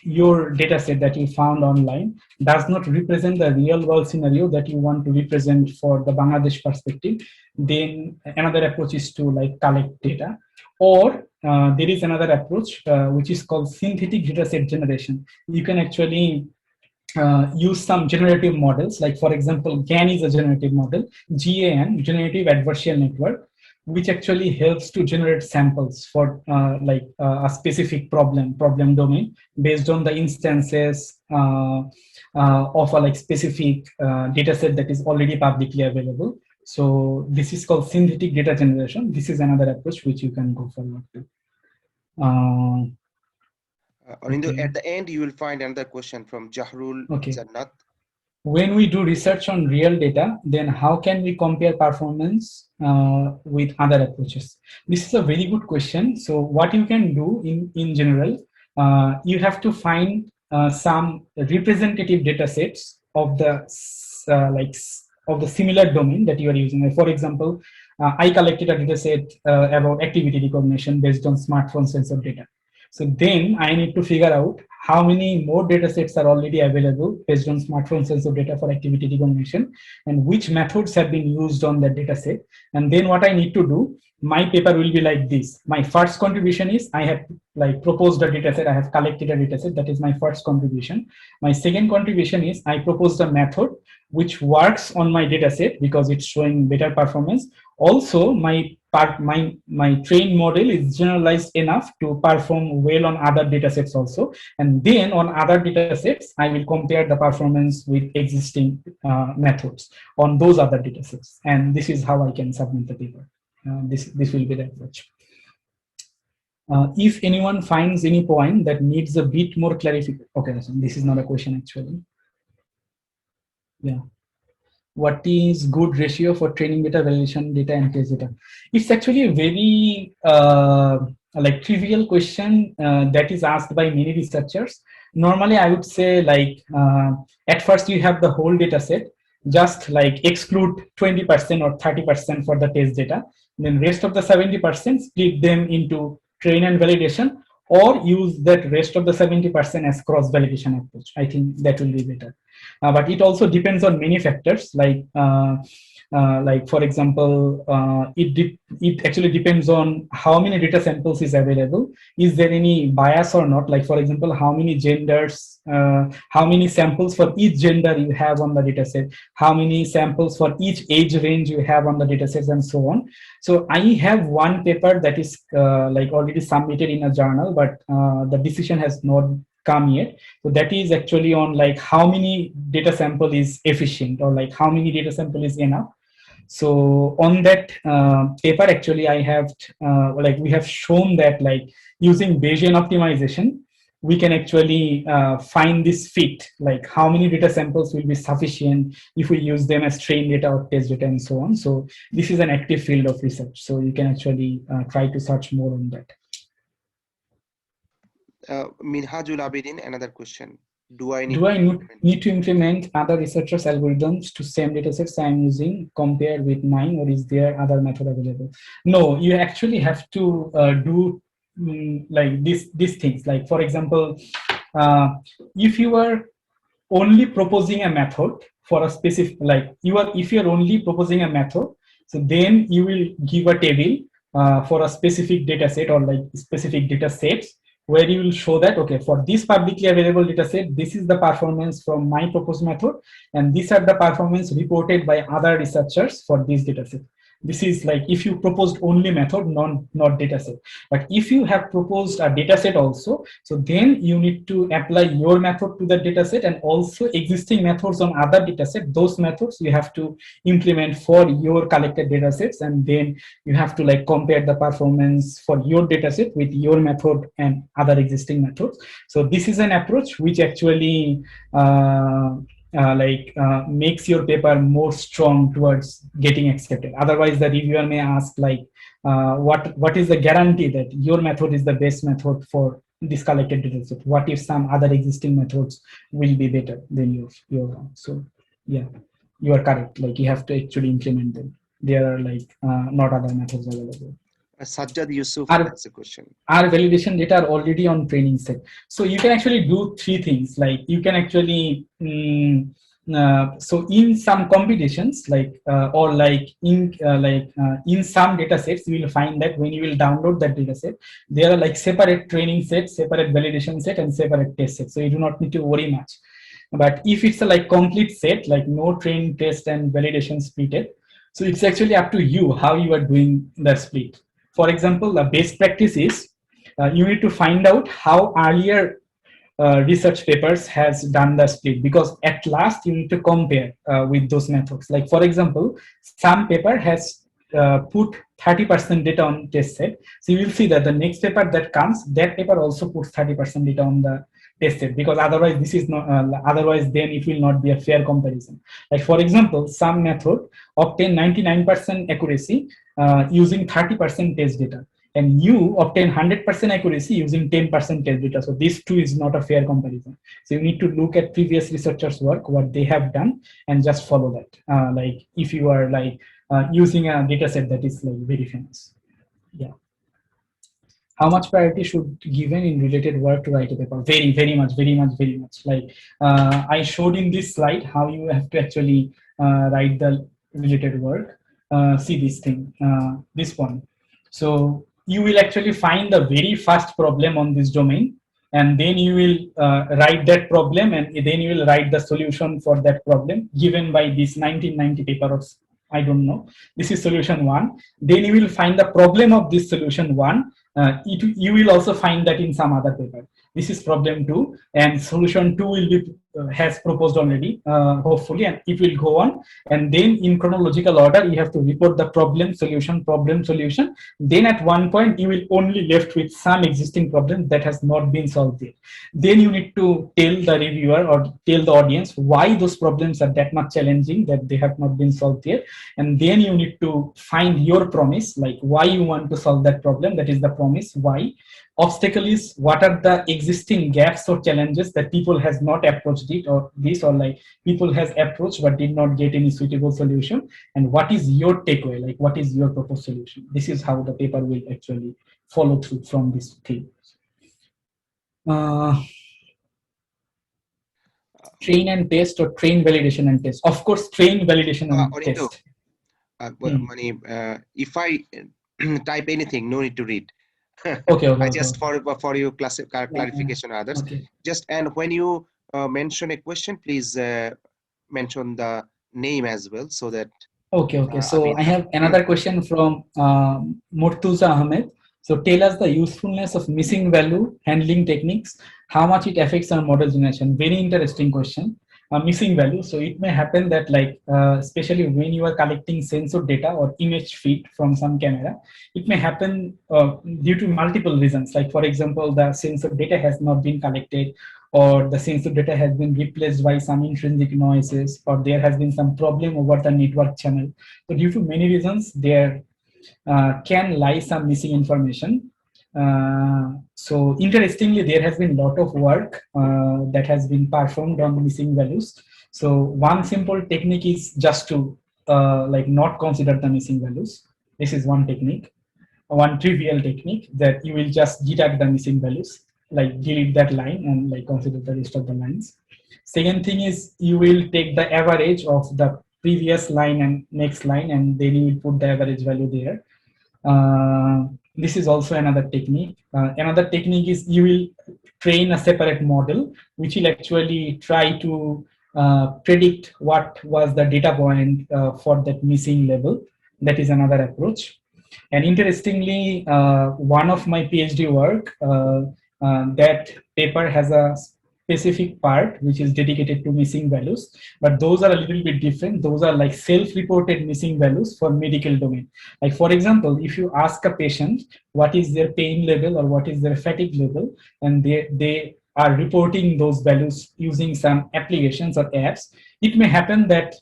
your data set that you found online does not represent the real world scenario that you want to represent for the Bangladesh perspective, then another approach is to like collect data. Or there is another approach which is called synthetic data set generation. You can actually use some generative models, like for example, GAN is a generative model, GAN, generative adversarial network, which actually helps to generate samples for a specific problem domain based on the instances of a like specific data set that is already publicly available. So this is called synthetic data generation. This is another approach which you can go forward to. Okay. At the end, you will find another question from Jahrul Jannat. When we do research on real data, then how can we compare performance with other approaches? This is a very good question. So what you can do in general, you have to find some representative data sets of the of the similar domain that you are using. For example, I collected a data set about activity recognition based on smartphone sensor data. So then I need to figure out how many more data sets are already available based on smartphone sensor data for activity recognition, and which methods have been used on that data set. And then what I need to do, my paper will be like this. My first contribution is I have like proposed a data set, I have collected a data set, that is my first contribution. My second contribution is I proposed a method which works on my data set because it's showing better performance. Also, my my trained model is generalized enough to perform well on other data sets also, and then on other data sets I will compare the performance with existing methods on those other data sets, and this is how I can submit the paper. This will be the approach. If anyone finds any point that needs a bit more clarification, okay, so this is not a question actually. Yeah. What is good ratio for training data, validation data, and test data? It's actually a very like trivial question that is asked by many researchers. Normally, I would say like at first you have the whole data set, just like exclude 20% or 30% for the test data. Then rest of the 70% split them into train and validation, or use that rest of the 70% as cross-validation approach. I think that will be better. But it also depends on many factors, like for example, it actually depends on how many data samples is available. Is there any bias or not? Like for example, how many genders, how many samples for each gender you have on the data set, how many samples for each age range you have on the data sets, and so on. So I have one paper that is like already submitted in a journal, but the decision has not come yet. So that is actually on like how many data sample is efficient, or like how many data sample is enough. So on that paper, actually I have like we have shown that like using Bayesian optimization, we can actually find this fit, like how many data samples will be sufficient if we use them as trained data or test data and so on. So this is an active field of research. So you can actually try to search more on that. Minhajul Abidin, another question. Do I need to implement other researchers' algorithms to same datasets I'm using compared with mine, or is there other method available? No, you actually have to do like these things. Like for example, if you are only proposing a method for a specific, like if you're only proposing a method, so then you will give a table for a specific data set, or like specific data sets, where you will show that, okay, for this publicly available data set, this is the performance from my proposed method, and these are the performance reported by other researchers for this data set. This is like if you proposed only method, not data set. But if you have proposed a data set also, so then you need to apply your method to the data set, and also existing methods on other data set. Those methods you have to implement for your collected data sets, and then you have to like compare the performance for your data set with your method and other existing methods. So this is an approach which actually makes your paper more strong towards getting accepted. Otherwise, the reviewer may ask like, what is the guarantee that your method is the best method for this collected data set? What if some other existing methods will be better than your own? So yeah, you are correct. Like you have to actually implement them. There are like not other methods available. Sajjad Yusuf, that's a question. Our validation data are already on training set. So you can actually do three things. Like you can actually, so in some competitions, like or like in some data sets, you will find that when you will download that data set, there are like separate training set, separate validation set, and separate test set. So you do not need to worry much. But if it's a like complete set, like no train, test, and validation splitted, so it's actually up to you how you are doing the split. For example, the best practice is you need to find out how earlier research papers has done the split, because at last you need to compare with those methods. Like for example, some paper has put 30% data on test set. So you will see that the next paper that comes, that paper also puts 30% data on the test set, because otherwise this is not, otherwise then it will not be a fair comparison. Like for example, some method obtain 99% accuracy using 30% test data, and you obtain 100% accuracy using 10% test data. So this too is not a fair comparison. So you need to look at previous researchers' work, what they have done, and just follow that. Like if you are like using a data set that is like very famous. Yeah. How much priority should be given in related work to write a paper? Very much. Like I showed in this slide how you have to actually write the related work. See this thing, this one. So you will actually find the very first problem on this domain, and then you will write that problem, and then you will write the solution for that problem given by this 1990 paper I don't know. This is solution 1. Then you will find the problem of this solution 1. You will also find that in some other paper. This is problem 2, and solution 2 will be has proposed already, hopefully, and it will go on. And then in chronological order, you have to report the problem, solution, problem, solution. Then at one point, you will only left with some existing problem that has not been solved yet. Then you need to tell the reviewer or tell the audience why those problems are that much challenging that they have not been solved yet. And then you need to find your promise, like why you want to solve that problem. That is the promise, why. Obstacle is what are the existing gaps or challenges that people has not approached it, or this, or like people has approached but did not get any suitable solution. And what is your takeaway, like what is your proposed solution. This is how the paper will actually follow through from this thing. Train and test, or train, validation and test. Of course, train, validation and test. If I type anything, no need to read. Okay. I just for your clarification, others. Okay. Just, and when you mention a question, please mention the name as well, so that. Okay. So I have another question from Murtuza Ahmed. So tell us the usefulness of missing value handling techniques, how much it affects our model generation. Very interesting question. Missing value. So it may happen that, like, especially when you are collecting sensor data or image feed from some camera, it may happen due to multiple reasons. Like, for example, the sensor data has not been collected, or the sensor data has been replaced by some intrinsic noises, or there has been some problem over the network channel. So due to many reasons, there can lie some missing information. So interestingly, there has been a lot of work that has been performed on missing values. So one simple technique is just to like not consider the missing values. This is one technique, one trivial technique, that you will just deduct the missing values, like delete that line and like consider the rest of the lines. Second thing is, you will take the average of the previous line and next line, and then you will put the average value there. This is also another technique. Another technique is, you will train a separate model which will actually try to predict what was the data point for that missing level. That is another approach. And interestingly, one of my PhD work, that paper has a specific part which is dedicated to missing values, but those are a little bit different. Those are like self-reported missing values for medical domain. Like, for example, if you ask a patient what is their pain level or what is their fatigue level, and they are reporting those values using some applications or apps, it may happen that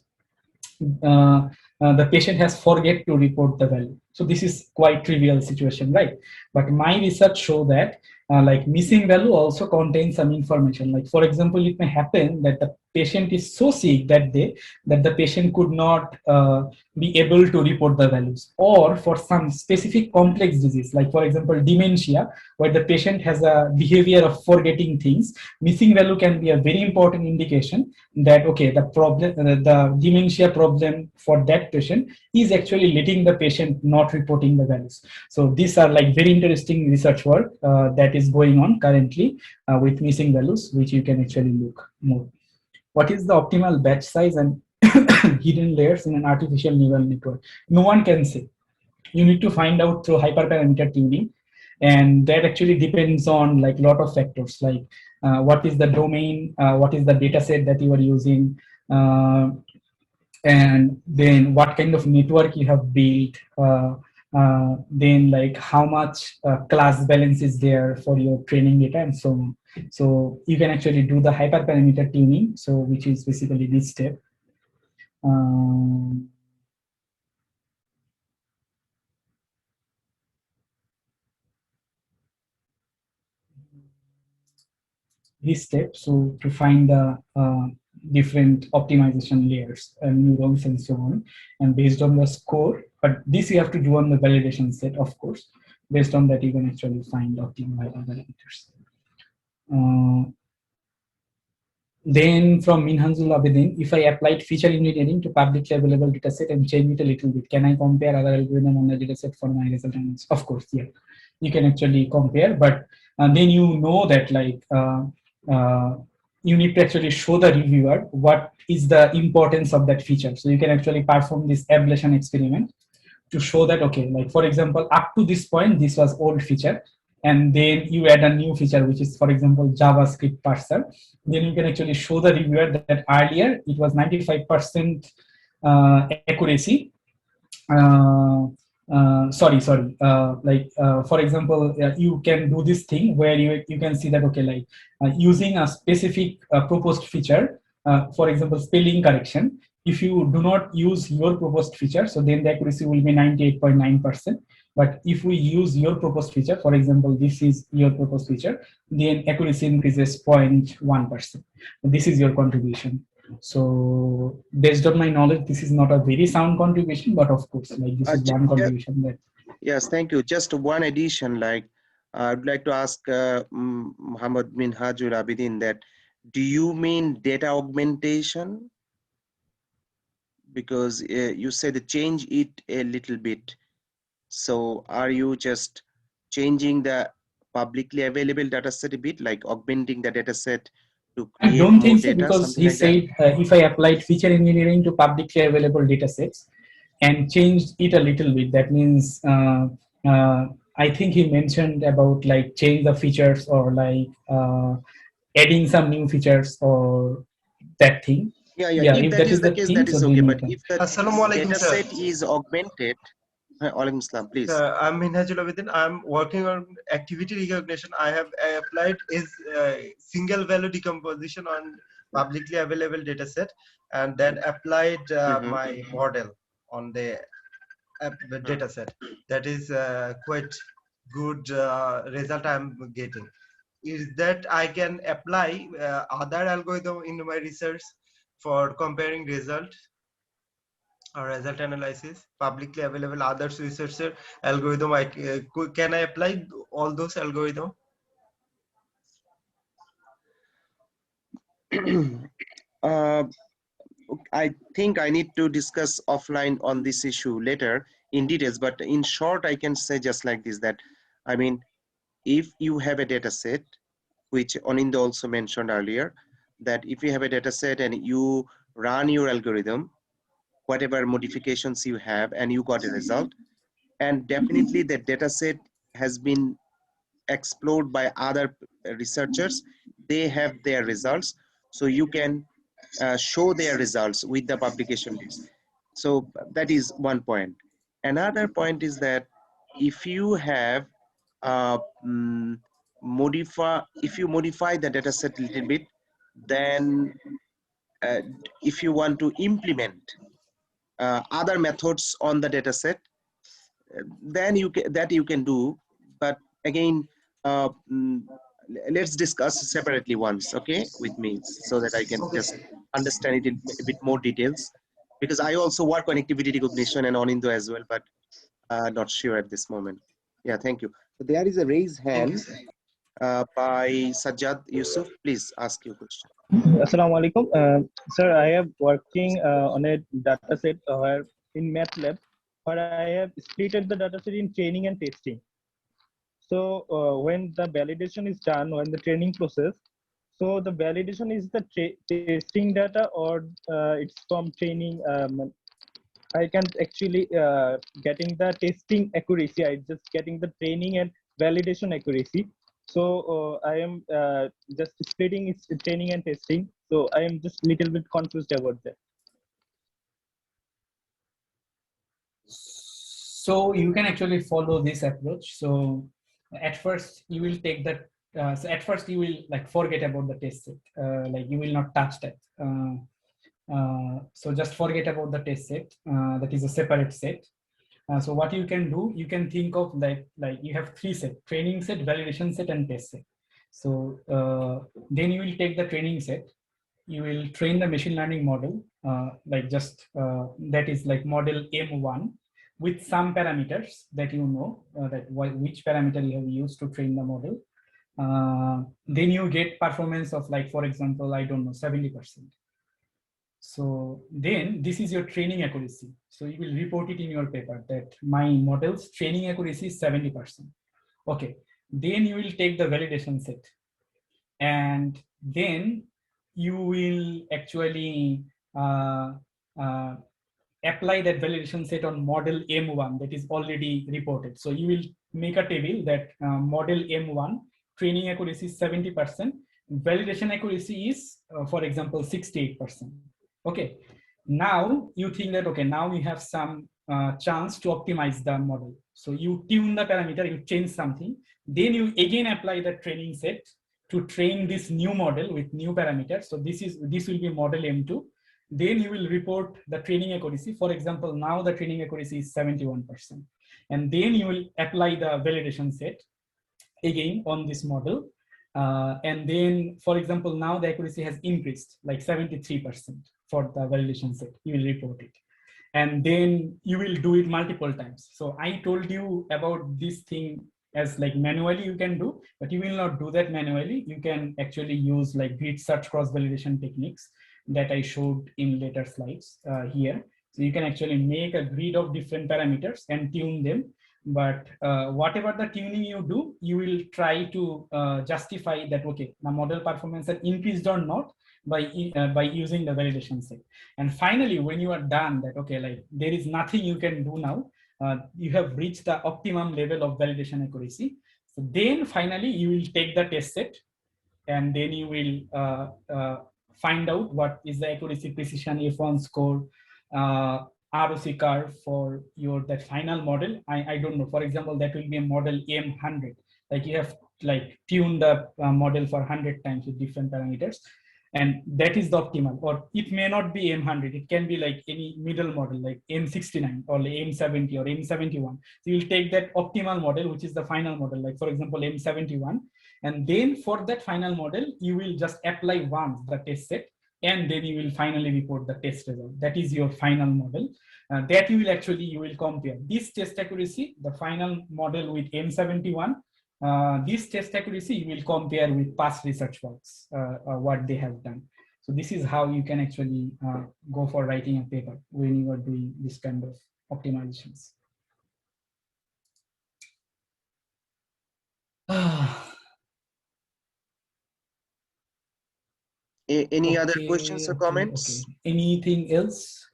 the patient has forget to report the value. So this is quite trivial situation, right? But my research show that like missing value also contains some information. Like, for example, it may happen that the patient is so sick that day that the patient could not be able to report the values, or for some specific complex disease, like for example dementia, where the patient has a behavior of forgetting things, missing value can be a very important indication that, okay, the problem, the dementia problem for that patient is actually letting the patient not reporting the values. So these are like very interesting research work that is going on currently with missing values, which you can actually look more. What is the optimal batch size and hidden layers in an artificial neural network? No one can say. You need to find out through hyperparameter tuning, and that actually depends on like a lot of factors, like what is the domain, what is the data set that you are using, and then what kind of network you have built, then like how much class balance is there for your training data, and so on. So you can actually do the hyperparameter tuning, so which is basically this step. This step, so to find the different optimization layers and neurons and so on, and based on the score, but this you have to do on the validation set, of course. Based on that, you can actually find optimal parameters. Then from Minhanzul Abedin, if I applied feature engineering to publicly available dataset and change it a little bit, can I compare other algorithm on the dataset for my result? Of course, yeah, you can actually compare, but then you know that like you need to actually show the reviewer what is the importance of that feature. So you can actually perform this ablation experiment to show that, okay, like for example, up to this point, this was old feature, and then you add a new feature, which is, for example, JavaScript parser. Then you can actually show the reviewer that earlier it was 95% accuracy. For example, you can do this thing where you can see that, okay, like using a specific proposed feature, for example, spelling correction. If you do not use your proposed feature, so then the accuracy will be 98.9%. But if we use your proposed feature, for example, this is your proposed feature, then accuracy increases 0.1%. This is your contribution. So based on my knowledge, this is not a very sound contribution, but of course, like this is one contribution that. Yes, thank you. Just one addition, like I'd like to ask Muhammad Minhajul Abidin that, do you mean data augmentation? Because you said change it a little bit. So are you just changing the publicly available data set a bit, like augmenting the data set to create I don't more think so, data, because something he like said if I applied feature engineering to publicly available data sets and changed it a little bit, that means I think he mentioned about like change the features or like adding some new features or that thing. Yeah, If that is the case, thing, that so is okay. then you But can. if the Assalamualaikum, data sir. set is augmented, Alaikum Salam, please. I'm Minhajul Abidin. I'm working on activity recognition. I have applied is single value decomposition on publicly available data set, and then applied my model on the data set. That is quite good result I'm getting. Is that I can apply other algorithm in my research for comparing result or result analysis, publicly available other researcher algorithm. Can I apply all those algorithm? I think I need to discuss offline on this issue later in details, but in short, I can say just like this, that, I mean, if you have a data set, which Anindya also mentioned earlier, that if you have a data set and you run your algorithm, whatever modifications you have, and you got a result, and definitely the data set has been explored by other researchers, they have their results, so you can show their results with the publication dates. So that is one point. Another point is that if you have if you modify the data set a little bit, then if you want to implement other methods on the data set, then you can do. But again, let's discuss separately once, okay, with me, so that I can just understand it in a bit more details, because I also work on activity recognition and on Indo as well, but not sure at this moment. Yeah, thank you. So there is a raised hand by Sajjad Yusuf. Please ask your question. Assalamu alaikum. Sir, I am working on a data set where in MATLAB, where I have splitted the data set in training and testing. So when the validation is done, when the training process, so the validation is the testing data, or it's from training. I can't actually getting the testing accuracy. I just getting the training and validation accuracy. So I am just splitting its training and testing. So I am just little bit confused about that. So you can actually follow this approach. So at first you will take that. So at first you will like forget about the test set. Like you will not touch that. So just forget about the test set. That is a separate set. So what you can do, you can think of like you have three sets: training set, validation set, and test set. So then you will take the training set. You will train the machine learning model, that is like model M1 with some parameters that you know, which parameter you have used to train the model. Then you get performance of like, for example, I don't know, 70%. So then this is your training accuracy. So you will report it in your paper that my model's training accuracy is 70%. Okay, then you will take the validation set, and then you will actually apply that validation set on model M1 that is already reported. So you will make a table that model M1 training accuracy is 70%, validation accuracy is, for example, 68%. Okay. Now you think that, okay, now we have some chance to optimize the model. So you tune the parameter, you change something, then you again apply the training set to train this new model with new parameters. So this will be model M2. Then you will report the training accuracy. For example, now the training accuracy is 71%. And then you will apply the validation set again on this model. And then, for example, now the accuracy has increased like 73% for the validation set. You will report it. And then you will do it multiple times. So I told you about this thing as like manually you can do, but you will not do that manually. You can actually use like grid search cross validation techniques that I showed in later slides here. So you can actually make a grid of different parameters and tune them. But whatever the tuning you do, you will try to justify that, okay, the model performance has increased or not by using the validation set. And finally, when you are done that, okay, like there is nothing you can do now, you have reached the optimum level of validation accuracy. So then finally you will take the test set and then you will find out what is the accuracy, precision, F1 score, ROC curve for your that final model. I don't know. For example, that will be a model M100. Like you have like tuned the model for 100 times with different parameters, and that is the optimal. Or it may not be M100. It can be like any middle model, like M69 or like M70 or M71. So you'll take that optimal model, which is the final model. Like for example, M71. And then for that final model, you will just apply once the test set, and then you will finally report the test result. That is your final model. That you will compare this test accuracy, the final model with M71. This test accuracy you will compare with past research works, what they have done. So this is how you can actually go for writing a paper when you are doing this kind of optimizations. Any other questions or comments? Okay. Anything else?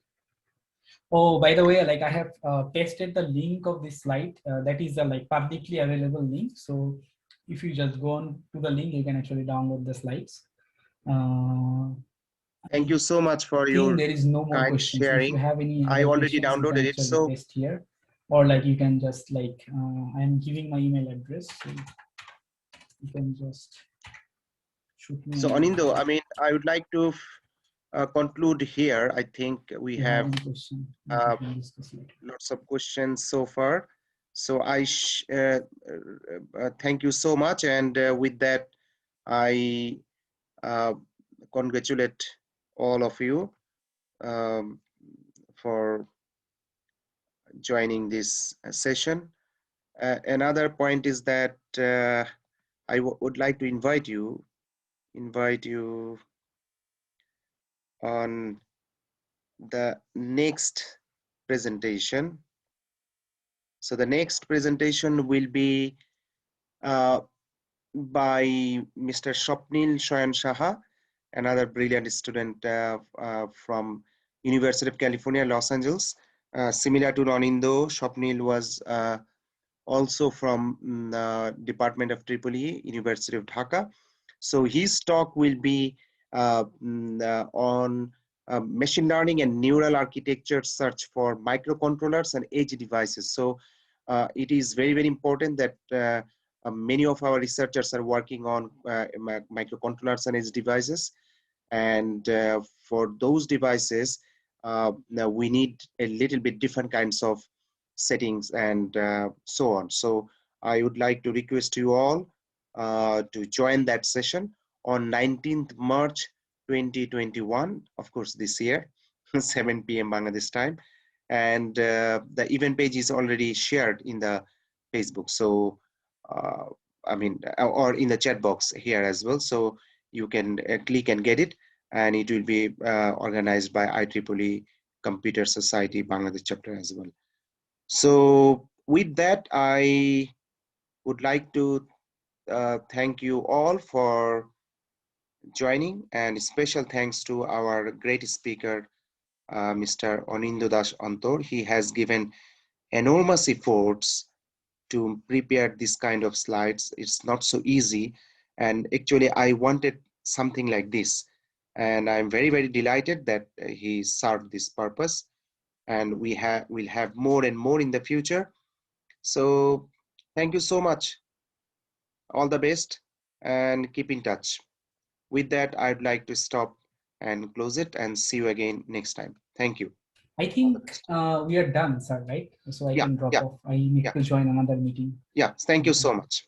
Oh, by the way, like I have pasted the link of this slide. That is a like publicly available link. So if you just go on to the link, you can actually download the slides. Thank you so much for your there is no more kind questions. sharing. If you have any I already downloaded it, so paste here, or like you can just like I'm giving my email address, so you can just shoot me. So Anindo, I mean, I would like to conclude here. I think we have lots of questions so far. So I thank you so much, and with that, I congratulate all of you for joining this session. Another point is that I would like to invite you on the next presentation. So the next presentation will be by Mr. Swapnil Shayan Saha, another brilliant student from University of California, Los Angeles. Similar to Anindo, Swapnil was also from the Department of IEEE, University of Dhaka. So his talk will be on machine learning and neural architecture search for microcontrollers and edge devices. So it is very, very important that many of our researchers are working on microcontrollers and edge devices. And for those devices, now we need a little bit different kinds of settings and so on. So I would like to request you all to join that session on 19th March 2021, of course, this year, 7 p.m. Bangladesh time. And the event page is already shared in the Facebook. So, I mean, or in the chat box here as well. So you can click and get it. And it will be organized by IEEE Computer Society Bangladesh chapter as well. So with that, I would like to thank you all for joining, and special thanks to our great speaker, Mr. Anindya Das Antar. He has given enormous efforts to prepare this kind of slides. It's not so easy, and actually I wanted something like this, and I'm very, very delighted that he served this purpose, and we'll have more and more in the future. So thank you so much. All the best and keep in touch. With that, I'd like to stop and close it and see you again next time. Thank you. I think we are done, sir, right? So I Yeah, can drop yeah, off. I need yeah. to join another meeting. Yeah, thank you so much.